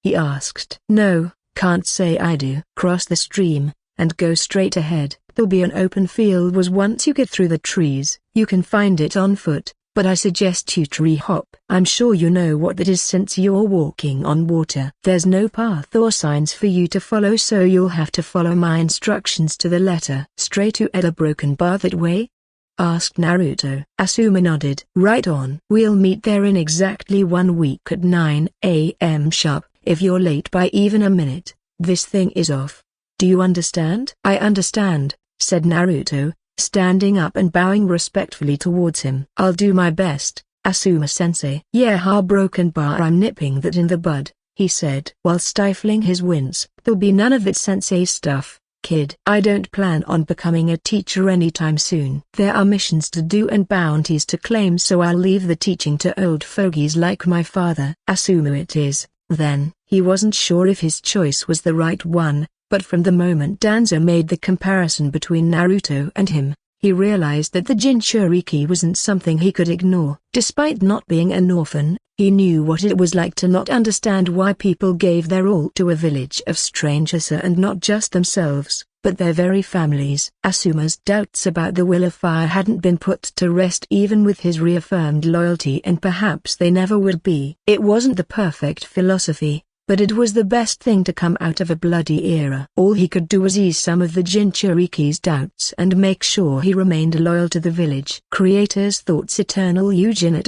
He asked. No, can't say I do. Cross the stream, and go straight ahead. There'll be an open field. Once you get through the trees, you can find it on foot, but I suggest you tree hop. I'm sure you know what that is since you're walking on water. There's no path or signs for you to follow, so you'll have to follow my instructions to the letter. Straight to a broken bar that way? Asked Naruto. Asuma nodded. Right on. We'll meet there in exactly 1 week at 9 a.m. sharp. If you're late by even a minute, this thing is off. Do you understand? I understand, said Naruto, standing up and bowing respectfully towards him. I'll do my best, Asuma-sensei. Yeah, broken bar, I'm nipping that in the bud, he said while stifling his wince. There'll be none of that sensei stuff, kid. I don't plan on becoming a teacher anytime soon. There are missions to do and bounties to claim, so I'll leave the teaching to old fogies like my father. Asuma it is, then. He wasn't sure if his choice was the right one, but from the moment Danzo made the comparison between Naruto and him, he realized that the Jinchuriki wasn't something he could ignore. Despite not being an orphan, he knew what it was like to not understand why people gave their all to a village of strangers, and not just themselves, but their very families. Asuma's doubts about the will of fire hadn't been put to rest even with his reaffirmed loyalty, and perhaps they never would be. It wasn't the perfect philosophy, but it was the best thing to come out of a bloody era. All he could do was ease some of the Jinchuriki's doubts and make sure he remained loyal to the village. Creators Thoughts Eternal Eugen.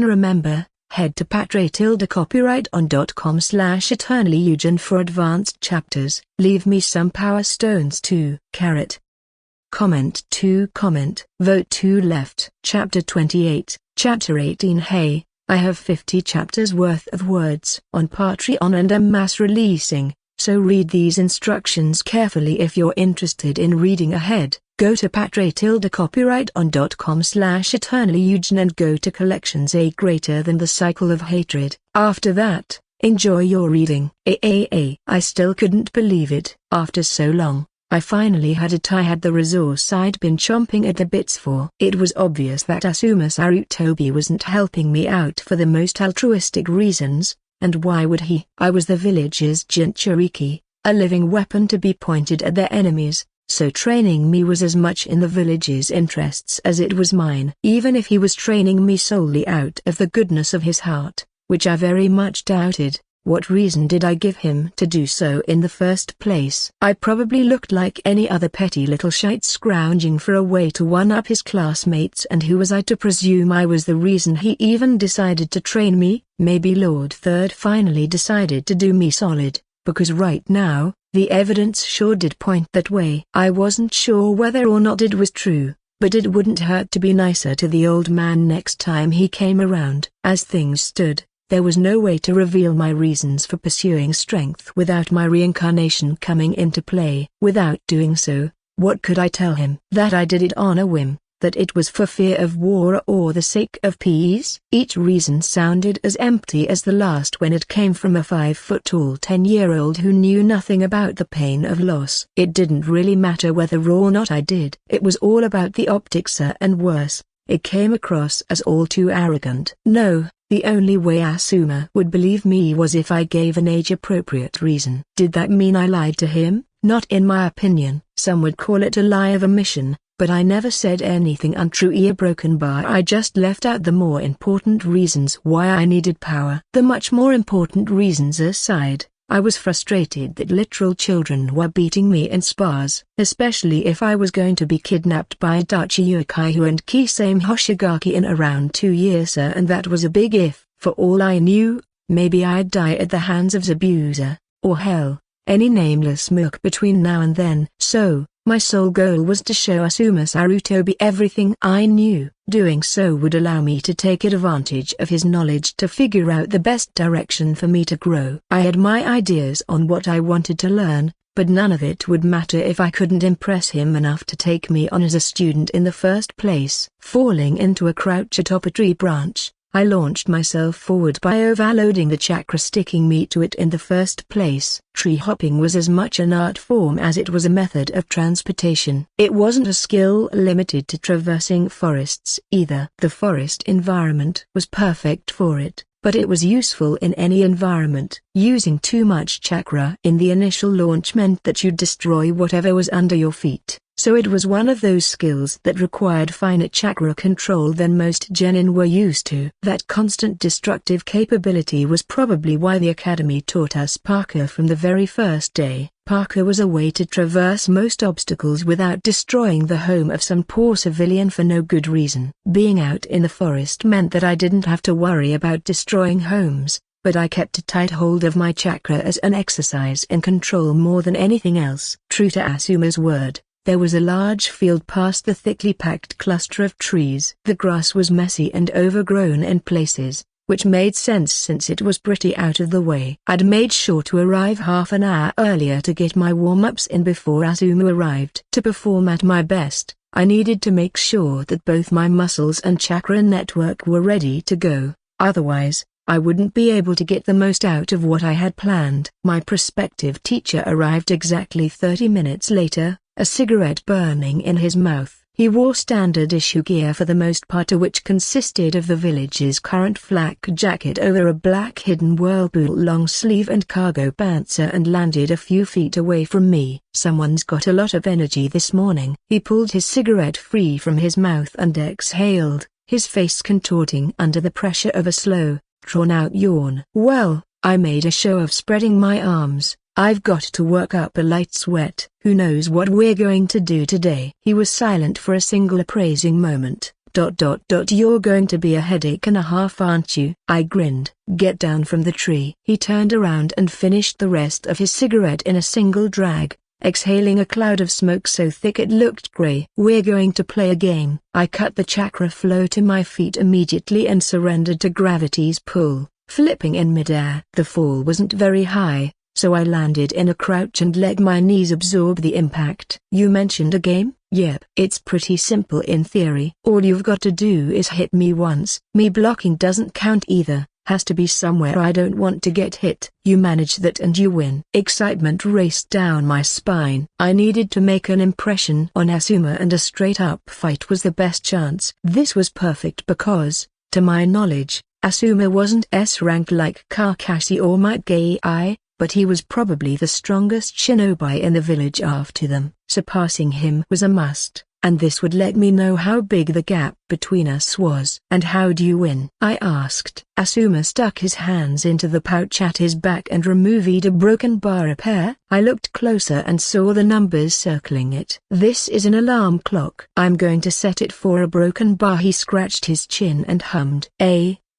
Remember, head to patreon.copyrighton.com/eternallyeugen for advanced chapters. Leave me some power stones too. Comment to comment. Vote to left. Chapter 28, Chapter 18. Hey, I have 50 chapters worth of words on Patreon and am mass releasing, so read these instructions carefully if you're interested in reading ahead. Go to patreon.copyrighton.com/eternallyeugen and go to collections A greater than the cycle of hatred. After that, enjoy your reading. I still couldn't believe it. After so long, I finally had it. I had the resource I'd been chomping at the bits for. It was obvious that Asuma Sarutobi wasn't helping me out for the most altruistic reasons, and why would he? I was the village's Jinchuriki, a living weapon to be pointed at their enemies, so training me was as much in the village's interests as it was mine. Even if he was training me solely out of the goodness of his heart, which I very much doubted, what reason did I give him to do so in the first place? I probably looked like any other petty little shite scrounging for a way to one-up his classmates, and who was I to presume I was the reason he even decided to train me? Maybe Lord Third finally decided to do me solid, because right now, the evidence sure did point that way. I wasn't sure whether or not it was true, but it wouldn't hurt to be nicer to the old man next time he came around. As things stood, there was no way to reveal my reasons for pursuing strength without my reincarnation coming into play. Without doing so, what could I tell him? That I did it on a whim, that it was for fear of war or the sake of peace? Each reason sounded as empty as the last when it came from a 5-foot-tall 10-year-old who knew nothing about the pain of loss. It didn't really matter whether or not I did. It was all about the optics, and worse, it came across as all too arrogant. No. The only way Asuma would believe me was if I gave an age-appropriate reason. Did that mean I lied to him? Not in my opinion. Some would call it a lie of omission, but I never said anything untrue. Broken bar. I just left out the more important reasons why I needed power. The much more important reasons aside, I was frustrated that literal children were beating me in spars, especially if I was going to be kidnapped by Itachi Uchiha and Kisame Hoshigaki in around 2 years, and that was a big if. For all I knew, maybe I'd die at the hands of Zabuza, or hell, any nameless mook between now and then. So, my sole goal was to show Asuma Sarutobi everything I knew. Doing so would allow me to take advantage of his knowledge to figure out the best direction for me to grow. I had my ideas on what I wanted to learn, but none of it would matter if I couldn't impress him enough to take me on as a student in the first place. Falling into a crouch atop a tree branch, I launched myself forward by overloading the chakra, sticking me to it in the first place. Tree hopping was as much an art form as it was a method of transportation. It wasn't a skill limited to traversing forests either. The forest environment was perfect for it, but it was useful in any environment. Using too much chakra in the initial launch meant that you'd destroy whatever was under your feet, so it was one of those skills that required finer chakra control than most genin were used to. That constant destructive capability was probably why the academy taught us Parkour from the very first day. Parkour was a way to traverse most obstacles without destroying the home of some poor civilian for no good reason. Being out in the forest meant that I didn't have to worry about destroying homes, but I kept a tight hold of my chakra as an exercise in control more than anything else. True to Asuma's word, there was a large field past the thickly packed cluster of trees. The grass was messy and overgrown in places, which made sense since it was pretty out of the way. I'd made sure to arrive half an hour earlier to get my warm-ups in before Asuma arrived. To perform at my best, I needed to make sure that both my muscles and chakra network were ready to go, otherwise, I wouldn't be able to get the most out of what I had planned. My prospective teacher arrived exactly 30 minutes later, a cigarette burning in his mouth. He wore standard issue gear for the most part, which consisted of the village's current flak jacket over a black hidden whirlpool long sleeve and cargo pants, and landed a few feet away from me. Someone's got a lot of energy this morning. He pulled his cigarette free from his mouth and exhaled, his face contorting under the pressure of a slow, drawn-out yawn. Well, I made a show of spreading my arms. I've got to work up a light sweat. Who knows what we're going to do today? He was silent for a single appraising moment. You're going to be a headache and a half, aren't you? I grinned. Get down from the tree. He turned around and finished the rest of his cigarette in a single drag, exhaling a cloud of smoke so thick it looked grey. We're going to play a game. I cut the chakra flow to my feet immediately and surrendered to gravity's pull, flipping in midair. The fall wasn't very high, so I landed in a crouch and let my knees absorb the impact. You mentioned a game? Yep. It's pretty simple in theory. All you've got to do is hit me once. Me blocking doesn't count either. Has to be somewhere I don't want to get hit. You manage that and you win. Excitement raced down my spine. I needed to make an impression on Asuma, and a straight-up fight was the best chance. This was perfect because, to my knowledge, Asuma wasn't S-rank like Kakashi or Might Gai, but he was probably the strongest shinobi in the village after them. Surpassing him was a must, and this would let me know how big the gap between us was. And how do you win? I asked. Asuma stuck his hands into the pouch at his back and removed a broken bar repair. I looked closer and saw the numbers circling it. This is an alarm clock. I'm going to set it for a broken bar. He scratched his chin and hummed.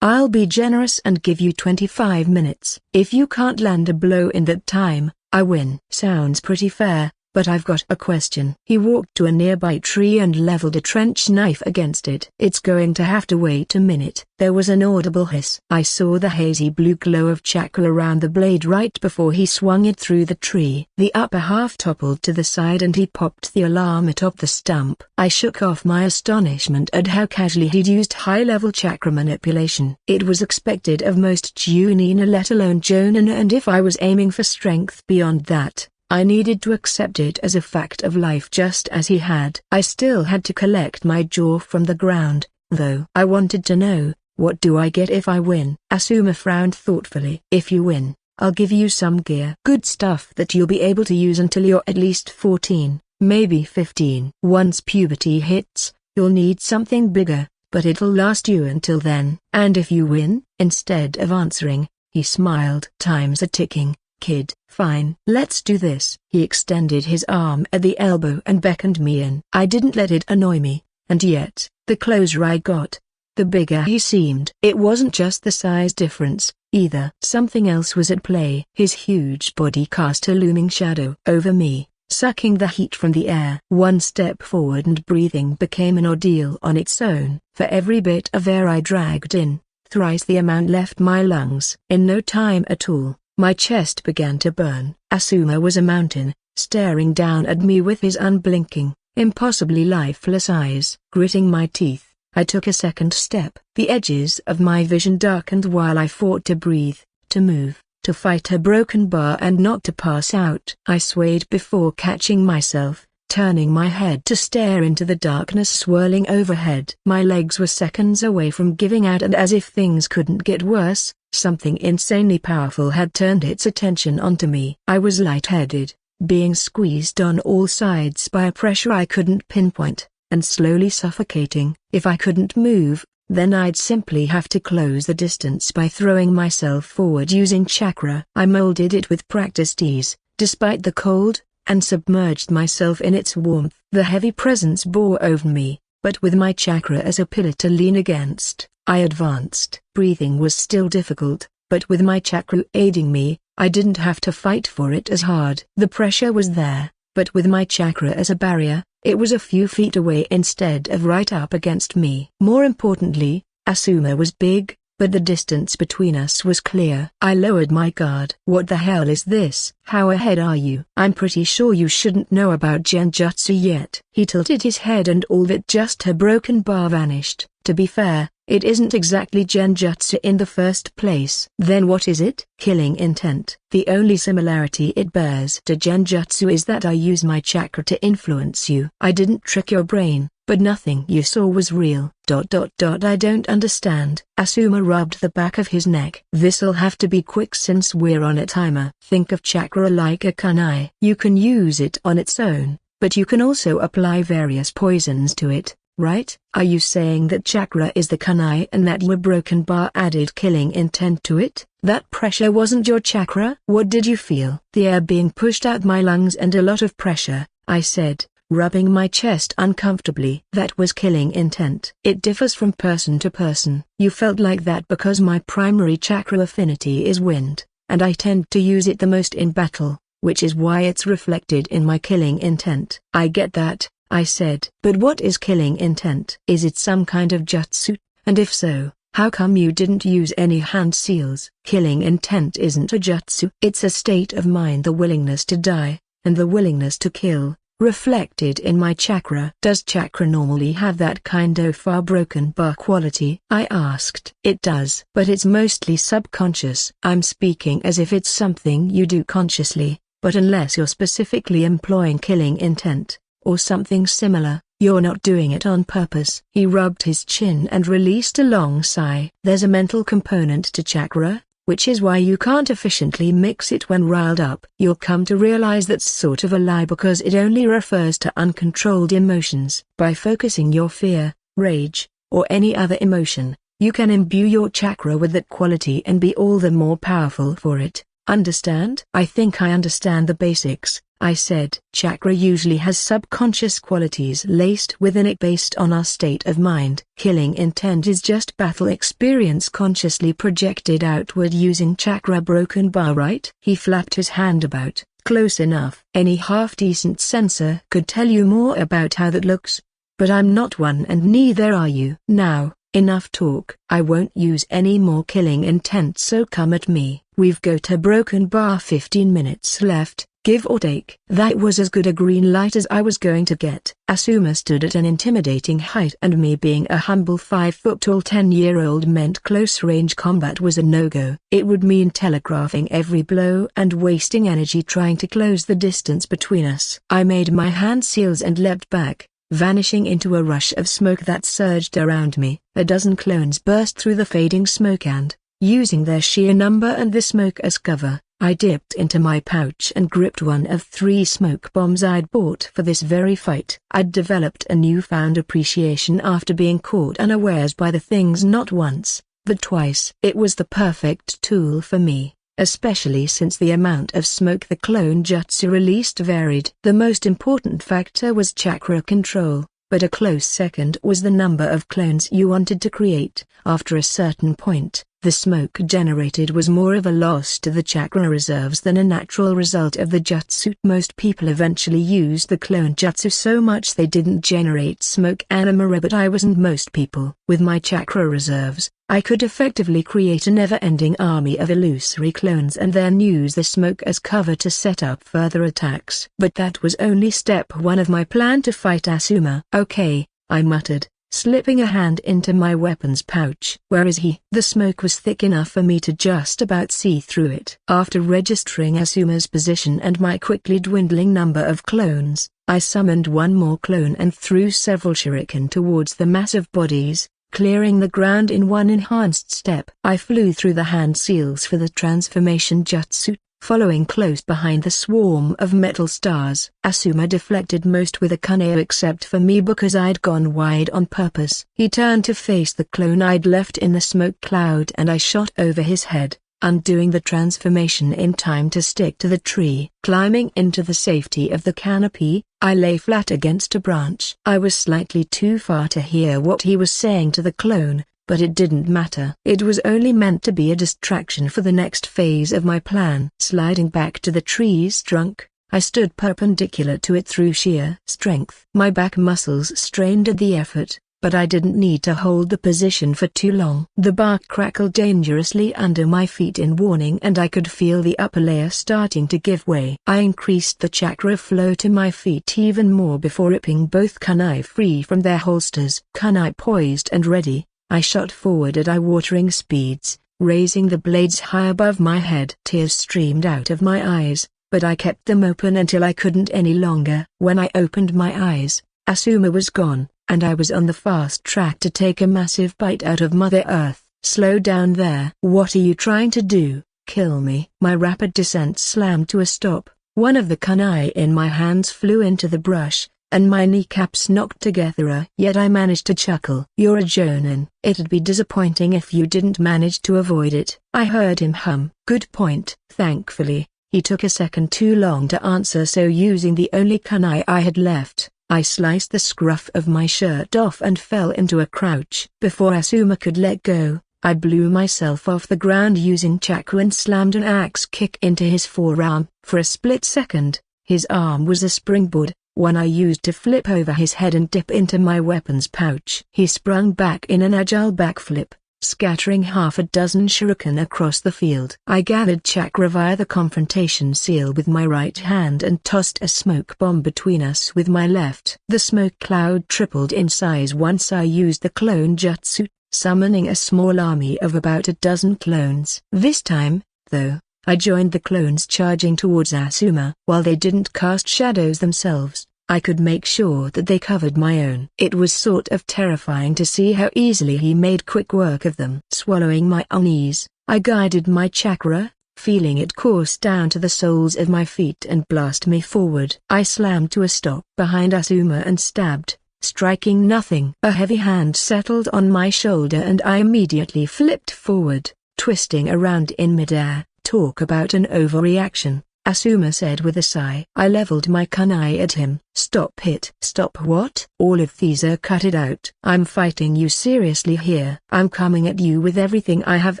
I'll be generous and give you 25 minutes. If you can't land a blow in that time, I win. Sounds pretty fair, but I've got a question. He walked to a nearby tree and leveled a trench knife against it. It's going to have to wait a minute. There was an audible hiss. I saw the hazy blue glow of chakra around the blade right before he swung it through the tree. The upper half toppled to the side and he popped the alarm atop the stump. I shook off my astonishment at how casually he'd used high-level chakra manipulation. It was expected of most Chunin, let alone Jonin, and if I was aiming for strength beyond that, I needed to accept it as a fact of life just as he had. I still had to collect my jaw from the ground, though. I wanted to know, what do I get if I win? Asuma frowned thoughtfully. If you win, I'll give you some gear. Good stuff that you'll be able to use until you're at least 14, maybe 15. Once puberty hits, you'll need something bigger, but it'll last you until then. And if you win? Instead of answering, he smiled. Time's a ticking, kid. Fine. Let's do this. He extended his arm at the elbow and beckoned me in. I didn't let it annoy me, and yet, the closer I got, the bigger he seemed. It wasn't just the size difference, either. Something else was at play. His huge body cast a looming shadow over me, sucking the heat from the air. One step forward and breathing became an ordeal on its own. For every bit of air I dragged in, thrice the amount left my lungs. In no time at all, my chest began to burn. Asuma was a mountain, staring down at me with his unblinking, impossibly lifeless eyes. Gritting my teeth, I took a second step. The edges of my vision darkened while I fought to breathe, to move, to fight a broken bar and not to pass out. I swayed before catching myself, turning my head to stare into the darkness swirling overhead. My legs were seconds away from giving out, and as if things couldn't get worse, something insanely powerful had turned its attention onto me. I was lightheaded, being squeezed on all sides by a pressure I couldn't pinpoint, and slowly suffocating. If I couldn't move, then I'd simply have to close the distance by throwing myself forward using chakra. I molded it with practiced ease, despite the cold, and submerged myself in its warmth. The heavy presence bore over me, but with my chakra as a pillar to lean against, I advanced. Breathing was still difficult, but with my chakra aiding me, I didn't have to fight for it as hard. The pressure was there, but with my chakra as a barrier, it was a few feet away instead of right up against me. More importantly, Asuma was big, but the distance between us was clear. I lowered my guard. What the hell is this? How ahead are you? I'm pretty sure you shouldn't know about genjutsu yet. He tilted his head and all but just her broken bar vanished. To be fair, it isn't exactly genjutsu in the first place. Then what is it? Killing intent. The only similarity it bears to genjutsu is that I use my chakra to influence you. I didn't trick your brain, but nothing you saw was real. I don't understand. Asuma rubbed the back of his neck. This'll have to be quick since we're on a timer. Think of chakra like a kunai. You can use it on its own, but you can also apply various poisons to it, right? Are you saying that chakra is the kunai and that your broken bar added killing intent to it? That pressure wasn't your chakra? What did you feel? The air being pushed out my lungs and a lot of pressure, I said, rubbing my chest uncomfortably. That was killing intent. It differs from person to person. You felt like that because my primary chakra affinity is wind, and I tend to use it the most in battle, which is why it's reflected in my killing intent. I get that, I said. But what is killing intent? Is it some kind of jutsu? And if so, how come you didn't use any hand seals? Killing intent isn't a jutsu. It's a state of mind, the willingness to die, and the willingness to kill, reflected in my chakra. Does chakra normally have that kind of far broken bar quality? I asked. It does, but it's mostly subconscious. I'm speaking as if it's something you do consciously, but unless you're specifically employing killing intent, or something similar, you're not doing it on purpose. He rubbed his chin and released a long sigh. There's a mental component to chakra, which is why you can't efficiently mix it when riled up. You'll come to realize that's sort of a lie because it only refers to uncontrolled emotions. By focusing your fear, rage, or any other emotion, you can imbue your chakra with that quality and be all the more powerful for it. Understand? I think I understand the basics, I said. Chakra usually has subconscious qualities laced within it based on our state of mind. Killing intent is just battle experience consciously projected outward using chakra broken bar, right? He flapped his hand about. Close enough. Any half-decent sensor could tell you more about how that looks. But I'm not one and neither are you. Now, enough talk. I won't use any more killing intent, so come at me. We've got a broken bar 15 minutes left, give or take. That was as good a green light as I was going to get. Asuma stood at an intimidating height, and me being a humble 5-foot-tall 10-year-old meant close-range combat was a no-go. It would mean telegraphing every blow and wasting energy trying to close the distance between us. I made my hand seals and leapt back, vanishing into a rush of smoke that surged around me. A dozen clones burst through the fading smoke and, using their sheer number and the smoke as cover, I dipped into my pouch and gripped one of 3 smoke bombs I'd bought for this very fight. I'd developed a newfound appreciation after being caught unawares by the things not once, but twice. It was the perfect tool for me, especially since the amount of smoke the clone jutsu released varied. The most important factor was chakra control, but a close second was the number of clones you wanted to create. After a certain point, the smoke generated was more of a loss to the chakra reserves than a natural result of the jutsu. Most people eventually used the clone jutsu so much they didn't generate smoke anymore, but I wasn't most people. With my chakra reserves, I could effectively create a never-ending army of illusory clones and then use the smoke as cover to set up further attacks. But that was only step one of my plan to fight Asuma. "Okay," I muttered, slipping a hand into my weapons pouch. "Where is he?" The smoke was thick enough for me to just about see through it. After registering Asuma's position and my quickly dwindling number of clones, I summoned one more clone and threw several shuriken towards the massive bodies, clearing the ground in one enhanced step. I flew through the hand seals for the transformation jutsu, following close behind the swarm of metal stars. Asuma deflected most with a kunai except for me because I'd gone wide on purpose. He turned to face the clone I'd left in the smoke cloud and I shot over his head, undoing the transformation in time to stick to the tree. Climbing into the safety of the canopy, I lay flat against a branch. I was slightly too far to hear what he was saying to the clone, but it didn't matter. It was only meant to be a distraction for the next phase of my plan. Sliding back to the tree's trunk, I stood perpendicular to it through sheer strength. My back muscles strained at the effort, but I didn't need to hold the position for too long. The bark crackled dangerously under my feet in warning and I could feel the upper layer starting to give way. I increased the chakra flow to my feet even more before ripping both kunai free from their holsters. Kunai poised and ready, I shot forward at eye-watering speeds, raising the blades high above my head. Tears streamed out of my eyes, but I kept them open until I couldn't any longer. When I opened my eyes, Asuma was gone, and I was on the fast track to take a massive bite out of Mother Earth. "Slow down there." "What are you trying to do, kill me?" My rapid descent slammed to a stop, one of the kunai in my hands flew into the brush, and my kneecaps knocked together. Yet I managed to chuckle. "You're a jonin. It'd be disappointing if you didn't manage to avoid it." I heard him hum. "Good point." Thankfully, he took a second too long to answer, so using the only kunai I had left, I sliced the scruff of my shirt off and fell into a crouch. Before Asuma could let go, I blew myself off the ground using chakra and slammed an axe kick into his forearm. For a split second, his arm was a springboard, one I used to flip over his head and dip into my weapons pouch. He sprung back in an agile backflip, scattering half a dozen shuriken across the field. I gathered chakra via the confrontation seal with my right hand and tossed a smoke bomb between us with my left. The smoke cloud tripled in size once I used the clone jutsu, summoning a small army of about a dozen clones. This time, though, I joined the clones charging towards Asuma. While they didn't cast shadows themselves, I could make sure that they covered my own. It was sort of terrifying to see how easily he made quick work of them. Swallowing my unease, I guided my chakra, feeling it course down to the soles of my feet and blast me forward. I slammed to a stop behind Asuma and stabbed, striking nothing. A heavy hand settled on my shoulder and I immediately flipped forward, twisting around in midair. "Talk about an overreaction," Asuma said with a sigh. I leveled my kunai at him. "Stop it." "Stop what?" "All of these are cut it out. I'm fighting you seriously here. I'm coming at you with everything I have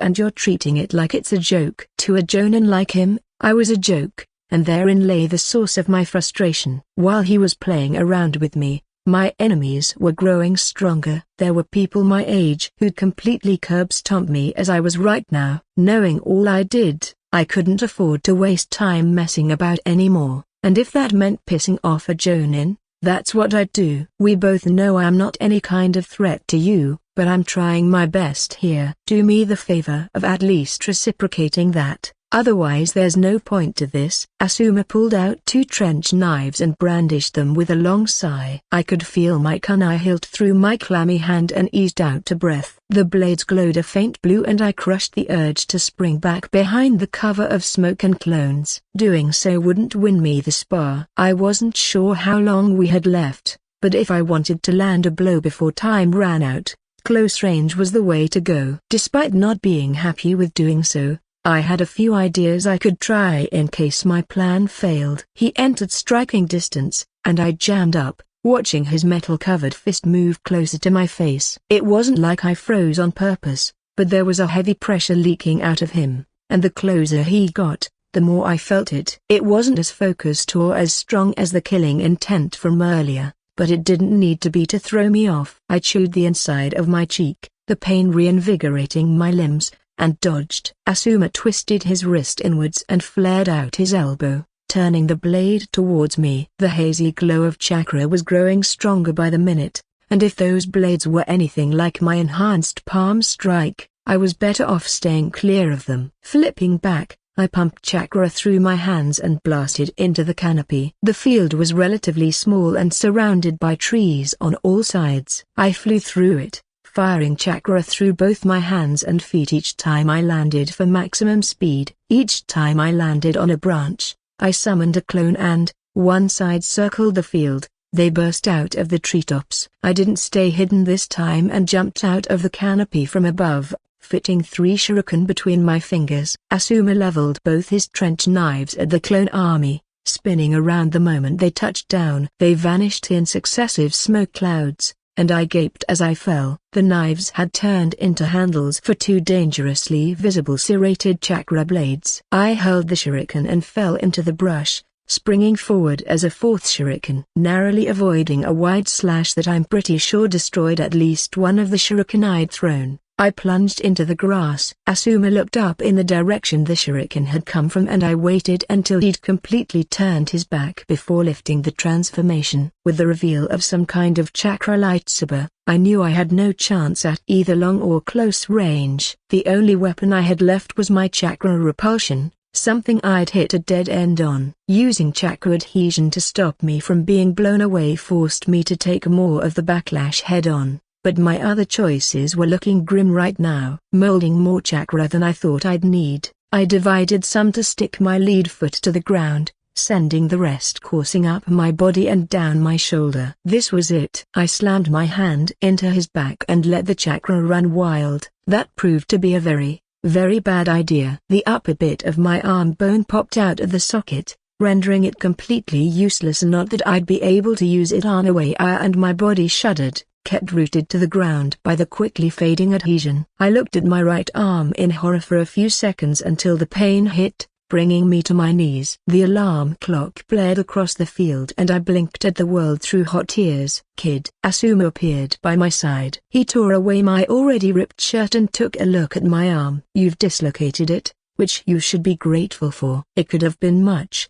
and you're treating it like it's a joke." To a jonin like him, I was a joke, and therein lay the source of my frustration. While he was playing around with me, my enemies were growing stronger. There were people my age who'd completely curb-stomped me as I was right now. Knowing all I did, I couldn't afford to waste time messing about anymore, and if that meant pissing off a jonin, that's what I'd do. "We both know I'm not any kind of threat to you, but I'm trying my best here. Do me the favor of at least reciprocating that. Otherwise there's no point to this." Asuma pulled out 2 trench knives and brandished them with a long sigh. I could feel my kunai hilt through my clammy hand and eased out a breath. The blades glowed a faint blue and I crushed the urge to spring back behind the cover of smoke and clones. Doing so wouldn't win me the spar. I wasn't sure how long we had left, but if I wanted to land a blow before time ran out, close range was the way to go. Despite not being happy with doing so, I had a few ideas I could try in case my plan failed. He entered striking distance, and I jammed up, watching his metal-covered fist move closer to my face. It wasn't like I froze on purpose, but there was a heavy pressure leaking out of him, and the closer he got, the more I felt it. It wasn't as focused or as strong as the killing intent from earlier, but it didn't need to be to throw me off. I chewed the inside of my cheek, the pain reinvigorating my limbs, and dodged. Asuma twisted his wrist inwards and flared out his elbow, turning the blade towards me. The hazy glow of chakra was growing stronger by the minute, and if those blades were anything like my enhanced palm strike, I was better off staying clear of them. Flipping back, I pumped chakra through my hands and blasted into the canopy. The field was relatively small and surrounded by trees on all sides. I flew through it, firing chakra through both my hands and feet each time I landed for maximum speed. Each time I landed on a branch, I summoned a clone and, one side circled the field. They burst out of the treetops. I didn't stay hidden this time and jumped out of the canopy from above, fitting 3 shuriken between my fingers. Asuma leveled both his trench knives at the clone army, spinning around the moment they touched down. They vanished in successive smoke clouds, and I gaped as I fell. The knives had turned into handles for 2 dangerously visible serrated chakra blades. I hurled the shuriken and fell into the brush, springing forward as a 4th shuriken. Narrowly avoiding a wide slash that I'm pretty sure destroyed at least one of the shuriken I'd thrown, I plunged into the grass. Asuma looked up in the direction the shuriken had come from and I waited until he'd completely turned his back before lifting the transformation. With the reveal of some kind of chakra lightsaber, I knew I had no chance at either long or close range. The only weapon I had left was my chakra repulsion, something I'd hit a dead end on. Using chakra adhesion to stop me from being blown away forced me to take more of the backlash head on. But my other choices were looking grim right now. Molding more chakra than I thought I'd need, I divided some to stick my lead foot to the ground, sending the rest coursing up my body and down my shoulder. This was it. I slammed my hand into his back and let the chakra run wild. That proved to be a very bad idea. The upper bit of my arm bone popped out of the socket, rendering it completely useless. Not that I'd be able to use it on a way, and my body shuddered, kept rooted to the ground by the quickly fading adhesion. I looked at my right arm in horror for a few seconds until the pain hit, bringing me to my knees. The alarm clock blared across the field and I blinked at the world through hot tears. Kid Asuma appeared by my side. He tore away my already ripped shirt and took a look at my arm. You've dislocated it, which you should be grateful for. It could have been much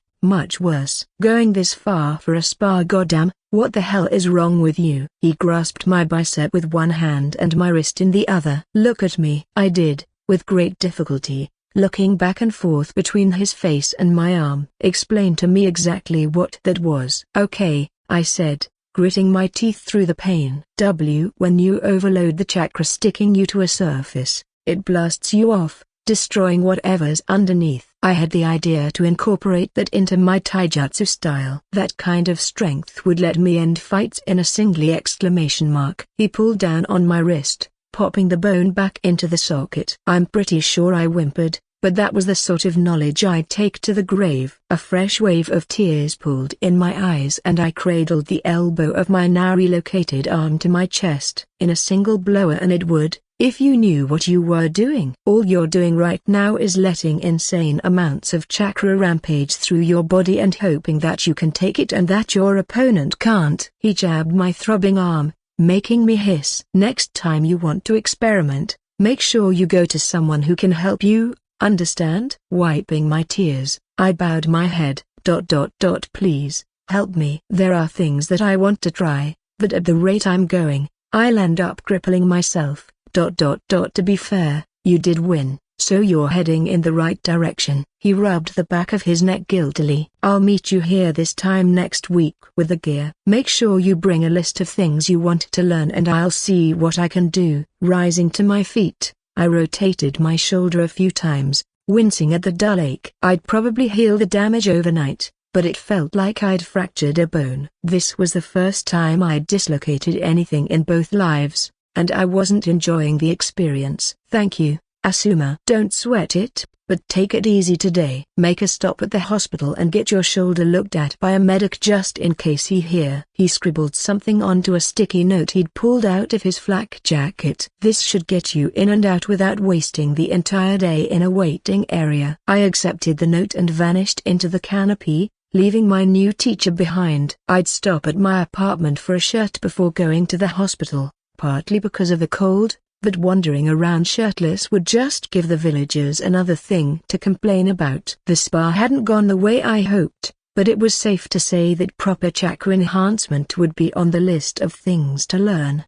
worse. Going this far for a spar, goddamn. What the hell is wrong with you? He grasped my bicep with one hand and my wrist in the other. Look at me. I did, with great difficulty, looking back and forth between his face and my arm. Explain to me exactly what that was. Okay, I said, gritting my teeth through the pain. When you overload the chakra sticking you to a surface, it blasts you off, destroying whatever's underneath. I had the idea to incorporate that into my taijutsu style. That kind of strength would let me end fights in a singly exclamation mark. He pulled down on my wrist, popping the bone back into the socket. I'm pretty sure I whimpered, but that was the sort of knowledge I'd take to the grave. A fresh wave of tears pulled in my eyes and I cradled the elbow of my now relocated arm to my chest. In a single blower, and it would, if you knew what you were doing. All you're doing right now is letting insane amounts of chakra rampage through your body and hoping that you can take it and that your opponent can't. He jabbed my throbbing arm, making me hiss. Next time you want to experiment, make sure you go to someone who can help you, understand? Wiping my tears, I bowed my head. Please, help me. There are things that I want to try, but at the rate I'm going, I'll end up crippling myself. To be fair, you did win, so you're heading in the right direction. He rubbed the back of his neck guiltily. I'll meet you here this time next week with the gear. Make sure you bring a list of things you want to learn and I'll see what I can do. Rising to my feet, I rotated my shoulder a few times, wincing at the dull ache. I'd probably heal the damage overnight, but it felt like I'd fractured a bone. This was the first time I'd dislocated anything in both lives, and I wasn't enjoying the experience. Thank you, Asuma. Don't sweat it, but take it easy today. Make a stop at the hospital and get your shoulder looked at by a medic just in case he here. He scribbled something onto a sticky note he'd pulled out of his flak jacket. This should get you in and out without wasting the entire day in a waiting area. I accepted the note and vanished into the canopy, leaving my new teacher behind. I'd stop at my apartment for a shirt before going to the hospital, partly because of the cold, that wandering around shirtless would just give the villagers another thing to complain about. The spa hadn't gone the way I hoped, but it was safe to say that proper chakra enhancement would be on the list of things to learn.